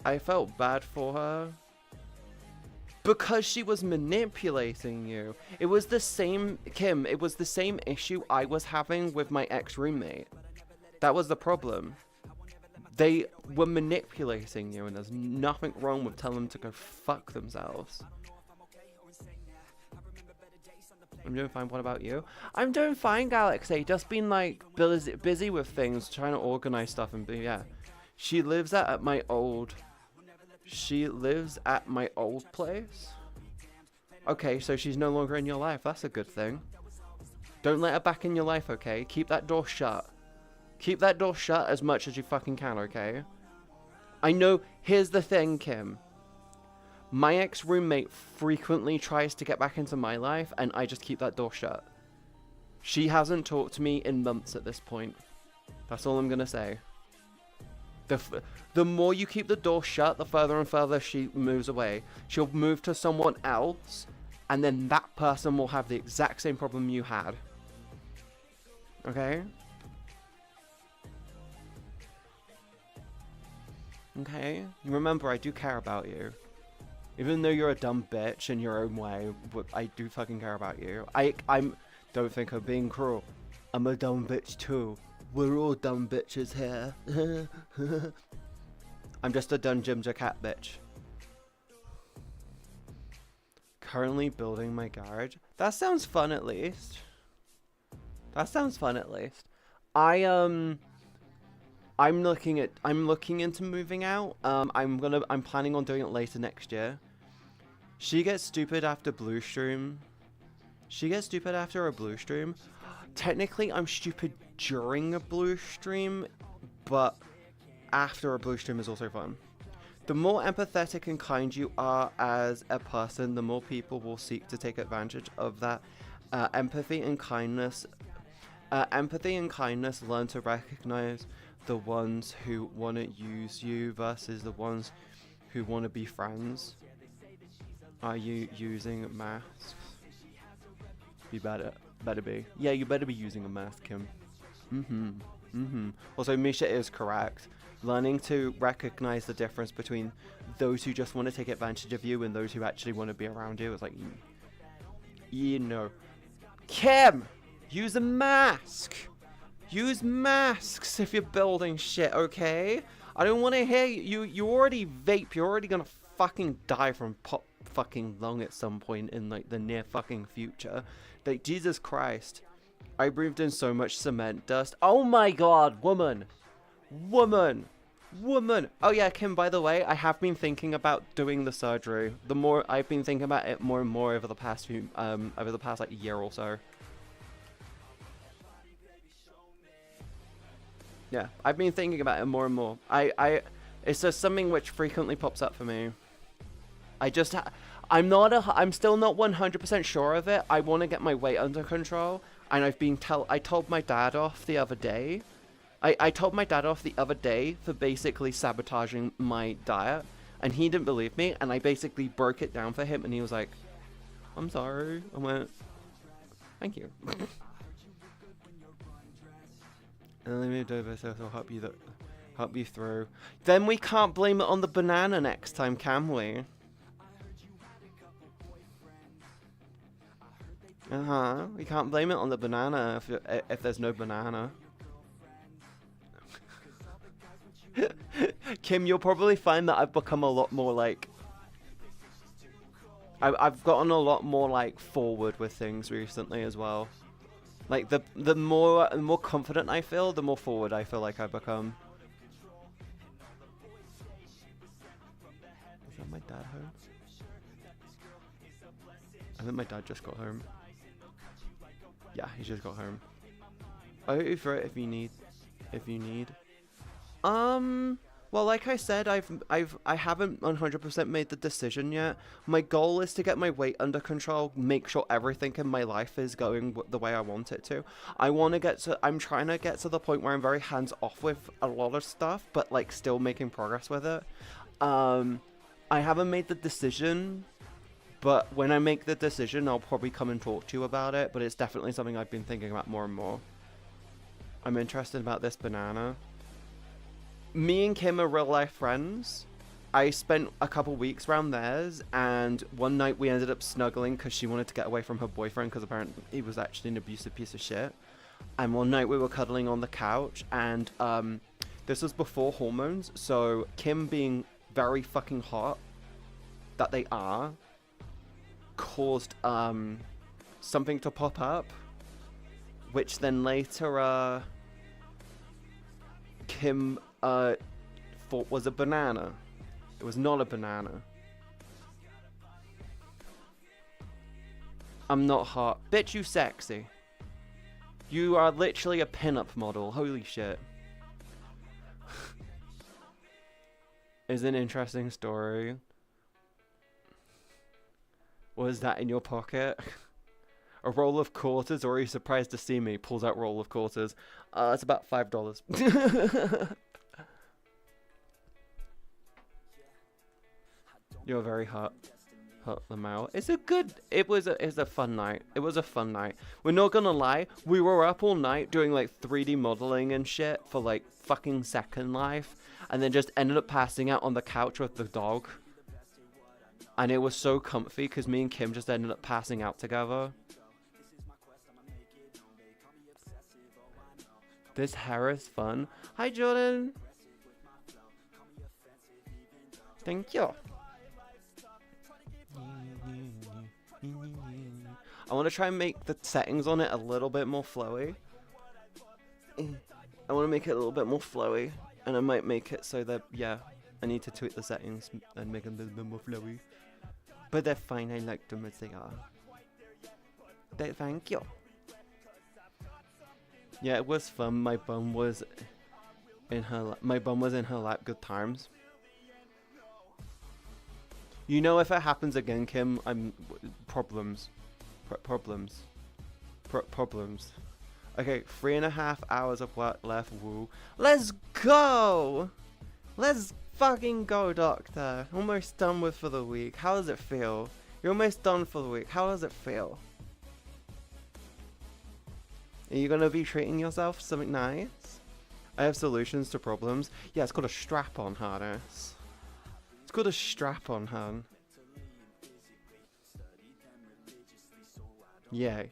I felt bad for her because she was manipulating you. It was the same, Kim, it was the same issue I was having with my ex-roommate. That was the problem. They were manipulating you, and there's nothing wrong with telling them to go fuck themselves. I'm doing fine. What about you? I'm doing fine, Galaxy. Just been like busy with things, trying to organize stuff, and yeah. She lives at my old place. Okay, so she's no longer in your life. That's a good thing. Don't let her back in your life, okay? Keep that door shut. Keep that door shut as much as you fucking can, okay? I know, here's the thing, Kim. My ex-roommate frequently tries to get back into my life, and I just keep that door shut. She hasn't talked to me in months at this point. That's all I'm gonna say. The more you keep the door shut, the further and further she moves away. She'll move to someone else, and then that person will have the exact same problem you had. Okay? Okay? Remember, I do care about you. Even though you're a dumb bitch in your own way, I do fucking care about you. Don't think I'm being cruel. I'm a dumb bitch too. We're all dumb bitches here. I'm just a dumb MzCatieB bitch. Currently building my garage. That sounds fun at least. That sounds fun at least. I'm looking into moving out. I'm planning on doing it later next year. She gets stupid after Blue Stream. She gets stupid after a Blue Stream. Technically, I'm stupid during a Blue Stream, but after a Blue Stream is also fun. The more empathetic and kind you are as a person, the more people will seek to take advantage of that. Empathy and kindness learn to recognize the ones who want to use you versus the ones who want to be friends. Are you using masks? You better be. Yeah, you better be using a mask, Kim. Also, Misha is correct. Learning to recognize the difference between those who just want to take advantage of you and those who actually want to be around you is like, you know. Kim! Use a mask! Use masks if you're building shit, okay? I don't want to hear you. You already vape. You're already gonna fucking die from pop fucking lung at some point in like the near fucking future. Like, Jesus Christ. I breathed in so much cement dust. Oh my god, woman. Woman. Oh yeah, Kim, by the way, I have been thinking about doing the surgery. The more I've been thinking about it more and more over the past like year or so. Yeah, I've been thinking about it more and more. It's just something which frequently pops up for me. I'm still not 100% sure of it. I want to get my weight under control, and I told my dad off the other day. I told my dad off the other day for basically sabotaging my diet, and he didn't believe me, and I basically broke it down for him, and he was like, I'm sorry. I went, thank you. And then we moved over, so I'll help you through. Then we can't blame it on the banana next time, can we? We can't blame it on the banana if there's no banana. Kim, you'll probably find that I've become a lot more like... I've gotten a lot more like forward with things recently as well. Like the more confident I feel, the more forward I feel like I've become. Is that my dad home? I think my dad just got home. Yeah, he just got home. I'll hit you for it if you need. Well, like I said, I haven't 100% made the decision yet. My goal is to get my weight under control, make sure everything in my life is going the way I want it to. I'm trying to get to the point where I'm very hands off with a lot of stuff, but like still making progress with it. I haven't made the decision, but when I make the decision, I'll probably come and talk to you about it, but it's definitely something I've been thinking about more and more. I'm interested about this banana. Me and Kim are real life friends. I spent a couple weeks around theirs, and one night we ended up snuggling because she wanted to get away from her boyfriend because apparently he was actually an abusive piece of shit. And one night we were cuddling on the couch, and this was before hormones, so Kim being very fucking hot, that they are, caused something to pop up, which then later Kim thought was a banana. It was not a banana. I'm not hot. Bitch, you sexy. You are literally a pinup model. Holy shit. It's an interesting story. Was that in your pocket? A roll of quarters, or are you surprised to see me? Pulls out roll of quarters. It's about $5. You're very hot. Hot the mouth. It's a fun night. It was a fun night. We're not gonna lie. We were up all night doing like 3D modeling and shit for like fucking Second Life. And then just ended up passing out on the couch with the dog. And it was so comfy because me and Kim just ended up passing out together. This hair is fun. Hi, Jordan. Thank you. I want to try and make the settings on it a little bit more flowy. I want to make it a little bit more flowy. And I might make it so that, yeah, I need to tweak the settings and make them a little bit more flowy. But they're fine. I like them as they are. Thank you. Yeah, it was fun. My bum was in her lap. Good times. You know, if it happens again, Kim, problems. Problems. Okay, 3.5 hours of work left. Woo. Let's go. Let's fucking go, doctor. Almost done with for the week. How does it feel? You're almost done for the week. How does it feel? Are you gonna be treating yourself something nice? I have solutions to problems. Yeah, it's called a strap-on harness. It's called a strap-on, hun. Yeah.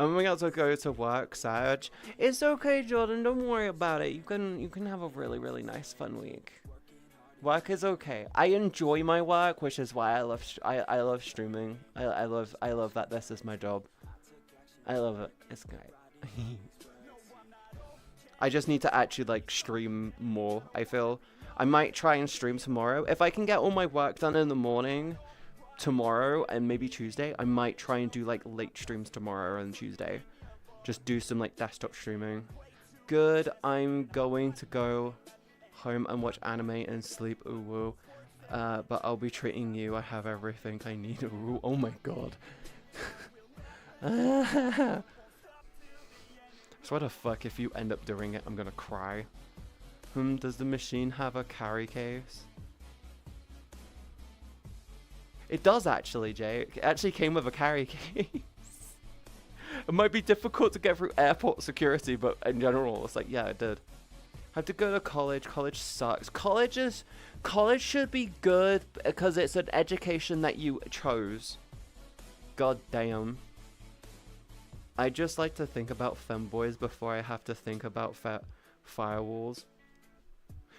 I'm about to go to work, Sarge. It's okay, Jordan. Don't worry about it. You can have a really, really nice, fun week. Work is okay. I enjoy my work, which is why I love streaming. I love that this is my job. I love it. It's great. I just need to actually like stream more. I feel I might try and stream tomorrow if I can get all my work done in the morning. Tomorrow and maybe Tuesday, I might try and do like late streams tomorrow and Tuesday. Just do some like desktop streaming. Good. I'm going to go home and watch anime and sleep. Ooh woo. But I'll be treating you. I have everything I need. Ooh, oh my god. So what the fuck, if you end up doing it, I'm gonna cry. Does the machine have a carry case? It does actually, Jay. It actually came with a carry case. It might be difficult to get through airport security, but in general, it's like, yeah, I did. Have to go to college. College sucks. College should be good because it's an education that you chose. God damn. I just like to think about femboys before I have to think about firewalls.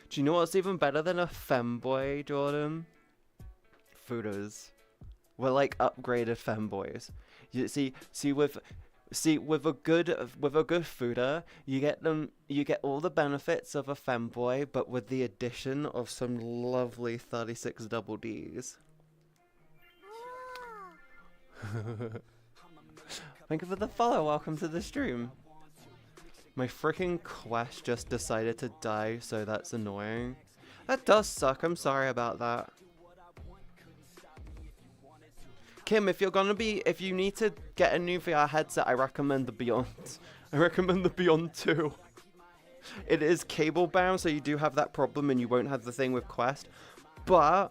Do you know what's even better than a femboy, Jordan? Fooders. We're like upgraded femboys. You see with a good fooder, you get all the benefits of a femboy, but with the addition of some lovely 36 double Ds. Thank you for the follow. Welcome to the stream. My freaking quest just decided to die, so that's annoying. That does suck. I'm sorry about that. Kim, if you need to get a new VR headset, I recommend the Beyond. I recommend the Beyond 2. It is cable bound, so you do have that problem and you won't have the thing with Quest. But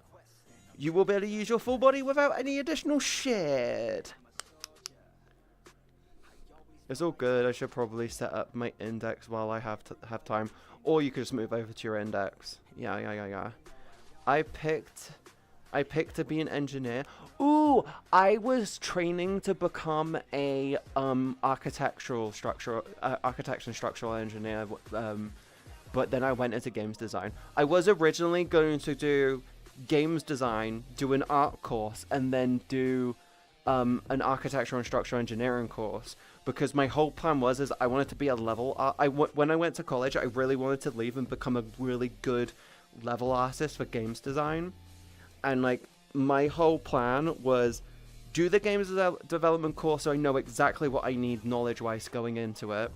you will be able to use your full body without any additional shit. It's all good. I should probably set up my index while I have time. Or you could just move over to your index. Yeah. I picked to be an engineer. Ooh, I was training to become a architecture and structural engineer. But then I went into games design. I was originally going to do games design, do an art course, and then do an architecture and structural engineering course. Because my whole plan was I wanted to be a level when I went to college, I really wanted to leave and become a really good level artist for games design. And like my whole plan was do the games development course so I know exactly what I need knowledge-wise going into it.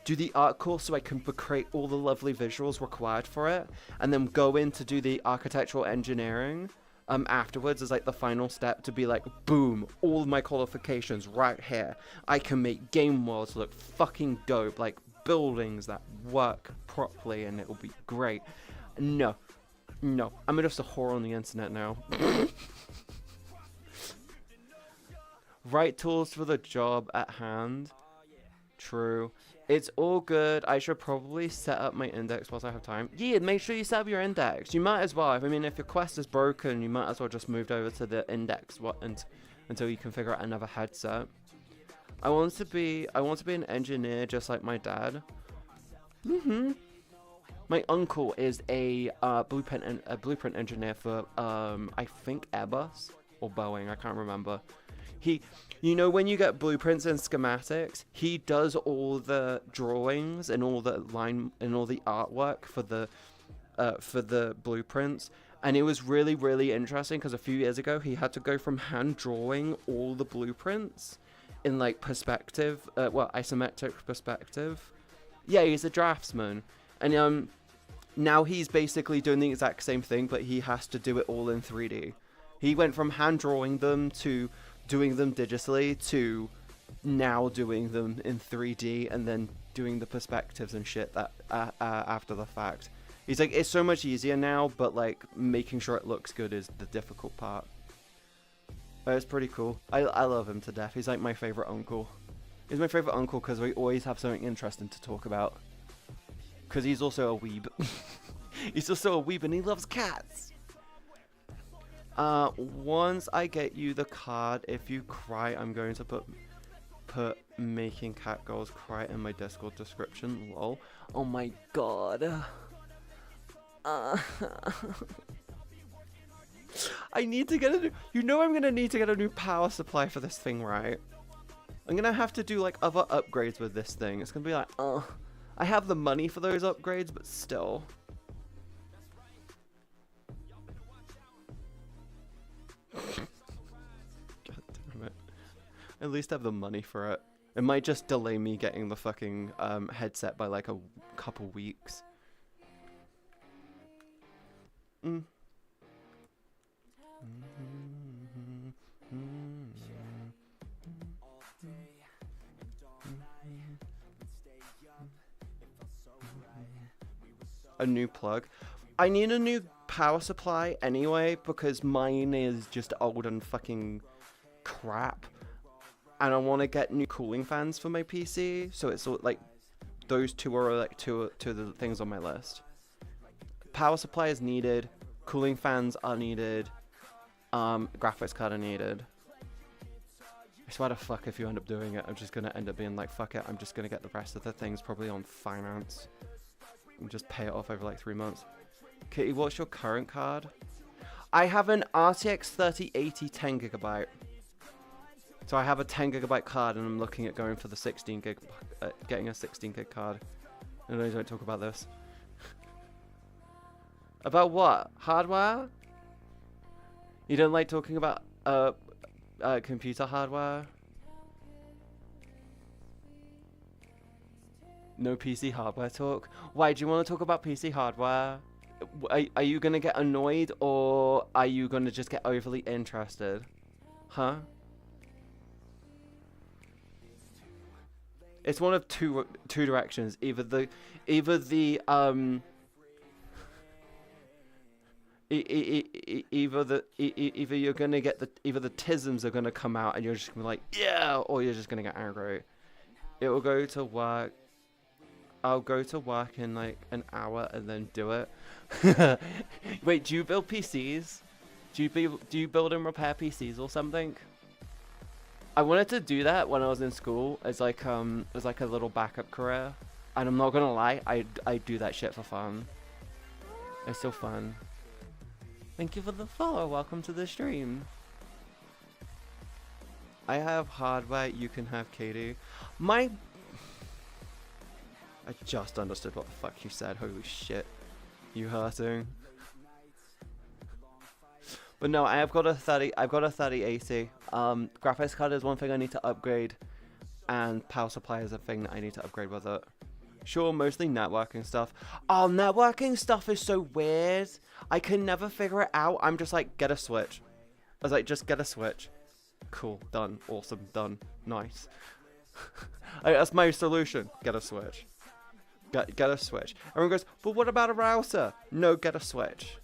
Do the art course so I can create all the lovely visuals required for it, and then go in to do the architectural engineering afterwards as like the final step to be like, boom, all of my qualifications right here. I can make game worlds look fucking dope, like buildings that work properly, and it'll be great. No, I'm just a whore on the internet now. Right tools for the job at hand. True. It's all good. I should probably set up my index whilst I have time. Yeah, make sure you set up your index. You might as well. I mean, if your quest is broken, you might as well just move over to the index until you can figure out another headset. I want to be an engineer just like my dad. My uncle is a blueprint engineer for I think Airbus or Boeing. I can't remember. You know, when you get blueprints and schematics, he does all the drawings and all the artwork for the blueprints. And it was really, really interesting because a few years ago he had to go from hand drawing all the blueprints in like perspective, isometric perspective. Yeah, he's a draftsman, and now he's basically doing the exact same thing, but he has to do it all in 3D. He went from hand drawing them to doing them digitally to now doing them in 3D and then doing the perspectives and shit that after the fact. He's like, it's so much easier now, but like making sure it looks good is the difficult part. But it's pretty cool. I love him to death. He's like my favorite uncle. He's my favorite uncle because we always have something interesting to talk about. Because he's also a weeb. He's also a weeb and he loves cats. Once I get you the card, if you cry, I'm going to put making cat girls cry in my Discord description. Lol. Oh my god. I need to get I'm gonna need to get a new power supply for this thing, right? I'm gonna have to do like other upgrades with this thing. It's gonna be like, I have the money for those upgrades, but still. God damn it. At least I have the money for it. It might just delay me getting the fucking headset by like a couple weeks. A new plug. I need a new power supply anyway because mine is just old and fucking crap. and I want to get new cooling fans for my PC. So it's like those two are like two of the things on my list. Power supply is needed. Cooling fans are needed. Graphics card are needed. I swear to fuck, if you end up doing it, I'm just gonna end up being like, fuck it, I'm just gonna get the rest of the things probably on finance and just pay it off over like 3 months. Kitty, what's your current card? I have an RTX 3080 10GB. So I have a 10GB card, and I'm looking at going for the 16 gig, getting a 16 gig card. And I don't talk about this. About what? Hardware? You don't like talking about computer hardware? No PC hardware talk? Why do you want to talk about PC hardware? Are you gonna get annoyed, or are you gonna just get overly interested? Huh? It's one of two directions. Either you're gonna get either the tisms are gonna come out and you're just gonna be like, yeah, or you're just gonna get angry. It will go to work. I'll go to work in like an hour and then do it. Wait, do you build PCs? Do you build and repair PCs or something? I wanted to do that when I was in school as like a little backup career, and I'm not gonna lie, I do that shit for fun. It's so fun. Thank you for the follow. Welcome to the stream. I have hardware. You can have Katie. I just understood what the fuck you said. Holy shit. You hurting. But no, I've got a 3080. Graphics card is one thing I need to upgrade, and power supply is a thing that I need to upgrade with it. Sure, mostly networking stuff. Oh, networking stuff is so weird. I can never figure it out. I'm just like, get a switch. I was like, just get a switch. Cool, done, awesome, done, nice. That's my solution. Get a switch. Get a switch. Everyone goes, but what about a router? No, get a switch.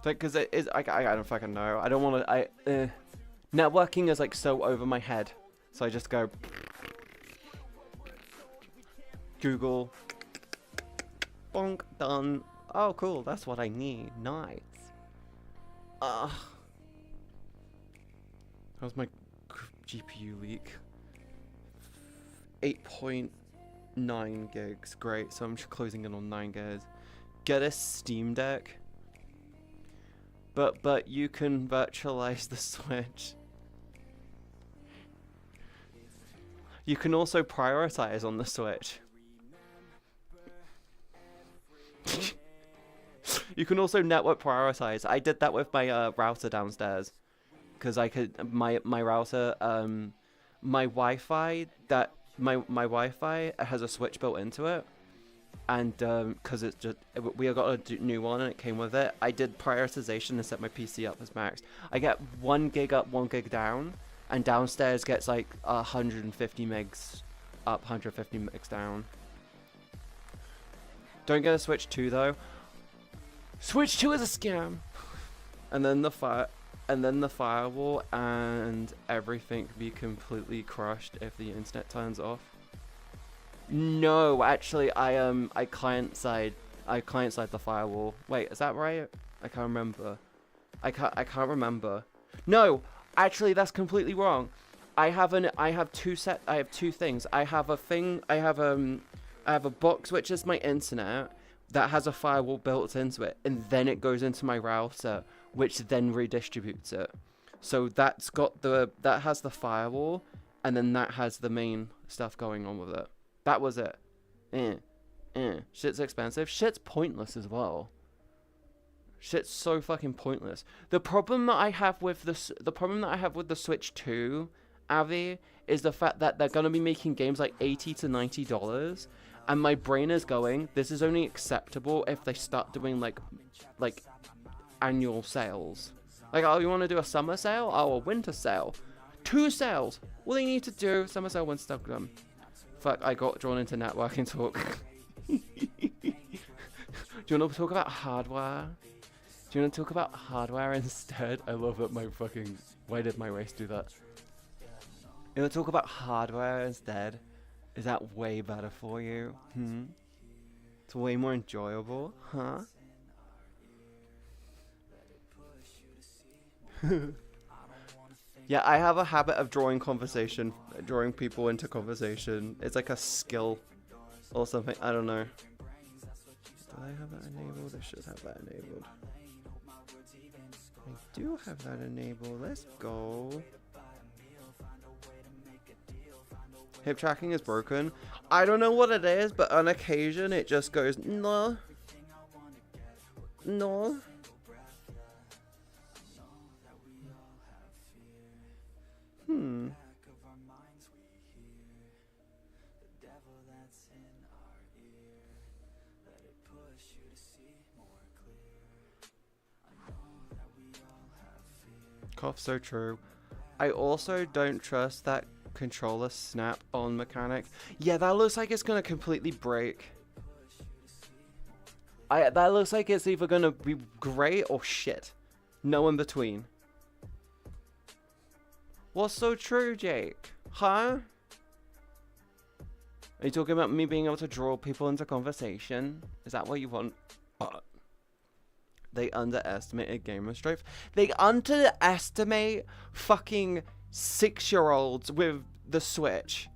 Because it is, I don't fucking know. I don't want to. Networking is like so over my head, so I just go Google, bonk, done. Oh, cool. That's what I need. Nice. How's my GPU leak? 8.9 gigs. Great. So I'm just closing in on 9 gigs. Get a Steam Deck. But you can virtualize the Switch. You can also prioritize on the Switch. You can also network prioritize. I did that with my router downstairs, because I could my router my Wi-Fi has a Switch built into it, and because it's just we got a new one and it came with it. I did prioritization and set my PC up as max. I get 1 gig up, 1 gig down, and downstairs gets like 150 megs up, 150 megs down. Don't get a Switch 2 though. Switch 2 is a scam. And then the firewall and everything be completely crushed if the internet turns off. No, actually, I client side the firewall. Wait, is that right? I can't remember. I can't remember. No, actually, that's completely wrong. I have two things. I have a box which is my internet that has a firewall built into it, and then it goes into my router, which then redistributes it. So that has the firewall, and then that has the main stuff going on with it. That was it. Shit's expensive. Shit's pointless as well. Shit's so fucking pointless. The problem that I have with the Switch 2, Avi, is the fact that they're gonna be making games like $80 to $90, and my brain is going, this is only acceptable if they start doing like annual sales. Like, oh, you want to do a summer sale? Oh, a winter sale. 2 sales. All they need to do, summer sale, winter sale. Fuck, I got drawn into networking talk. Do you want to talk about hardware? Do you want to talk about hardware instead? I love that my fucking... Why did my race do that? You want to talk about hardware instead? Is that way better for you? It's way more enjoyable, huh? Yeah, I have a habit of drawing people into conversation. It's like a skill or something. I don't know. Do I have that enabled? I should have that enabled. I do have that enabled. Let's go. Hip tracking is broken. I don't know what it is, but on occasion it just goes, no. No. Cough, so true. I also don't trust that controller snap on mechanic. Yeah, that looks like it's gonna completely break. That looks like it's either gonna be great or shit. No in between. What's so true, Jake? Huh? Are you talking about me being able to draw people into conversation? Is that what you want? They underestimated gamer strength. They underestimate fucking 6-year-olds with the Switch.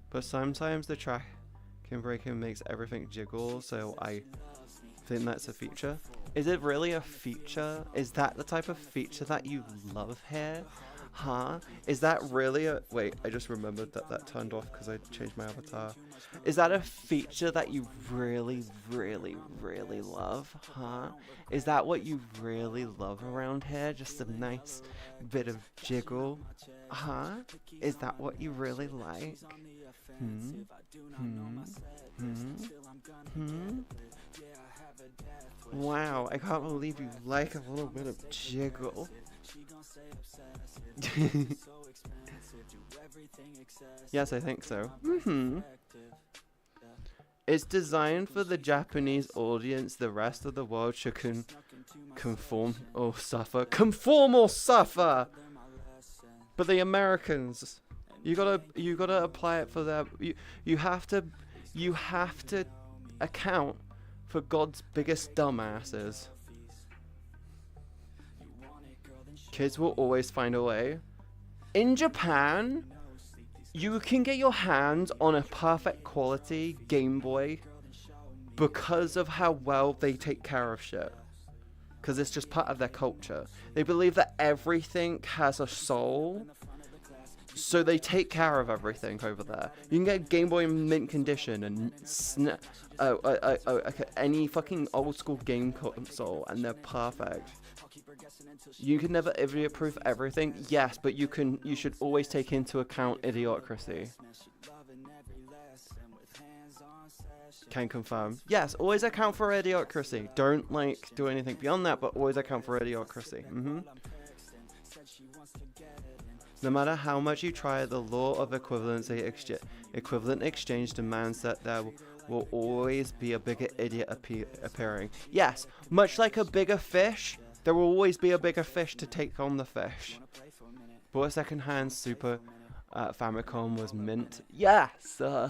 But sometimes the tracking breaking makes everything jiggle, so I think that's a feature. Is it really a feature? Is that the type of feature that you love here? Huh? Is that really a... Wait, I just remembered that turned off because I changed my avatar. Is that a feature that you really, really, really love? Huh? Is that what you really love around here? Just a nice bit of jiggle? Huh? Is that what you really like? Wow, I can't believe you like a little bit of jiggle. Yes, I think so. It's designed for the Japanese audience. The rest of the world should conform or suffer. Conform or suffer! But the Americans, you gotta apply it for them. You have to account for God's biggest dumbasses. Kids will always find a way. In Japan, you can get your hands on a perfect quality Game Boy because of how well they take care of shit. Because it's just part of their culture. They believe that everything has a soul, so they take care of everything over there. You can get a Game Boy in mint condition and any fucking old school game console, and they're perfect. You can never idiot-proof everything, yes, but you should always take into account idiocracy. Can confirm. Yes, always account for idiocracy. Don't do anything beyond that, but always account for idiocracy. No matter how much you try, the law of equivalent exchange demands that there will always be a bigger idiot appearing. Yes, much like a bigger fish, there will always be a bigger fish to take on the fish. But a second-hand Super Famicom was mint. Yes! So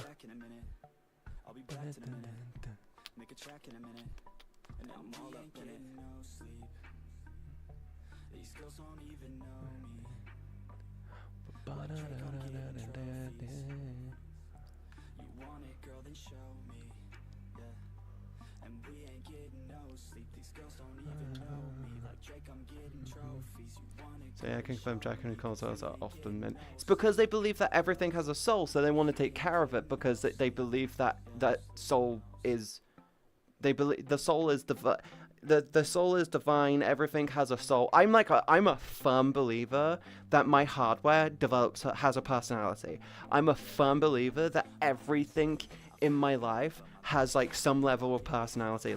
yeah, I can confirm Japanese consoles are often mint. It's because they believe that everything has a soul, so they want to take care of it because they believe that soul is... They believe the soul is the soul is divine. Everything has a soul. I'm a firm believer that my hardware has a personality. I'm a firm believer that everything in my life has some level of personality.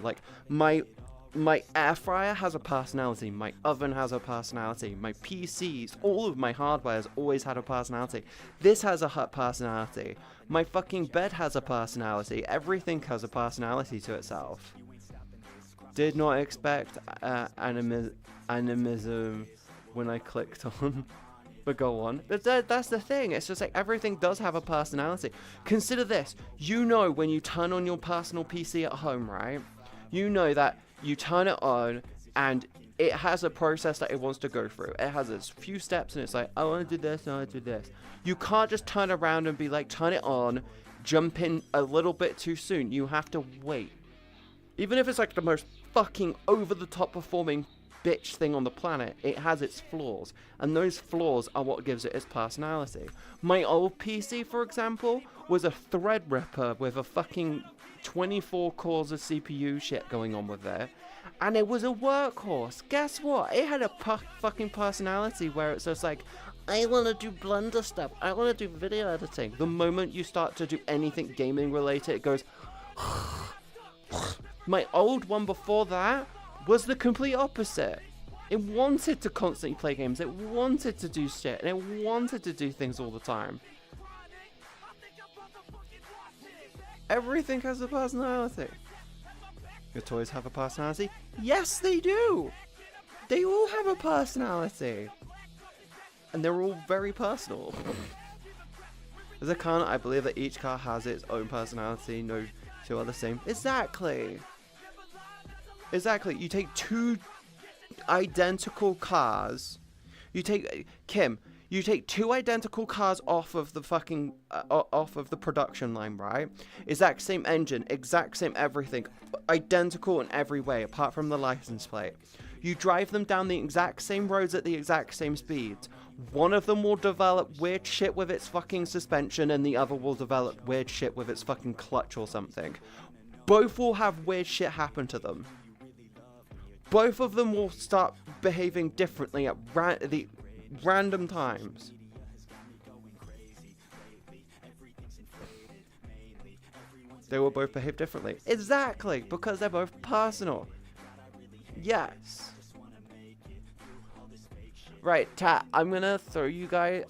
My air fryer has a personality. My oven has a personality. My PCs, all of my hardware has always had a personality. This has a personality. My fucking bed has a personality. Everything has a personality to itself. Did not expect animism when I clicked on. But go on. But that's the thing. It's just like everything does have a personality. Consider this. You know when you turn on your personal PC at home, right? You know that you turn it on and it has a process that it wants to go through. It has its few steps and it's like, I want to do this, I want to do this. You can't just turn around and be like, turn it on, jump in a little bit too soon. You have to wait. Even if it's like the most fucking over-the-top performing bitch thing on the planet, it has its flaws. And those flaws are what gives it its personality. My old PC, for example, was a Threadripper with a fucking 24 cores of CPU shit going on with it. And it was a workhorse. Guess what? It had a fucking personality where it's just like, I want to do Blender stuff. I want to do video editing. The moment you start to do anything gaming related, it goes... My old one before that was the complete opposite. It wanted to constantly play games. It wanted to do shit. And it wanted to do things all the time. Everything has a personality. Your toys have a personality? Yes, they do! They all have a personality. And they're all very personal. As a car, I believe that each car has its own personality. No two are the same. Exactly. Exactly. You take two identical cars. You take... Kim, you take two identical cars off of the fucking... off of the production line, right? Exact same engine. Exact same everything. Identical in every way, apart from the license plate. You drive them down the exact same roads at the exact same speeds. One of them will develop weird shit with its fucking suspension, and the other will develop weird shit with its fucking clutch or something. Both will have weird shit happen to them. Both of them will start behaving differently at random times. They will both behave differently. Exactly, because they're both personal. Yes. Right, I'm gonna throw you guys...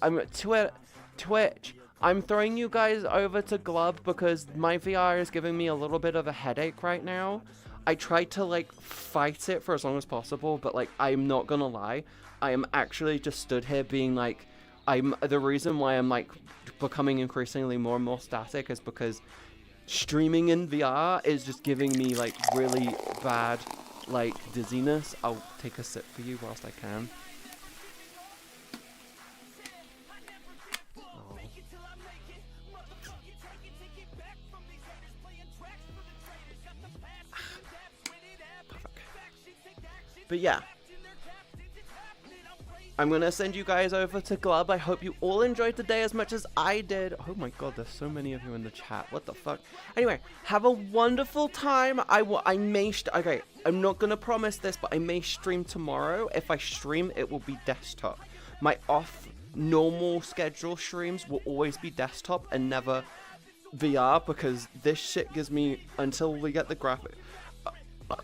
Twitch. I'm throwing you guys over to Glub because my VR is giving me a little bit of a headache right now. I tried to, like, fight it for as long as possible, but, like, I'm not gonna lie. I am actually just stood here being, like... The reason why I'm, like, becoming increasingly more and more static is because streaming in VR is just giving me, like, really bad, like, dizziness. I'll take a sip for you whilst I can. But yeah, I'm going to send you guys over to Glub. I hope you all enjoyed the day as much as I did. Oh my god, there's so many of you in the chat. What the fuck? Anyway, have a wonderful time. I may... Okay, I'm not going to promise this, but I may stream tomorrow. If I stream, it will be desktop. My normal schedule streams will always be desktop and never VR, because this shit gives me, until we get the graphic...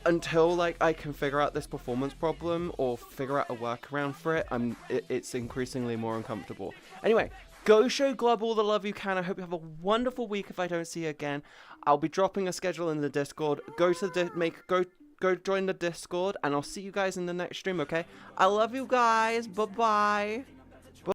Until, like, I can figure out this performance problem or figure out a workaround for it, it's increasingly more uncomfortable. Anyway, go show Glub all the love you can. I hope you have a wonderful week if I don't see you again. I'll be dropping a schedule in the Discord. Go join the Discord, and I'll see you guys in the next stream, okay? I love you guys. Bye-bye.